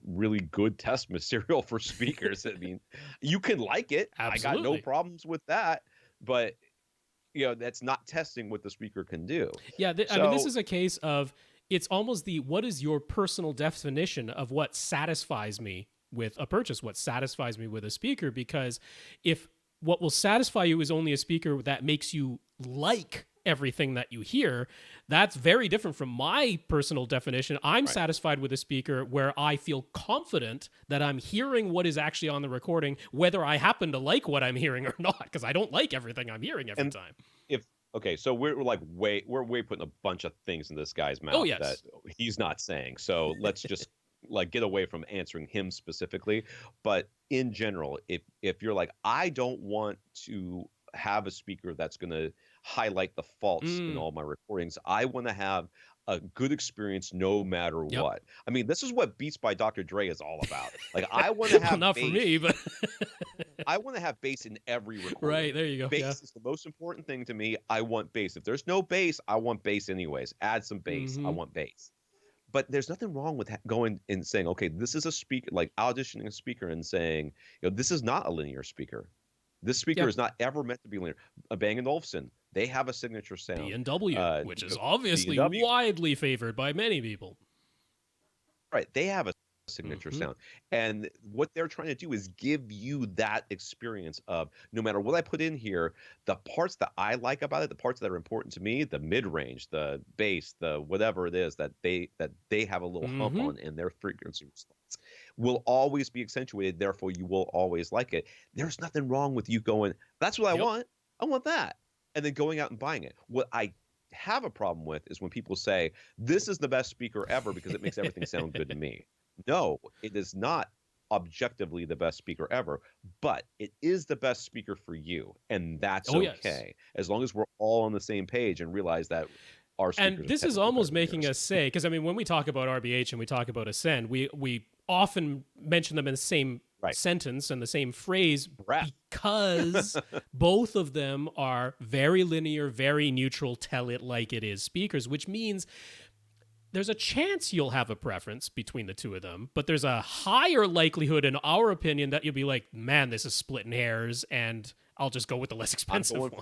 Speaker 2: really good test material for speakers. I mean, you can like it. Absolutely. I got no problems with that, but that's not testing what the speaker can do.
Speaker 1: Yeah. I mean, this is a case of, it's almost what is your personal definition of what satisfies me with a purchase, what satisfies me with a speaker? Because if what will satisfy you is only a speaker that makes you like everything that you hear, that's very different from my personal definition. I'm satisfied with a speaker where I feel confident that I'm hearing what is actually on the recording, whether I happen to like what I'm hearing or not, because I don't like everything I'm hearing every time.
Speaker 2: So we're way putting a bunch of things in this guy's mouth that he's not saying. So let's just get away from answering him specifically. But in general, if you're like, I don't want to have a speaker that's going to highlight the faults in all my recordings. I want to have a good experience no matter what. I mean, this is what Beats by Dr. Dre is all about. Like, I want to have
Speaker 1: well, not
Speaker 2: bass.
Speaker 1: For me, but
Speaker 2: I want to have bass in every recording.
Speaker 1: Right, there you go.
Speaker 2: Bass is the most important thing to me. I want bass. If there's no bass, I want bass anyways. Add some bass. I want bass. But there's nothing wrong with going and saying, okay, this is a speaker, like auditioning a speaker and saying, this is not a linear speaker. This speaker is not ever meant to be linear. Bang & Olufsen, they have a signature sound.
Speaker 1: B&W, which is obviously widely favored by many people.
Speaker 2: Right, they have a signature sound. And what they're trying to do is give you that experience of, no matter what I put in here, the parts that I like about it, the parts that are important to me, the mid-range, the bass, the whatever it is that they have a little hump on in their frequency response, will always be accentuated. Therefore, you will always like it. There's nothing wrong with you going, that's what I want. I want that. And then going out and buying it. What I have a problem with is when people say, this is the best speaker ever because it makes everything sound good to me. No, it is not objectively the best speaker ever, but it is the best speaker for you, and that's
Speaker 1: Oh, yes.
Speaker 2: okay, as long as we're all on the same page and realize that our
Speaker 1: And
Speaker 2: speakers are
Speaker 1: this is
Speaker 2: technically better
Speaker 1: almost
Speaker 2: than
Speaker 1: making
Speaker 2: yours.
Speaker 1: us say, because I mean, when we talk about RBH and we talk about Ascend, we often mention them in the same
Speaker 2: Right.
Speaker 1: sentence and the same phrase
Speaker 2: Breath.
Speaker 1: because both of them are very linear, very neutral, tell it like it is speakers, which means there's a chance you'll have a preference between the two of them, but there's a higher likelihood, in our opinion, that you'll be like, man, this is splitting hairs, and I'll just go with the less expensive one.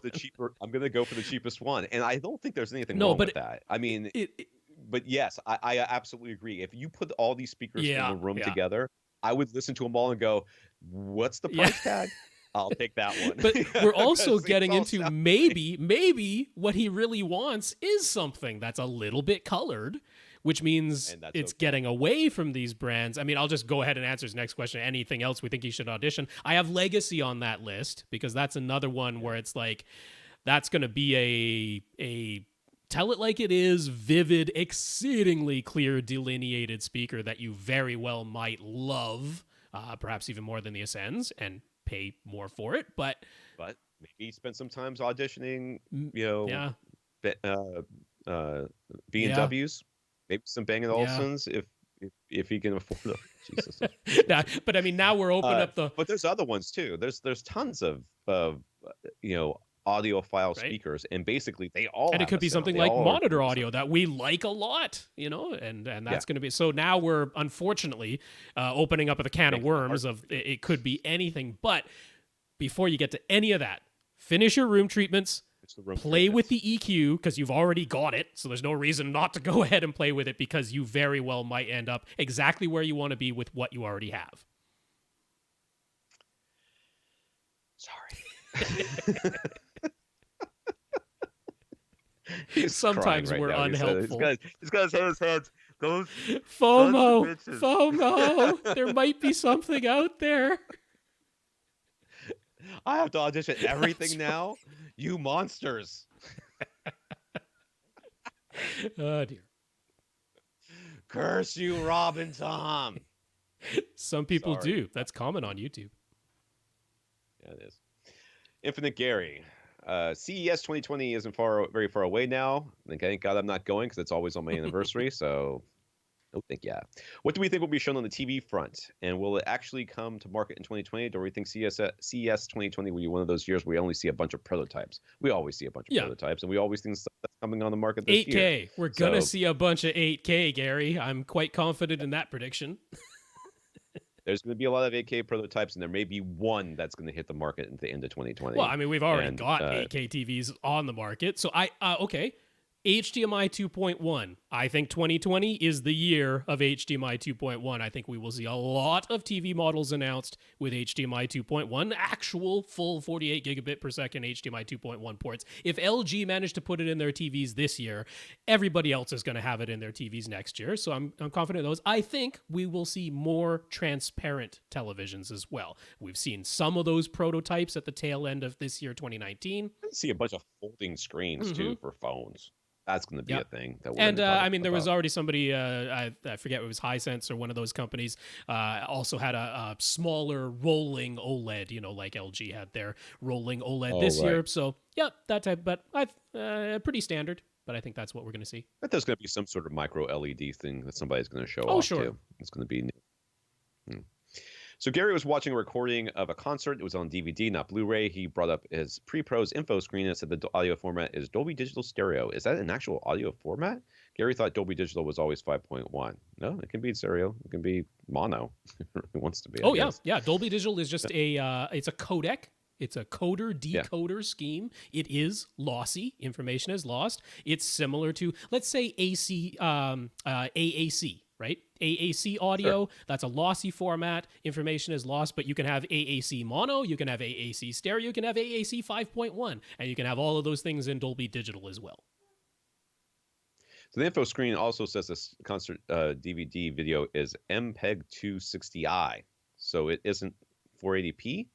Speaker 2: I'm going to go for the cheapest one, and I don't think there's anything
Speaker 1: No,
Speaker 2: wrong
Speaker 1: but
Speaker 2: with that. I mean,
Speaker 1: it
Speaker 2: but yes, I absolutely agree. If you put all these speakers in
Speaker 1: yeah,
Speaker 2: the room
Speaker 1: yeah.
Speaker 2: together, I would listen to them all and go, "What's the
Speaker 1: Yeah.
Speaker 2: price tag? I'll take that one."
Speaker 1: But we're also
Speaker 2: 'Cause
Speaker 1: getting
Speaker 2: all
Speaker 1: into
Speaker 2: sound-
Speaker 1: maybe what he really wants is something that's a little bit colored, which means
Speaker 2: And that's
Speaker 1: it's
Speaker 2: okay.
Speaker 1: getting away from these brands. I mean, I'll just go ahead and answer his next question. Anything else we think he should audition? I have Legacy on that list because that's another one where it's like that's going to be a tell it like it is, vivid, exceedingly clear, delineated speaker that you very well might love, perhaps even more than the Ascends, and pay more for it. But
Speaker 2: maybe spend some time auditioning,
Speaker 1: yeah,
Speaker 2: B&Ws, maybe some Bang &
Speaker 1: Yeah.
Speaker 2: Olufsen's if he can afford them. Jesus.
Speaker 1: But I mean, now we're opening up the.
Speaker 2: But there's other ones too. There's tons of audiophile
Speaker 1: Right.
Speaker 2: speakers, and basically they all
Speaker 1: And it
Speaker 2: have
Speaker 1: could
Speaker 2: a
Speaker 1: be
Speaker 2: sound.
Speaker 1: something
Speaker 2: They
Speaker 1: like
Speaker 2: all are
Speaker 1: monitor
Speaker 2: doing
Speaker 1: audio
Speaker 2: something.
Speaker 1: that we like a lot, and that's going to be. So now we're unfortunately opening up a can of
Speaker 2: Making it hard
Speaker 1: worms
Speaker 2: to
Speaker 1: of it could be anything. But before you get to any of that, finish your room treatments.
Speaker 2: It's the room
Speaker 1: Play with
Speaker 2: treatments.
Speaker 1: the EQ because you've already got it. So there's no reason not to go ahead and play with it because you very well might end up exactly where you want to be with what you already have.
Speaker 2: Sorry. He's
Speaker 1: Sometimes
Speaker 2: crying right
Speaker 1: we're
Speaker 2: now.
Speaker 1: unhelpful.
Speaker 2: He's got his hands. Those
Speaker 1: FOMO,
Speaker 2: sons of bitches.
Speaker 1: FOMO. There might be something out there.
Speaker 2: I have to audition everything
Speaker 1: That's
Speaker 2: now. You monsters.
Speaker 1: Oh dear.
Speaker 2: Curse you, Rob and Tom.
Speaker 1: Some people
Speaker 2: Sorry.
Speaker 1: do. That's common on YouTube.
Speaker 2: Yeah, it is. Infinite Gary. CES 2020 isn't very far away now. Thank God I'm not going because it's always on my anniversary. So, What do we think will be shown on the TV front? And will it actually come to market in 2020? Do we think CES 2020 will be one of those years where we only see a bunch of prototypes? We always see a bunch of prototypes, and we always think stuff that's coming on the market this
Speaker 1: 8K.
Speaker 2: year.
Speaker 1: We're going to see a bunch of 8K, Gary. I'm quite confident in that prediction.
Speaker 2: There's going to be a lot of 8K prototypes, and there may be one that's going to hit the market at the end of 2020.
Speaker 1: Well, I mean, we've already got 8K TVs on the market. So okay. HDMI 2.1. I think 2020 is the year of HDMI 2.1. I think we will see a lot of TV models announced with HDMI 2.1, actual full 48 gigabit per second HDMI 2.1 ports. If LG managed to put it in their TVs this year, everybody else is going to have it in their TVs next year. So I'm confident in those. I think we will see more transparent televisions as well. We've seen some of those prototypes at the tail end of this year, 2019.
Speaker 2: I see a bunch of folding screens too for phones. That's going to be a thing.
Speaker 1: I mean, there was already somebody, I forget, it was Hisense or one of those companies, also had a smaller rolling OLED, like LG had their rolling OLED this year. So, that type, but pretty standard. But I think that's what we're going to see.
Speaker 2: But there's going to be some sort of micro LED thing that somebody's going to show off too. It's going to be new. So Gary was watching a recording of a concert. It was on DVD, not Blu-ray. He brought up his pre-pros info screen and said the audio format is Dolby Digital Stereo. Is that an actual audio format? Gary thought Dolby Digital was always 5.1. No, it can be stereo. It can be mono. It wants to be.
Speaker 1: Yeah. Dolby Digital is just it's a codec. It's a coder-decoder scheme. It is lossy. Information is lost. It's similar to, let's say, AAC, right? AAC audio, that's a lossy format. Information is lost, but you can have AAC mono, you can have AAC stereo, you can have AAC 5.1, and you can have all of those things in Dolby Digital as well.
Speaker 2: So the info screen also says this concert DVD video is MPEG 260i, so it isn't 480p.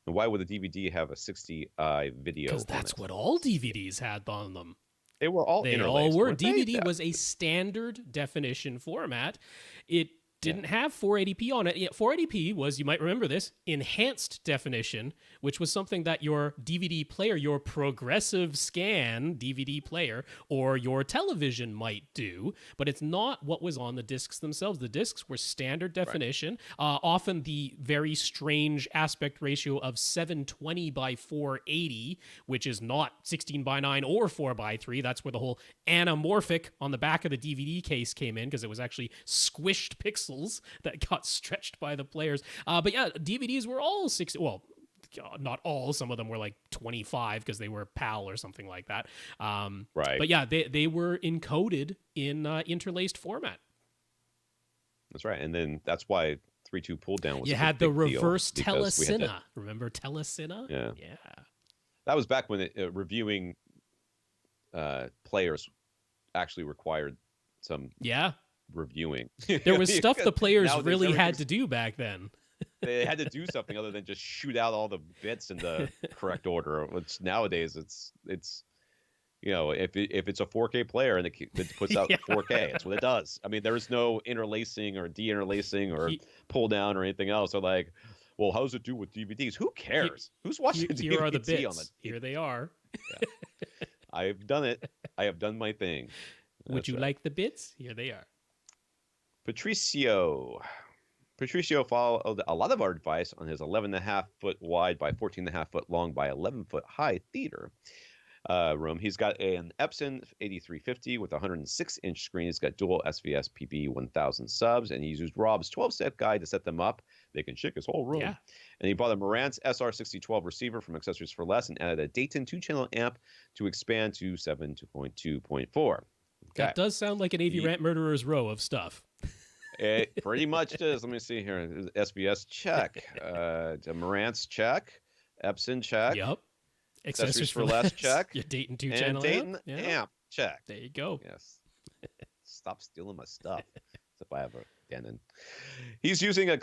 Speaker 2: And why would the DVD have a 60i video?
Speaker 1: Because that's what all DVDs had on them.
Speaker 2: They were all
Speaker 1: They all were. DVD was a standard definition format. It didn't have 480p on it. Yeah, 480p was, you might remember this, enhanced definition, which was something that your DVD player, your progressive scan DVD player, or your television might do, but it's not what was on the discs themselves. The discs were standard definition, often the very strange aspect ratio of 720 by 480, which is not 16 by 9 or 4 by 3. That's where the whole anamorphic on the back of the DVD case came in, because it was actually squished pixels that got stretched by the players. But yeah, DVDs were all 60. Well, not all. Some of them were like 25 because they were PAL or something like that.
Speaker 2: Right.
Speaker 1: But yeah, they were encoded in interlaced format.
Speaker 2: That's right. And then that's why 3.2 pull down was
Speaker 1: You
Speaker 2: such
Speaker 1: had
Speaker 2: a
Speaker 1: the
Speaker 2: big deal,
Speaker 1: reverse
Speaker 2: because we had
Speaker 1: telecine. Remember telecine?
Speaker 2: Yeah.
Speaker 1: Yeah.
Speaker 2: That was back when reviewing players actually required some reviewing.
Speaker 1: There was stuff the players
Speaker 2: Nowadays,
Speaker 1: really had to do back then.
Speaker 2: They had to do something other than just shoot out all the bits in the correct order. Which nowadays it's if it's a 4K player and it puts out 4K, it's what it does. I mean, there is no interlacing or de-interlacing or pull down or anything else. So like, well, how does it do with DVDs? Who cares? Who's watching DVD?
Speaker 1: Here are the bits. Here they are.
Speaker 2: Yeah. I've done it. I have done my thing.
Speaker 1: Would you like the bits? Here they are.
Speaker 2: Patricio followed a lot of our advice on his 11.5 foot wide by 14.5 foot long by 11 foot high theater room. He's got an Epson 8350 with a 106-inch screen. He's got dual SVS PB 1000 subs, and he's used Rob's 12-step guide to set them up. They can shake his whole room.
Speaker 1: Yeah.
Speaker 2: And he bought a Marantz SR6012 receiver from Accessories for Less and added a Dayton 2-channel amp to expand to 7.2.4. Okay.
Speaker 1: That does sound like an AV Rant Murderer's Row of stuff.
Speaker 2: It pretty much does. Let me see here. SBS check. Marantz check. Epson check.
Speaker 1: Yep.
Speaker 2: Accessories for Less check.
Speaker 1: Your Dayton
Speaker 2: And
Speaker 1: 2-channel
Speaker 2: Dayton
Speaker 1: amp.
Speaker 2: amp check.
Speaker 1: There you go.
Speaker 2: Yes. Stop stealing my stuff. Except I have a Denon. He's using using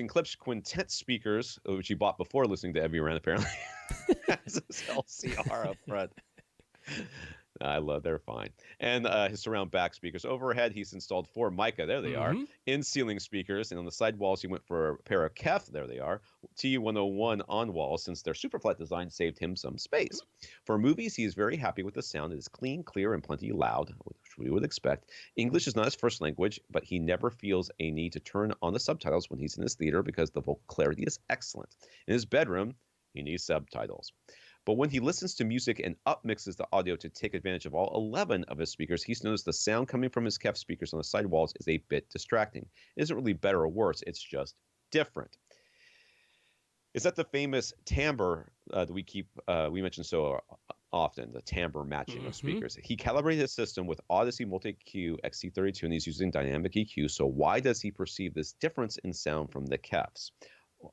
Speaker 2: Klipsch Quintet speakers, which he bought before listening to AV Rant, apparently. As his LCR up front. They're fine. And his surround back speakers. Overhead, he's installed 4 mica. There they are. In ceiling speakers. And on the side walls, he went for a pair of KEF. There they are. T101 on walls, since their super flat design saved him some space. For movies, he is very happy with the sound. It is clean, clear, and plenty loud, which we would expect. English is not his first language, but he never feels a need to turn on the subtitles when he's in his theater because the vocal clarity is excellent. In his bedroom, he needs subtitles. But when he listens to music and upmixes the audio to take advantage of all 11 of his speakers, he's noticed the sound coming from his KEF speakers on the side walls is a bit distracting. It isn't really better or worse, it's just different. Is that the famous timbre that we mention so often, the timbre matching of speakers? He calibrated his system with Odyssey Multi-EQ XC32, and he's using dynamic EQ. So why does he perceive this difference in sound from the KEFs?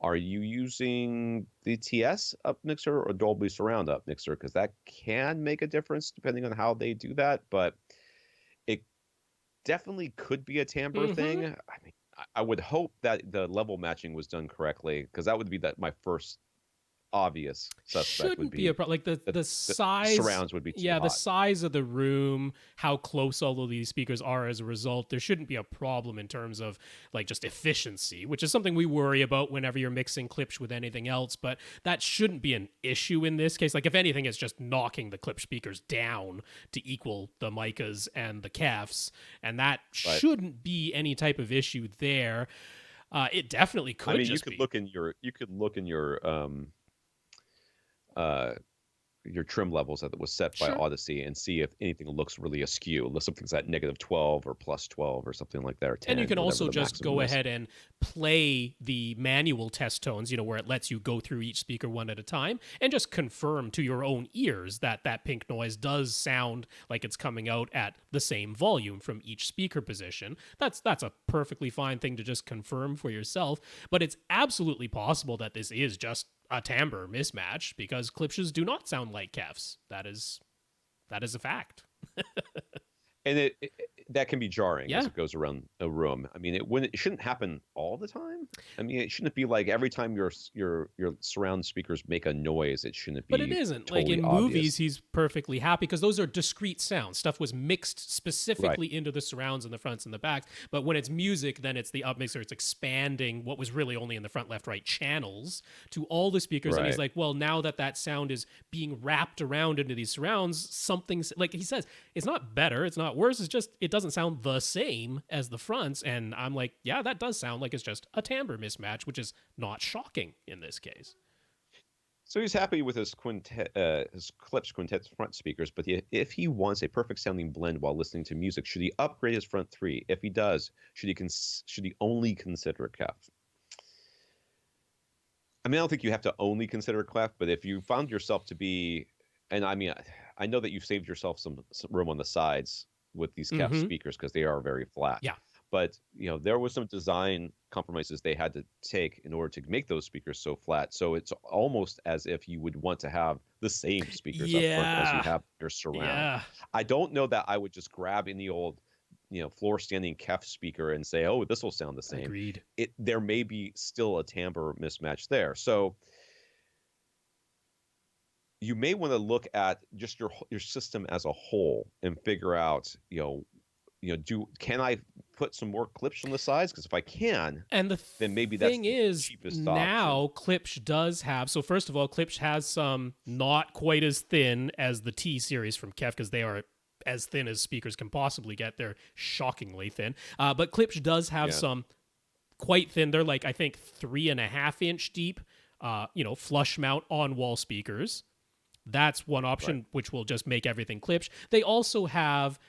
Speaker 2: Are you using the TS upmixer or Dolby Surround upmixer? Because that can make a difference depending on how they do that. But it definitely could be a timbre thing. I mean, I would hope that the level matching was done correctly, because that would be my first obvious suspect.
Speaker 1: Shouldn't
Speaker 2: would
Speaker 1: be a problem. Like the size,
Speaker 2: surrounds would be too hot.
Speaker 1: The size of the room, how close all of these speakers are as a result, there shouldn't be a problem in terms of like just efficiency, which is something we worry about whenever you're mixing Klipsch with anything else. But that shouldn't be an issue in this case. Like if anything, it's just knocking the Klipsch speakers down to equal the micas and the KEFs, and that shouldn't be any type of issue there. It definitely could. I mean,
Speaker 2: you could look in your trim levels that was set by Odyssey and see if anything looks really askew. Unless something's at -12 or +12 or something like that, or 10.
Speaker 1: And you can also just go ahead and play the manual test tones, where it lets you go through each speaker one at a time and just confirm to your own ears that that pink noise does sound like it's coming out at the same volume from each speaker position. That's a perfectly fine thing to just confirm for yourself, but it's absolutely possible that this is just a timbre mismatch, because Klipsch's do not sound like KEFs. That is a fact.
Speaker 2: And that can be jarring as
Speaker 1: Yeah.
Speaker 2: it goes around a room. I mean, it shouldn't happen all the time. I mean, it shouldn't be like every time your surround speakers make a noise, it shouldn't
Speaker 1: But it
Speaker 2: be
Speaker 1: isn't. Like
Speaker 2: totally
Speaker 1: in movies,
Speaker 2: obvious.
Speaker 1: he's perfectly happy because those are discrete sounds. Stuff was mixed
Speaker 2: Right.
Speaker 1: specifically into the surrounds and the fronts and the backs. But when it's music, then it's the upmixer. It's expanding what was really only in the front, left, right channels to all the speakers. And he's
Speaker 2: Right.
Speaker 1: like, well, now that that sound is being wrapped around into these surrounds, something's like he says, it's not better, it's not worse. It's just it doesn't sound the same as the fronts. And I'm like, yeah, that does sound like it's just a timbre mismatch, which is not shocking in this case.
Speaker 2: So he's happy with his Klipsch quintet front speakers, but if he wants a perfect sounding blend while listening to music, should he upgrade his front three? If he does, should he only consider a Kef? I mean, I don't think you have to only consider a clef, but if you found yourself to be, and I mean, I know that you've saved yourself some room on the sides with these Kef
Speaker 1: Mm-hmm.
Speaker 2: speakers because they are very flat.
Speaker 1: Yeah.
Speaker 2: But there was some design compromises they had to take in order to make those speakers so flat. So it's almost as if you would want to have the same speakers up front as you
Speaker 1: Yeah.
Speaker 2: have your surround.
Speaker 1: Yeah.
Speaker 2: I don't know that I would just grab any old, floor standing Kef speaker and say, "Oh, this will sound the same."
Speaker 1: Agreed.
Speaker 2: There may be still a timbre mismatch there. So you may want to look at just your system as a whole and figure out, can I put some more Klipsch on the sides? Because if I can,
Speaker 1: And the
Speaker 2: then maybe that's
Speaker 1: thing
Speaker 2: the
Speaker 1: is,
Speaker 2: cheapest option.
Speaker 1: now Klipsch does have. So first of all, Klipsch has some not quite as thin as the T series from Kef because they are as thin as speakers can possibly get. They're shockingly thin. But Klipsch does have
Speaker 2: Yeah.
Speaker 1: some quite thin. They're like I think 3.5 inch deep. Flush mount on wall speakers. That's one option,
Speaker 2: Right.
Speaker 1: which will just make everything Klipsch. They also have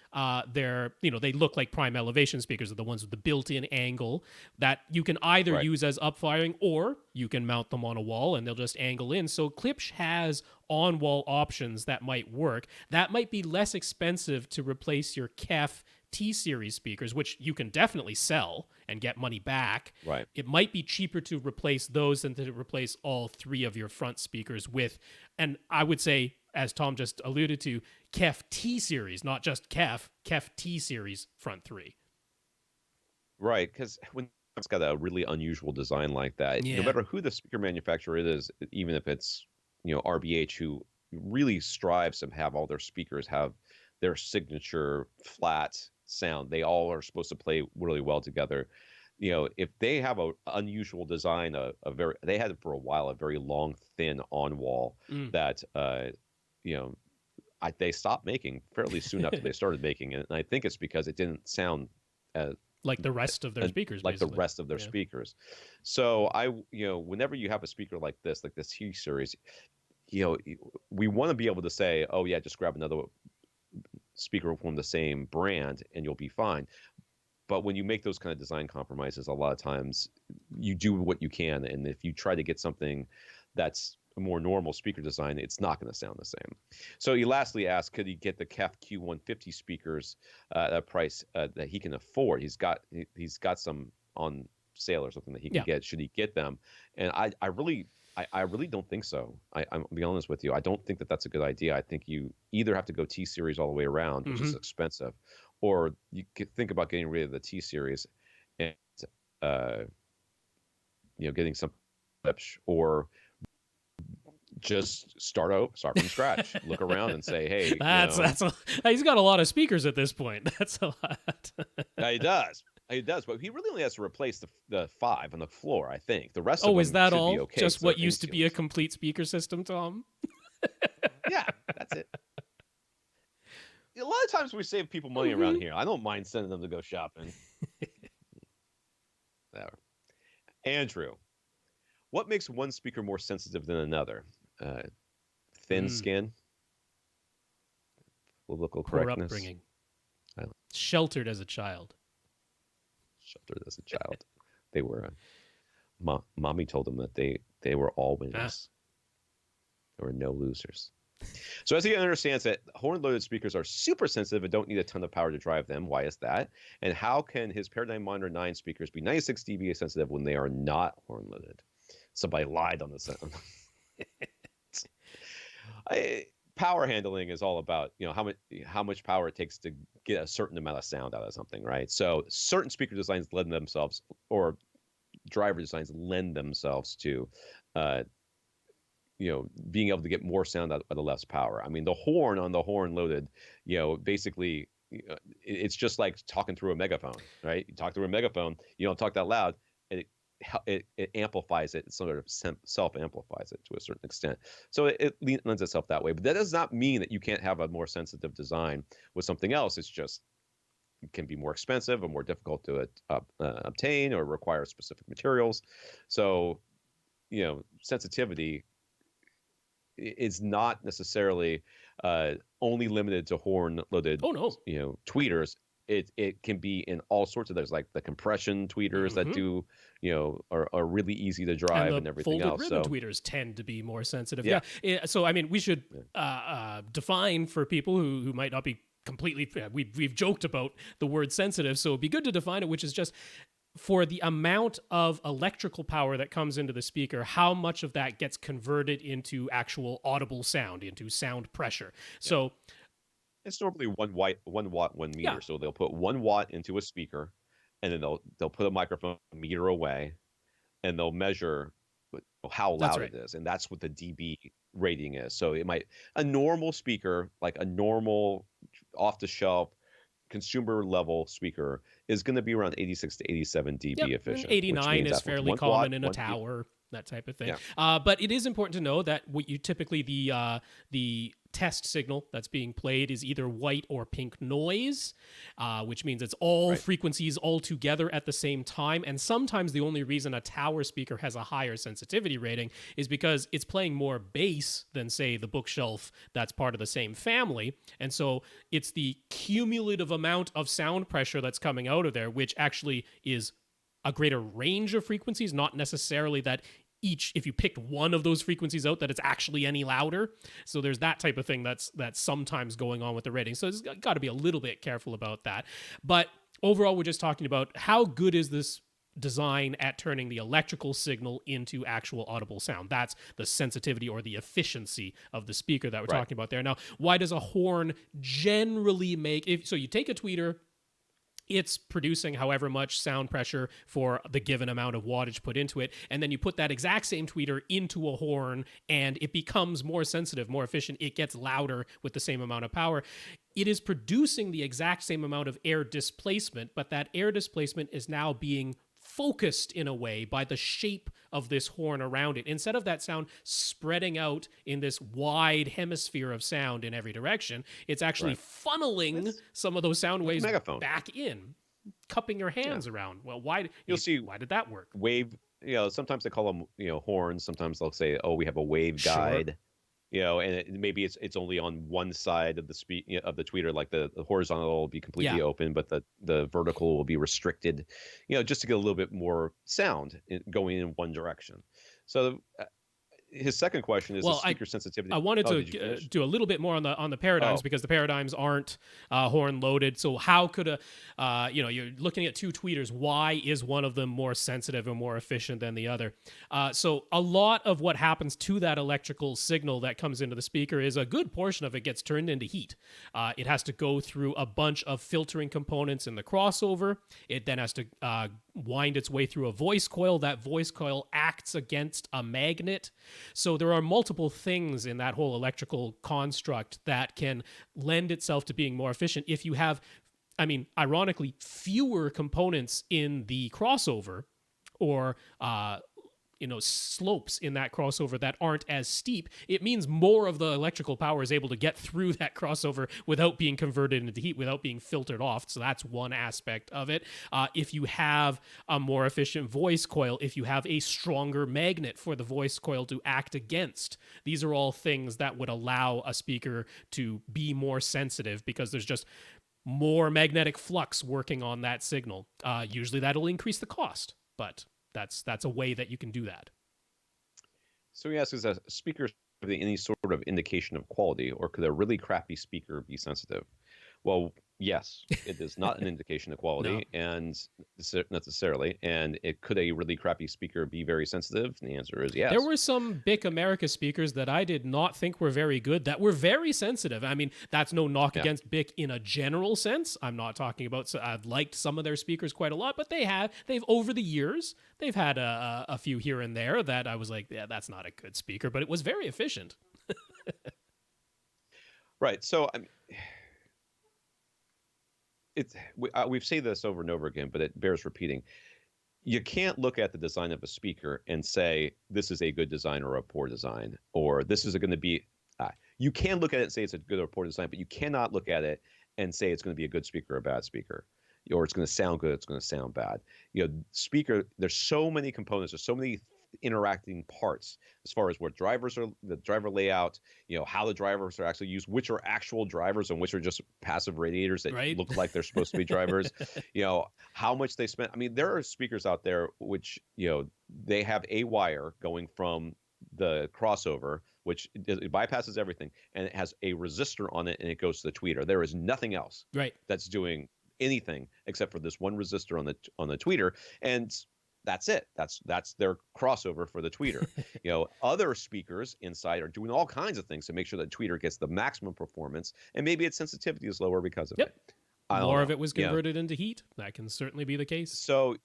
Speaker 1: they look like prime elevation speakers, are the ones with the built-in angle that you can either
Speaker 2: Right.
Speaker 1: use as upfiring or you can mount them on a wall and they'll just angle in. So Klipsch has on-wall options that might work. That might be less expensive to replace your Kef T-series speakers, which you can definitely sell and get money back.
Speaker 2: Right.
Speaker 1: It might be cheaper to replace those than to replace all three of your front speakers with, and I would say, as Tom just alluded to, Kef T-series, not just Kef T-series front three.
Speaker 2: Right. Because when it's got a really unusual design like that, no
Speaker 1: Yeah.
Speaker 2: matter who the speaker manufacturer it is, even if it's RBH, who really strives to have all their speakers have their signature flat sound, they all are supposed to play really well together. If they have a unusual design, they had for a while a very long, thin on wall that they stopped making fairly soon after they started making it, and I think it's because it didn't sound
Speaker 1: like the rest of their speakers,
Speaker 2: like
Speaker 1: basically.
Speaker 2: the rest of their speakers. So whenever you have a speaker like this T series, we want to be able to say, oh yeah, just grab another speaker from the same brand and you'll be fine. But when you make those kind of design compromises, a lot of times you do what you can, and if you try to get something that's a more normal speaker design, it's not going to sound the same. So he lastly asked, could he get the Kef Q150 speakers at a price that he can afford? He's got some on sale or something that he can get. Should he get them? And I really don't think so. I'm be honest with you. I don't think that that's a good idea. I think you either have to go T series all the way around, which is expensive, or you could think about getting rid of the T series and getting some Klipsch, or just start from scratch. Look around and say, hey,
Speaker 1: he's got a lot of speakers at this point. That's a lot.
Speaker 2: He does. He does, but he really only has to replace the 5 on the floor, I think. The rest of
Speaker 1: Oh,
Speaker 2: them
Speaker 1: is that
Speaker 2: should
Speaker 1: all?
Speaker 2: be okay.
Speaker 1: Just what used to be a complete speaker system, Tom?
Speaker 2: Yeah, that's it. A lot of times we save people money around here. I don't mind sending them to go shopping. Andrew, what makes one speaker more sensitive than another? Thin skin? Political correctness?
Speaker 1: Poor upbringing. Sheltered as a child.
Speaker 2: Sheltered as a child. They were... Mommy told them that they were all winners. There were no losers. So as he understands that horn-loaded speakers are super sensitive and don't need a ton of power to drive them, why is that? And how can his Paradigm Monitor 9 speakers be 96 dBA sensitive when they are not horn-loaded? Somebody lied on the sound. power handling is all about, how much power it takes to get a certain amount of sound out of something, right? So certain speaker designs lend themselves, or driver designs lend themselves to, uh, being able to get more sound out of the less power. I mean, the horn on the horn loaded, basically, it's just like talking through a megaphone, right? You talk through a megaphone, you don't talk that loud, and it amplifies it, sort of self amplifies it to a certain extent. So it lends itself that way. But that does not mean that you can't have a more sensitive design with something else. It's just, it can be more expensive or more difficult to obtain, or require specific materials. So, sensitivity is not necessarily only limited to horn loaded,
Speaker 1: Oh no.
Speaker 2: tweeters. It can be in all sorts of, there's like the compression tweeters that
Speaker 1: Mm-hmm.
Speaker 2: do, are really easy to
Speaker 1: And
Speaker 2: drive
Speaker 1: the
Speaker 2: and everything
Speaker 1: folded
Speaker 2: else.
Speaker 1: ribbon
Speaker 2: So
Speaker 1: tweeters tend to be more sensitive.
Speaker 2: yeah,
Speaker 1: So I mean, we should
Speaker 2: yeah.
Speaker 1: define for people who might not be completely. We've joked about the word sensitive, so it'd be good to define it, which is just for the amount of electrical power that comes into the speaker, how much of that gets converted into actual audible sound, into sound pressure.
Speaker 2: Yeah.
Speaker 1: So
Speaker 2: It's normally 1 watt, 1 meter.
Speaker 1: yeah,
Speaker 2: So they'll put 1 watt into a speaker, and then they'll put a microphone a meter away, and they'll measure how
Speaker 1: that's
Speaker 2: loud
Speaker 1: right.
Speaker 2: it is, and that's what the dB rating is. So it might, a normal speaker, like a normal off the shelf consumer level speaker, is going to be around 86 to 87
Speaker 1: Yep,
Speaker 2: dB
Speaker 1: and
Speaker 2: efficient, which
Speaker 1: 89
Speaker 2: means
Speaker 1: is
Speaker 2: that's with
Speaker 1: fairly
Speaker 2: 1 watt,
Speaker 1: common in a
Speaker 2: 1 meter.
Speaker 1: tower, that type of thing.
Speaker 2: Yeah,
Speaker 1: But it is important to know that what you typically the test signal that's being played is either white or pink noise, which means it's all
Speaker 2: right.
Speaker 1: frequencies all together at the same time. And sometimes the only reason a tower speaker has a higher sensitivity rating is because it's playing more bass than, say, the bookshelf that's part of the same family. And so it's the cumulative amount of sound pressure that's coming out of there, which actually is a greater range of frequencies, not necessarily that if you picked one of those frequencies out, that it's actually any louder. So there's that type of thing that's sometimes going on with the rating. So it's got to be a little bit careful about that. But overall, we're just talking about how good is this design at turning the electrical signal into actual audible sound. That's the sensitivity or the efficiency of the speaker that we're
Speaker 2: Right.
Speaker 1: talking about there. Now, why does a horn generally so you take a tweeter, it's producing however much sound pressure for the given amount of wattage put into it, and then you put that exact same tweeter into a horn and it becomes more sensitive, more efficient, it gets louder with the same amount of power. It is producing the exact same amount of air displacement, but that air displacement is now being focused in a way by the shape of this horn around it. Instead of that sound spreading out in this wide hemisphere of sound in every direction, it's actually
Speaker 2: Right.
Speaker 1: funneling some of those sound
Speaker 2: Like a
Speaker 1: waves
Speaker 2: megaphone.
Speaker 1: back in, cupping your
Speaker 2: Yeah.
Speaker 1: hands around. Well, why
Speaker 2: You'll see
Speaker 1: why did that work?
Speaker 2: wave, sometimes they call them, horns. Sometimes they'll say, oh, we have a wave
Speaker 1: Sure.
Speaker 2: guide, and maybe it's only on one side of of the tweeter, like the horizontal will be completely
Speaker 1: Yeah.
Speaker 2: open, but the vertical will be restricted, just to get a little bit more sound going in one direction. So his second question is the
Speaker 1: Well,
Speaker 2: speaker sensitivity.
Speaker 1: I wanted
Speaker 2: Oh,
Speaker 1: to
Speaker 2: did you finish?
Speaker 1: do a little bit more on the paradigms,
Speaker 2: Oh,
Speaker 1: because the paradigms aren't horn loaded. So how could you're looking at two tweeters? Why is one of them more sensitive and more efficient than the other? So a lot of what happens to that electrical signal that comes into the speaker is a good portion of it gets turned into heat. It has to go through a bunch of filtering components in the crossover. It then has to wind its way through a voice coil. That voice coil acts against a magnet. So there are multiple things in that whole electrical construct that can lend itself to being more efficient if you have, I mean, ironically, fewer components in the crossover, or slopes in that crossover that aren't as steep. It means more of the electrical power is able to get through that crossover without being converted into heat, without being filtered off. So that's one aspect of it. If you have a more efficient voice coil, if you have a stronger magnet for the voice coil to act against, these are all things that would allow a speaker to be more sensitive, because there's just more magnetic flux working on that signal. Usually that'll increase the cost, but that's a way that you can do that.
Speaker 2: so he asks, is a speaker any sort of indication of quality, or could a really crappy speaker be sensitive? Well, Yes, it is not an indication of
Speaker 1: No.
Speaker 2: quality, and necessarily. And it could a really crappy speaker be very sensitive? And the answer is
Speaker 1: There
Speaker 2: yes.
Speaker 1: were some Bic America speakers that I did not think were very good that were very sensitive. I mean, that's no knock
Speaker 2: Yeah.
Speaker 1: against Bic in a general sense. I'm not talking about, so I've liked some of their speakers quite a lot, but they've over the years, they've had a few here and there that I was like, yeah, that's not a good speaker, but it was very efficient.
Speaker 2: Right. So we've said this over and over again, but it bears repeating. You can't look at the design of a speaker and say this is a good design or a poor design, or this is going to be. You can look at it and say it's a good or poor design, but you cannot look at it and say it's going to be a good speaker or a bad speaker, or it's going to sound good, it's going to sound bad. Speaker. There's so many components. There's so many interacting parts as far as what drivers are, the driver layout, how the drivers are actually used, which are actual drivers and which are just passive radiators that
Speaker 1: Right.
Speaker 2: look like they're supposed to be drivers. How much they spent. I mean, there are speakers out there which they have a wire going from the crossover, which it bypasses everything, and it has a resistor on it, and it goes to the tweeter. There is nothing else
Speaker 1: Right.
Speaker 2: that's doing anything except for this one resistor on the tweeter, and that's it. That's their crossover for the tweeter. Other speakers inside are doing all kinds of things to make sure that tweeter gets the maximum performance, and maybe its sensitivity is lower because of
Speaker 1: Yep.
Speaker 2: it. I don't
Speaker 1: More
Speaker 2: know.
Speaker 1: of it was converted into heat. That can certainly be the case.
Speaker 2: So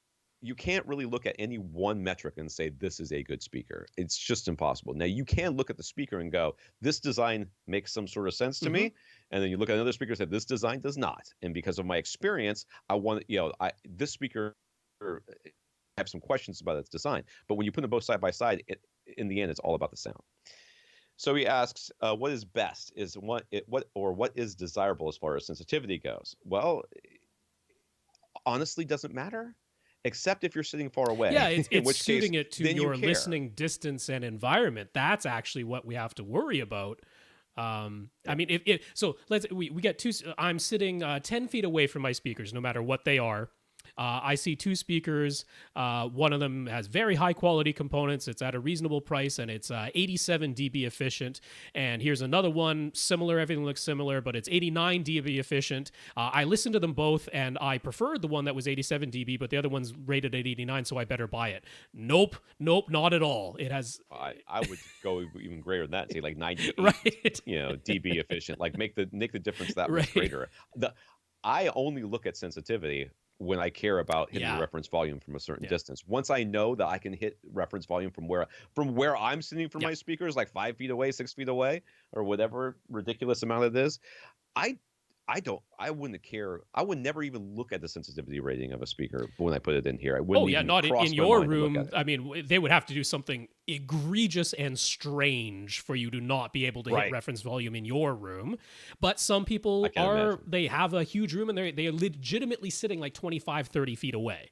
Speaker 2: you can't really look at any one metric and say this is a good speaker. It's just impossible. Now you can look at the speaker and go, this design makes some sort of sense to me, and then you look at another speaker and say this design does not. And because of my experience, I want this speaker. I have some questions about its design, but when you put them both side by side, in the end, it's all about the sound. So he asks, "What is best? What is desirable as far as sensitivity goes?" Well, honestly, doesn't matter, except if you're sitting far away.
Speaker 1: Yeah, it's
Speaker 2: in which
Speaker 1: suiting
Speaker 2: case,
Speaker 1: it to
Speaker 2: then
Speaker 1: your
Speaker 2: you care.
Speaker 1: listening distance and environment. That's actually what we have to worry about. I mean, we get two. I'm sitting 10 feet away from my speakers, no matter what they are. I see two speakers. One of them has very high quality components. It's at a reasonable price, and it's 87 dB efficient. And here's another one, similar. Everything looks similar, but it's 89 dB efficient. I listened to them both, and I preferred the one that was 87 dB, but the other one's rated at 89, so I better buy it. Nope, not at all. It has.
Speaker 2: I would go even greater than that and say like 98,
Speaker 1: right.
Speaker 2: dB efficient. Like make the difference that much greater. I only look at sensitivity when I care about hitting the reference volume from a certain distance. Once I know that I can hit reference volume from where I'm sitting from my speakers, like 5 feet away, 6 feet away, or whatever ridiculous amount it is, I wouldn't care. I would never even look at the sensitivity rating of a speaker when I put it in here. I wouldn't.
Speaker 1: Oh yeah,
Speaker 2: even
Speaker 1: not
Speaker 2: cross
Speaker 1: in
Speaker 2: my
Speaker 1: your
Speaker 2: mind to look
Speaker 1: room.
Speaker 2: at it.
Speaker 1: I mean, they would have to do something egregious and strange for you to not be able to hit reference volume in your room. But some people they have a huge room and they are legitimately sitting like 25, 30 feet away.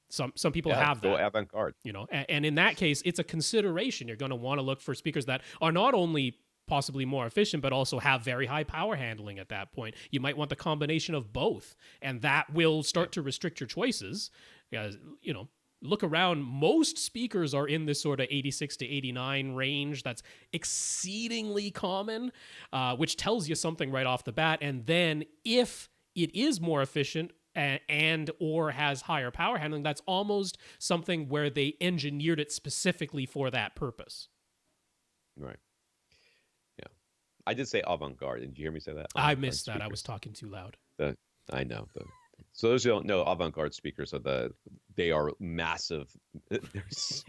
Speaker 1: Some people have that.
Speaker 2: Go avant-garde.
Speaker 1: And in that case, it's a consideration. You're going to want to look for speakers that are not only possibly more efficient, but also have very high power handling at that point. You might want the combination of both, and that will start to restrict your choices. Look around. Most speakers are in this sort of 86 to 89 range. That's exceedingly common, which tells you something right off the bat. And then if it is more efficient and or has higher power handling, that's almost something where they engineered it specifically for that purpose.
Speaker 2: Right. I did say avant-garde. Did you hear me say that?
Speaker 1: I missed that. I was talking too loud.
Speaker 2: I know. So those who don't know, avant-garde speakers they are massive. There's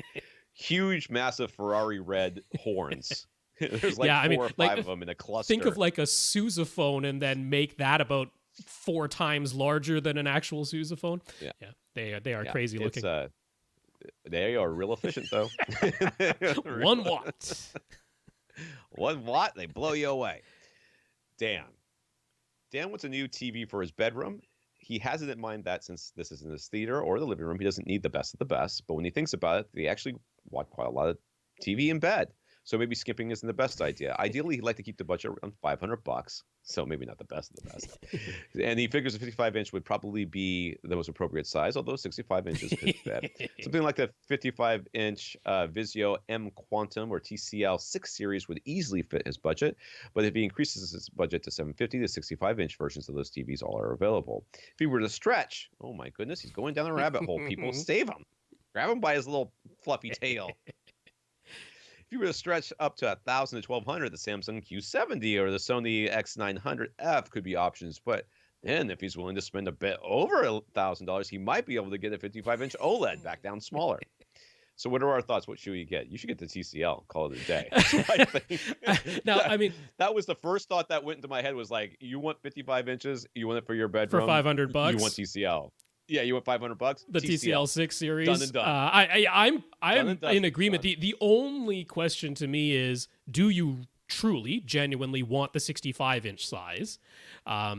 Speaker 2: huge, massive Ferrari red horns. There's like four or five of them in a cluster.
Speaker 1: Think of like a sousaphone and then make that about 4 times larger than an actual sousaphone. Yeah. They are crazy looking.
Speaker 2: They are real efficient though.
Speaker 1: 1 watt.
Speaker 2: 1 watt, they blow you away. Dan wants a new TV for his bedroom. He has it in mind that since this is in his theater or the living room, he doesn't need the best of the best. But when he thinks about it, they actually watch quite a lot of TV in bed. So maybe skimping isn't the best idea. Ideally, he'd like to keep the budget around $500. So maybe not the best of the best. And he figures a 55-inch would probably be the most appropriate size, although 65 inches could fit. Something like the 55-inch Vizio M Quantum or TCL 6 series would easily fit his budget. But if he increases his budget to 750, the 65-inch versions of those TVs all are available. If he were to stretch, oh my goodness, he's going down a rabbit hole. People, save him. Grab him by his little fluffy tail. If you were to stretch up to 1,000 to 1,200, the Samsung Q70 or the Sony X900F could be options. But then, if he's willing to spend a bit over $1,000, he might be able to get a 55-inch OLED back down smaller. So, what are our thoughts? What should we get? You should get the TCL. Call it a day. I think.
Speaker 1: Now, I mean,
Speaker 2: that was the first thought that went into my head. Was like, you want 55 inches? You want it for your bedroom
Speaker 1: for $500?
Speaker 2: You want TCL? Yeah, you want $500?
Speaker 1: The TCL 6 series.
Speaker 2: Done and done.
Speaker 1: I'm in agreement. The only question to me is, do you truly, genuinely want the 65-inch size?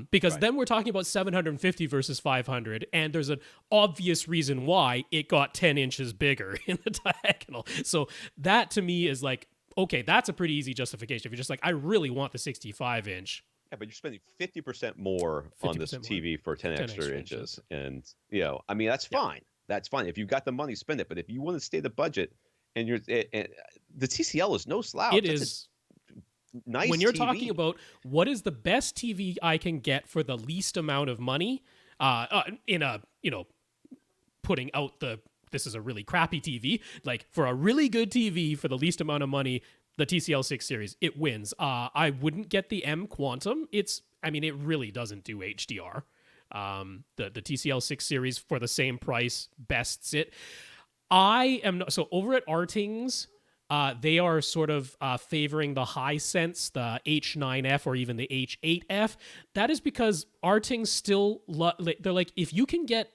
Speaker 1: Because then we're talking about 750 versus 500, and there's an obvious reason why it got 10 inches bigger in the diagonal. So that to me is like, okay, that's a pretty easy justification. If you're just like, I really want the 65-inch.
Speaker 2: Yeah, but you're spending 50% more on this TV for 10 extra inches. And, I mean, that's fine. That's fine. If you've got the money, spend it. But if you want to stay the budget, and the TCL is no slouch.
Speaker 1: It is
Speaker 2: nice.
Speaker 1: When you're
Speaker 2: TV.
Speaker 1: talking about what is the best TV I can get for the least amount of money, putting out this is a really crappy TV, like for a really good TV for the least amount of money, the TCL 6 series, it wins. I wouldn't get the M Quantum. It really doesn't do HDR. The TCL 6 series for the same price bests it. So over at Artings, they are sort of favoring the Hisense, the H9F or even the H8F. That is because Artings still, they're like, if you can get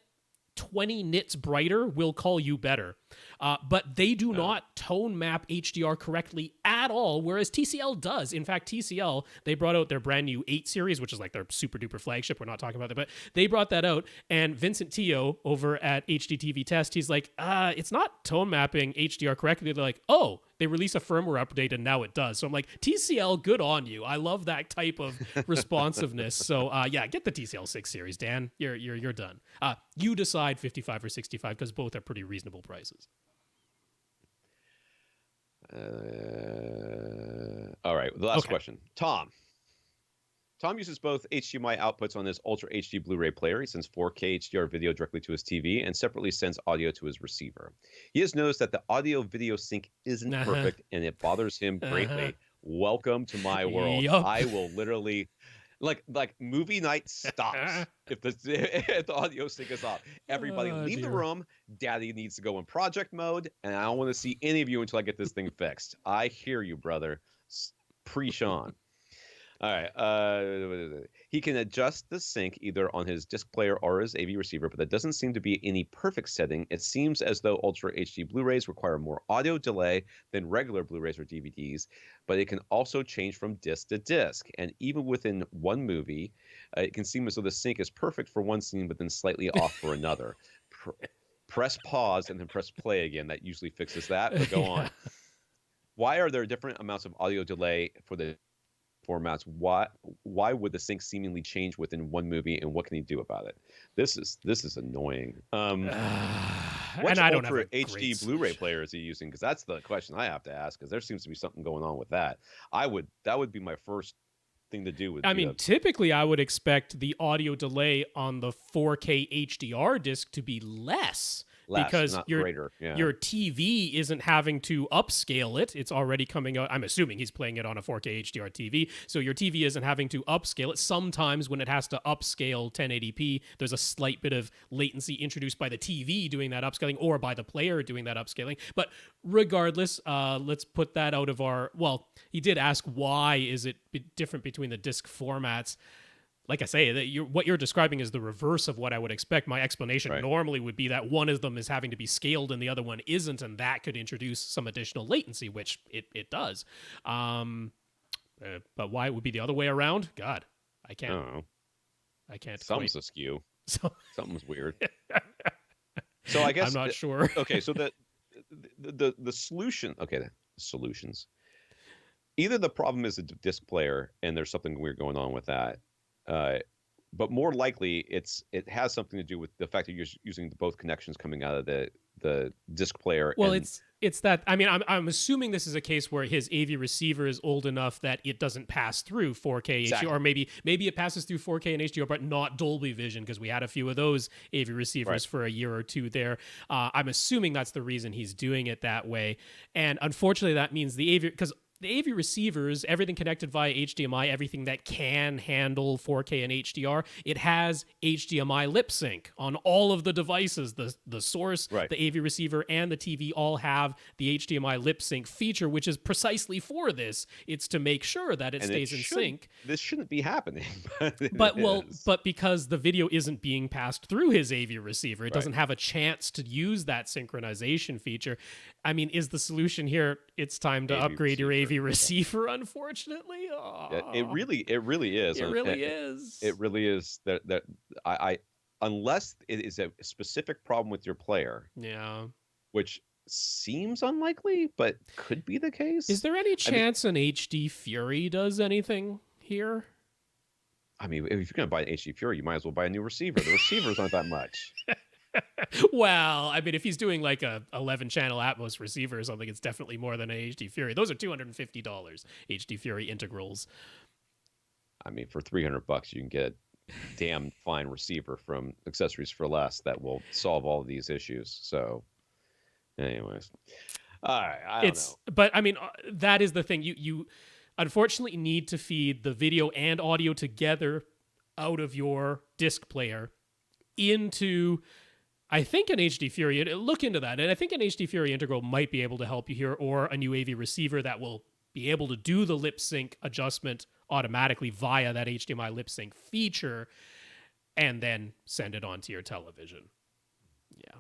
Speaker 1: 20 nits brighter, we'll call you better. But they do not tone map HDR correctly at all, whereas TCL does. In fact, TCL, they brought out their brand new 8 series, which is like their super duper flagship. We're not talking about that, but they brought that out. And Vincent Teo over at HDTV Test, he's like, it's not tone mapping HDR correctly. They're like, oh, they release a firmware update and now it does. So I'm like, TCL, good on you. I love that type of responsiveness. So get the TCL 6 series, Dan. You're done. You decide 55 or 65 because both are pretty reasonable prices.
Speaker 2: All right, the last question. Tom uses both HDMI outputs on his Ultra HD Blu-ray player. He sends 4K HDR video directly to his TV and separately sends audio to his receiver. He has noticed that the audio-video sync isn't perfect, and it bothers him greatly. Welcome to my world.
Speaker 1: Yup.
Speaker 2: I will literally... Like movie night stops if the audio sync is off. Everybody leave the room. Daddy needs to go in project mode, and I don't want to see any of you until I get this thing fixed. I hear you, brother. Preach on. All right. He can adjust the sync either on his disc player or his AV receiver, but that doesn't seem to be any perfect setting. It seems as though Ultra HD Blu-rays require more audio delay than regular Blu-rays or DVDs, but it can also change from disc to disc. And even within one movie, it can seem as though the sync is perfect for one scene, but then slightly off for another. Press pause and then press play again. That usually fixes that, but go on. Why are there different amounts of audio delay for the formats? Why would the sync seemingly change within one movie, and what can he do about it? This is annoying. What Ultra HD Blu-ray player is he using? Because that's the question I have to ask, because there seems to be something going on with that. That would be my first thing to do.
Speaker 1: Typically I would expect the audio delay on the 4K HDR disc to be less because your TV isn't having to upscale it. It's already coming out. I'm assuming he's playing it on a 4K HDR TV. So your TV isn't having to upscale it. Sometimes when it has to upscale 1080p, there's a slight bit of latency introduced by the TV doing that upscaling or by the player doing that upscaling. But regardless, let's put that out of our... Well, he did ask why is it different between the disc formats. Like I say, what you're describing is the reverse of what I would expect. My explanation normally would be that one of them is having to be scaled and the other one isn't, and that could introduce some additional latency, which it does. But why it would be the other way around? God, I can't.
Speaker 2: I don't know.
Speaker 1: I can't.
Speaker 2: Something's askew. Something's weird. So I guess
Speaker 1: I'm not sure.
Speaker 2: Okay, so the solution. Okay, the solutions. either the problem is a disc player and there's something weird going on with that, uh, but more likely it has something to do with the fact that you're using both connections coming out of the disc player.
Speaker 1: Well,
Speaker 2: And
Speaker 1: it's that. I mean, I'm assuming this is a case where his AV receiver is old enough that it doesn't pass through 4K HDR, or maybe it passes through 4K and HDR, but not Dolby Vision, because we had a few of those AV receivers for a year or two there. I'm assuming that's the reason he's doing it that way, and unfortunately, that means the AV, because the AV receivers, everything connected via HDMI, everything that can handle 4K and HDR, it has HDMI lip sync on all of the devices. The source, the AV receiver, and the TV all have the HDMI lip sync feature, which is precisely for this. It's to make sure that it stays in sync.
Speaker 2: This shouldn't be happening.
Speaker 1: But because the video isn't being passed through his AV receiver, it doesn't have a chance to use that synchronization feature. I mean, is the solution here, it's time to upgrade your AV receiver, unfortunately?
Speaker 2: Yeah, it really is.
Speaker 1: It really is.
Speaker 2: It really is that I unless it is a specific problem with your player.
Speaker 1: Yeah.
Speaker 2: Which seems unlikely, but could be the case.
Speaker 1: Is there any chance an HD Fury does anything here?
Speaker 2: I mean, if you're going to buy an HD Fury, you might as well buy a new receiver. The receivers aren't that much.
Speaker 1: Well, I mean, if he's doing like a 11-channel Atmos receiver or something, it's definitely more than an HD Fury. Those are $250 HD Fury integrals.
Speaker 2: I mean, for $300, you can get a damn fine receiver from Accessories for Less that will solve all of these issues. So, anyways, all right, I don't know.
Speaker 1: But I mean, that is the thing. You unfortunately need to feed the video and audio together out of your disc player into, I think, an HD Fury. Look into that. And I think an HD Fury integral might be able to help you here, or a new AV receiver that will be able to do the lip sync adjustment automatically via that HDMI lip sync feature and then send it onto your television. Yeah.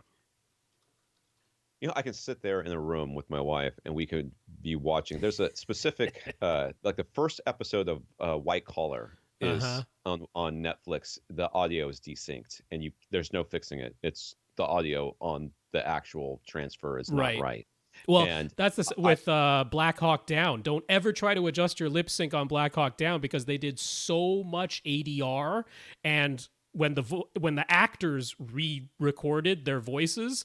Speaker 2: You know, I can sit there in a room with my wife and we could be watching. There's a specific, like the first episode of White Collar is on Netflix. The audio is desynced and there's no fixing it. It's the audio on the actual transfer is not right.
Speaker 1: Well, and that's with Black Hawk Down. Don't ever try to adjust your lip sync on Black Hawk Down, because they did so much ADR, and when the actors re-recorded their voices,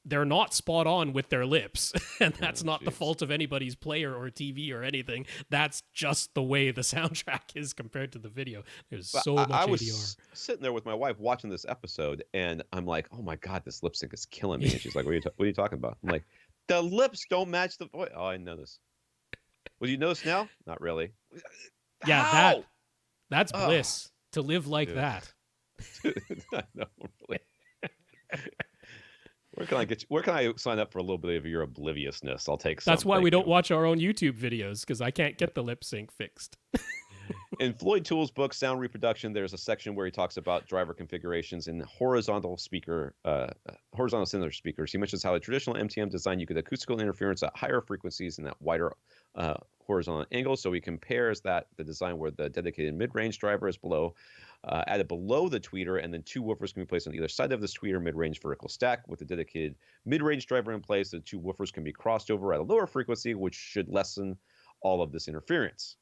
Speaker 1: they're not spot on with their lips. And that's not the fault of anybody's player or TV or anything. That's just the way the soundtrack is compared to the video. There's so much ADR. I was
Speaker 2: sitting there with my wife watching this episode, and I'm like, oh my God, this lip sync is killing me. And she's like, what are you talking about? I'm like, the lips don't match the voice. Oh, I know this. Well, you notice now? Not really.
Speaker 1: Yeah, that's bliss to live like that.
Speaker 2: No, really. Where can I sign up for a little bit of your obliviousness? I'll take some.
Speaker 1: That's why we don't watch our own YouTube videos, because I can't get the lip sync fixed.
Speaker 2: In Floyd Toole's book, Sound Reproduction, there's a section where he talks about driver configurations in horizontal center speakers. He mentions how a traditional MTM design, you get acoustical interference at higher frequencies and at wider horizontal angles. So he compares the design where the dedicated mid-range driver is added below the tweeter, and then two woofers can be placed on either side of this tweeter mid-range vertical stack. With the dedicated mid-range driver in place, the two woofers can be crossed over at a lower frequency, which should lessen all of this interference.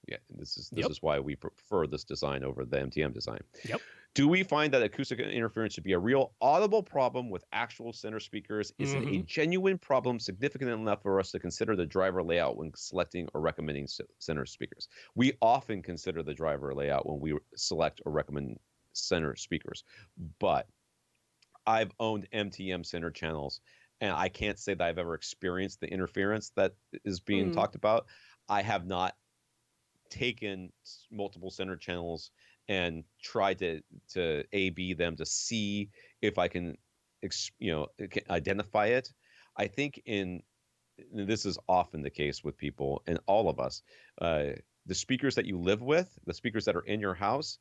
Speaker 2: Yeah, this is why we prefer this design over the MTM design.
Speaker 1: Yep.
Speaker 2: Do we find that acoustic interference should be a real audible problem with actual center speakers? Is it a genuine problem significant enough for us to consider the driver layout when selecting or recommending center speakers? We often consider the driver layout when we select or recommend center speakers, but I've owned MTM center channels, and I can't say that I've ever experienced the interference that is being talked about. I have not taken multiple center channels and tried to A/B them to see if I can, identify it. I think this is often the case with people and all of us, the speakers that you live with, the speakers that are in your house,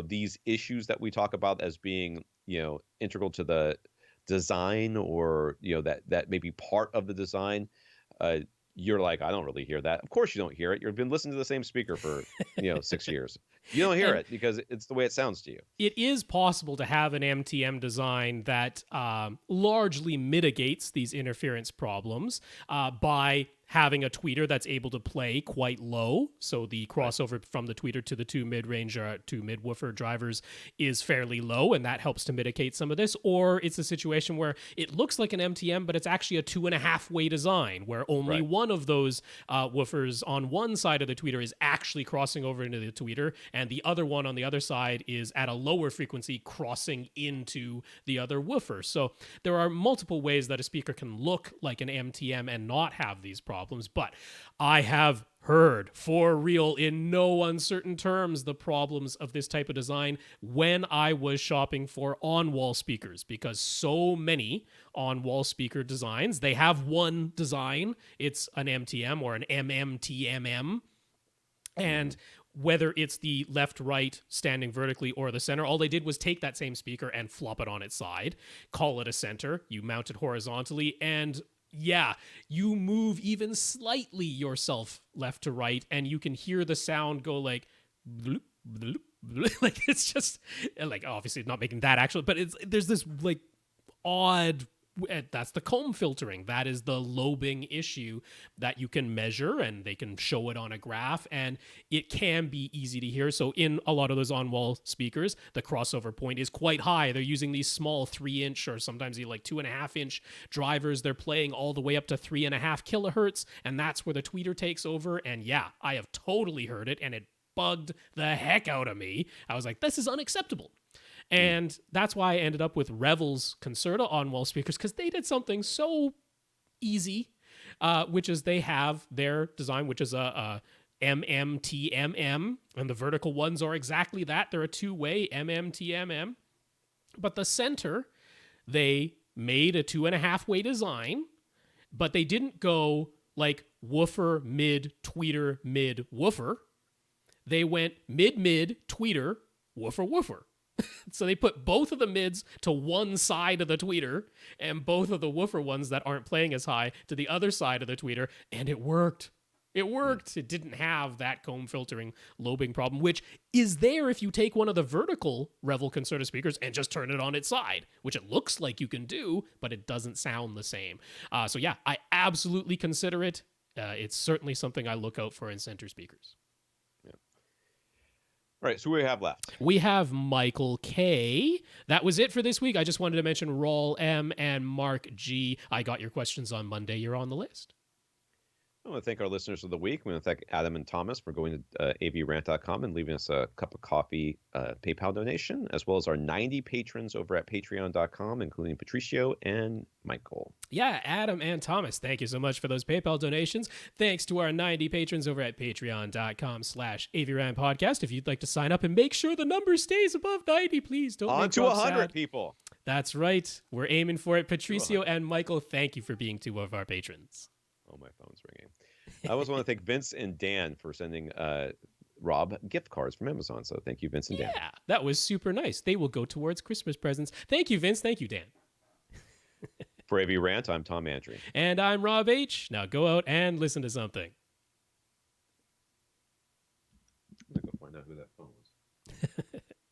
Speaker 2: these issues that we talk about as being, integral to the design, or, that may be part of the design. You're like, I don't really hear that. Of course you don't hear it. You've been listening to the same speaker for 6 years. You don't hear it because it's the way it sounds to you.
Speaker 1: It is possible to have an MTM design that largely mitigates these interference problems by having a tweeter that's able to play quite low, so the crossover from the tweeter to the two mid-range two mid-woofer drivers is fairly low, and that helps to mitigate some of this. Or it's a situation where it looks like an MTM, but it's actually a 2.5-way design, where only one of those woofers on one side of the tweeter is actually crossing over into the tweeter, and the other one on the other side is at a lower frequency crossing into the other woofer. So there are multiple ways that a speaker can look like an MTM and not have these problems. But I have heard for real, in no uncertain terms, the problems of this type of design when I was shopping for on-wall speakers, because so many on-wall speaker designs, they have one design. It's an MTM or an MMTMM. And whether it's the left, right, standing vertically, or the center, all they did was take that same speaker and flop it on its side, call it a center, you mount it horizontally, and yeah, you move even slightly yourself left to right, and you can hear the sound go like bloop, bloop, bloop. Like it's just like, obviously not making that actual, but there's this like odd, that's the comb filtering. That is the lobing issue that you can measure, and they can show it on a graph, and it can be easy to hear. So in a lot of those on-wall speakers, the crossover point is quite high. They're using these small 3-inch or sometimes like 2.5-inch drivers. They're playing all the way up to 3.5 kilohertz, and that's where the tweeter takes over. And yeah, I have totally heard it, and it bugged the heck out of me. I was like, this is unacceptable. And that's why I ended up with Revel's Concerta on-wall speakers, because they did something so easy, which is they have their design, which is a MMTMM, and the vertical ones are exactly that. They're a 2-way MMTMM. But the center, they made a 2.5-way design, but they didn't go like woofer, mid, tweeter, mid, woofer. They went mid, tweeter, woofer, woofer. So they put both of the mids to one side of the tweeter and both of the woofer ones that aren't playing as high to the other side of the tweeter, and it worked. It worked. It didn't have that comb filtering lobing problem, which is there if you take one of the vertical Revel Concerta speakers and just turn it on its side, which it looks like you can do, but it doesn't sound the same. So yeah, I absolutely consider it. It's certainly something I look out for in center speakers.
Speaker 2: All right, so what do we have left?
Speaker 1: We have Michael K. That was it for this week. I just wanted to mention Raul M. and Mark G. I got your questions on Monday. You're on the list.
Speaker 2: I want to thank our listeners of the week. We want to thank Adam and Thomas for going to avrant.com and leaving us a cup of coffee PayPal donation, as well as our 90 patrons over at patreon.com, including Patricio and Michael.
Speaker 1: Yeah, Adam and Thomas, thank you so much for those PayPal donations. Thanks to our 90 patrons over at patreon.com/AVRant Podcast. If you'd like to sign up and make sure the number stays above 90, please don't
Speaker 2: on
Speaker 1: make
Speaker 2: to 100
Speaker 1: sad.
Speaker 2: people.
Speaker 1: That's right. We're aiming for it. Patricio and Michael, thank you for being two of our patrons.
Speaker 2: Oh, my phone's ringing. I also want to thank Vince and Dan for sending Rob gift cards from Amazon. So thank you, Vince and Dan.
Speaker 1: Yeah, that was super nice. They will go towards Christmas presents. Thank you, Vince. Thank you, Dan.
Speaker 2: For AV Rant, I'm Tom Andry.
Speaker 1: And I'm Rob H. Now go out and listen to something.
Speaker 2: I'm going to go find out who that phone was.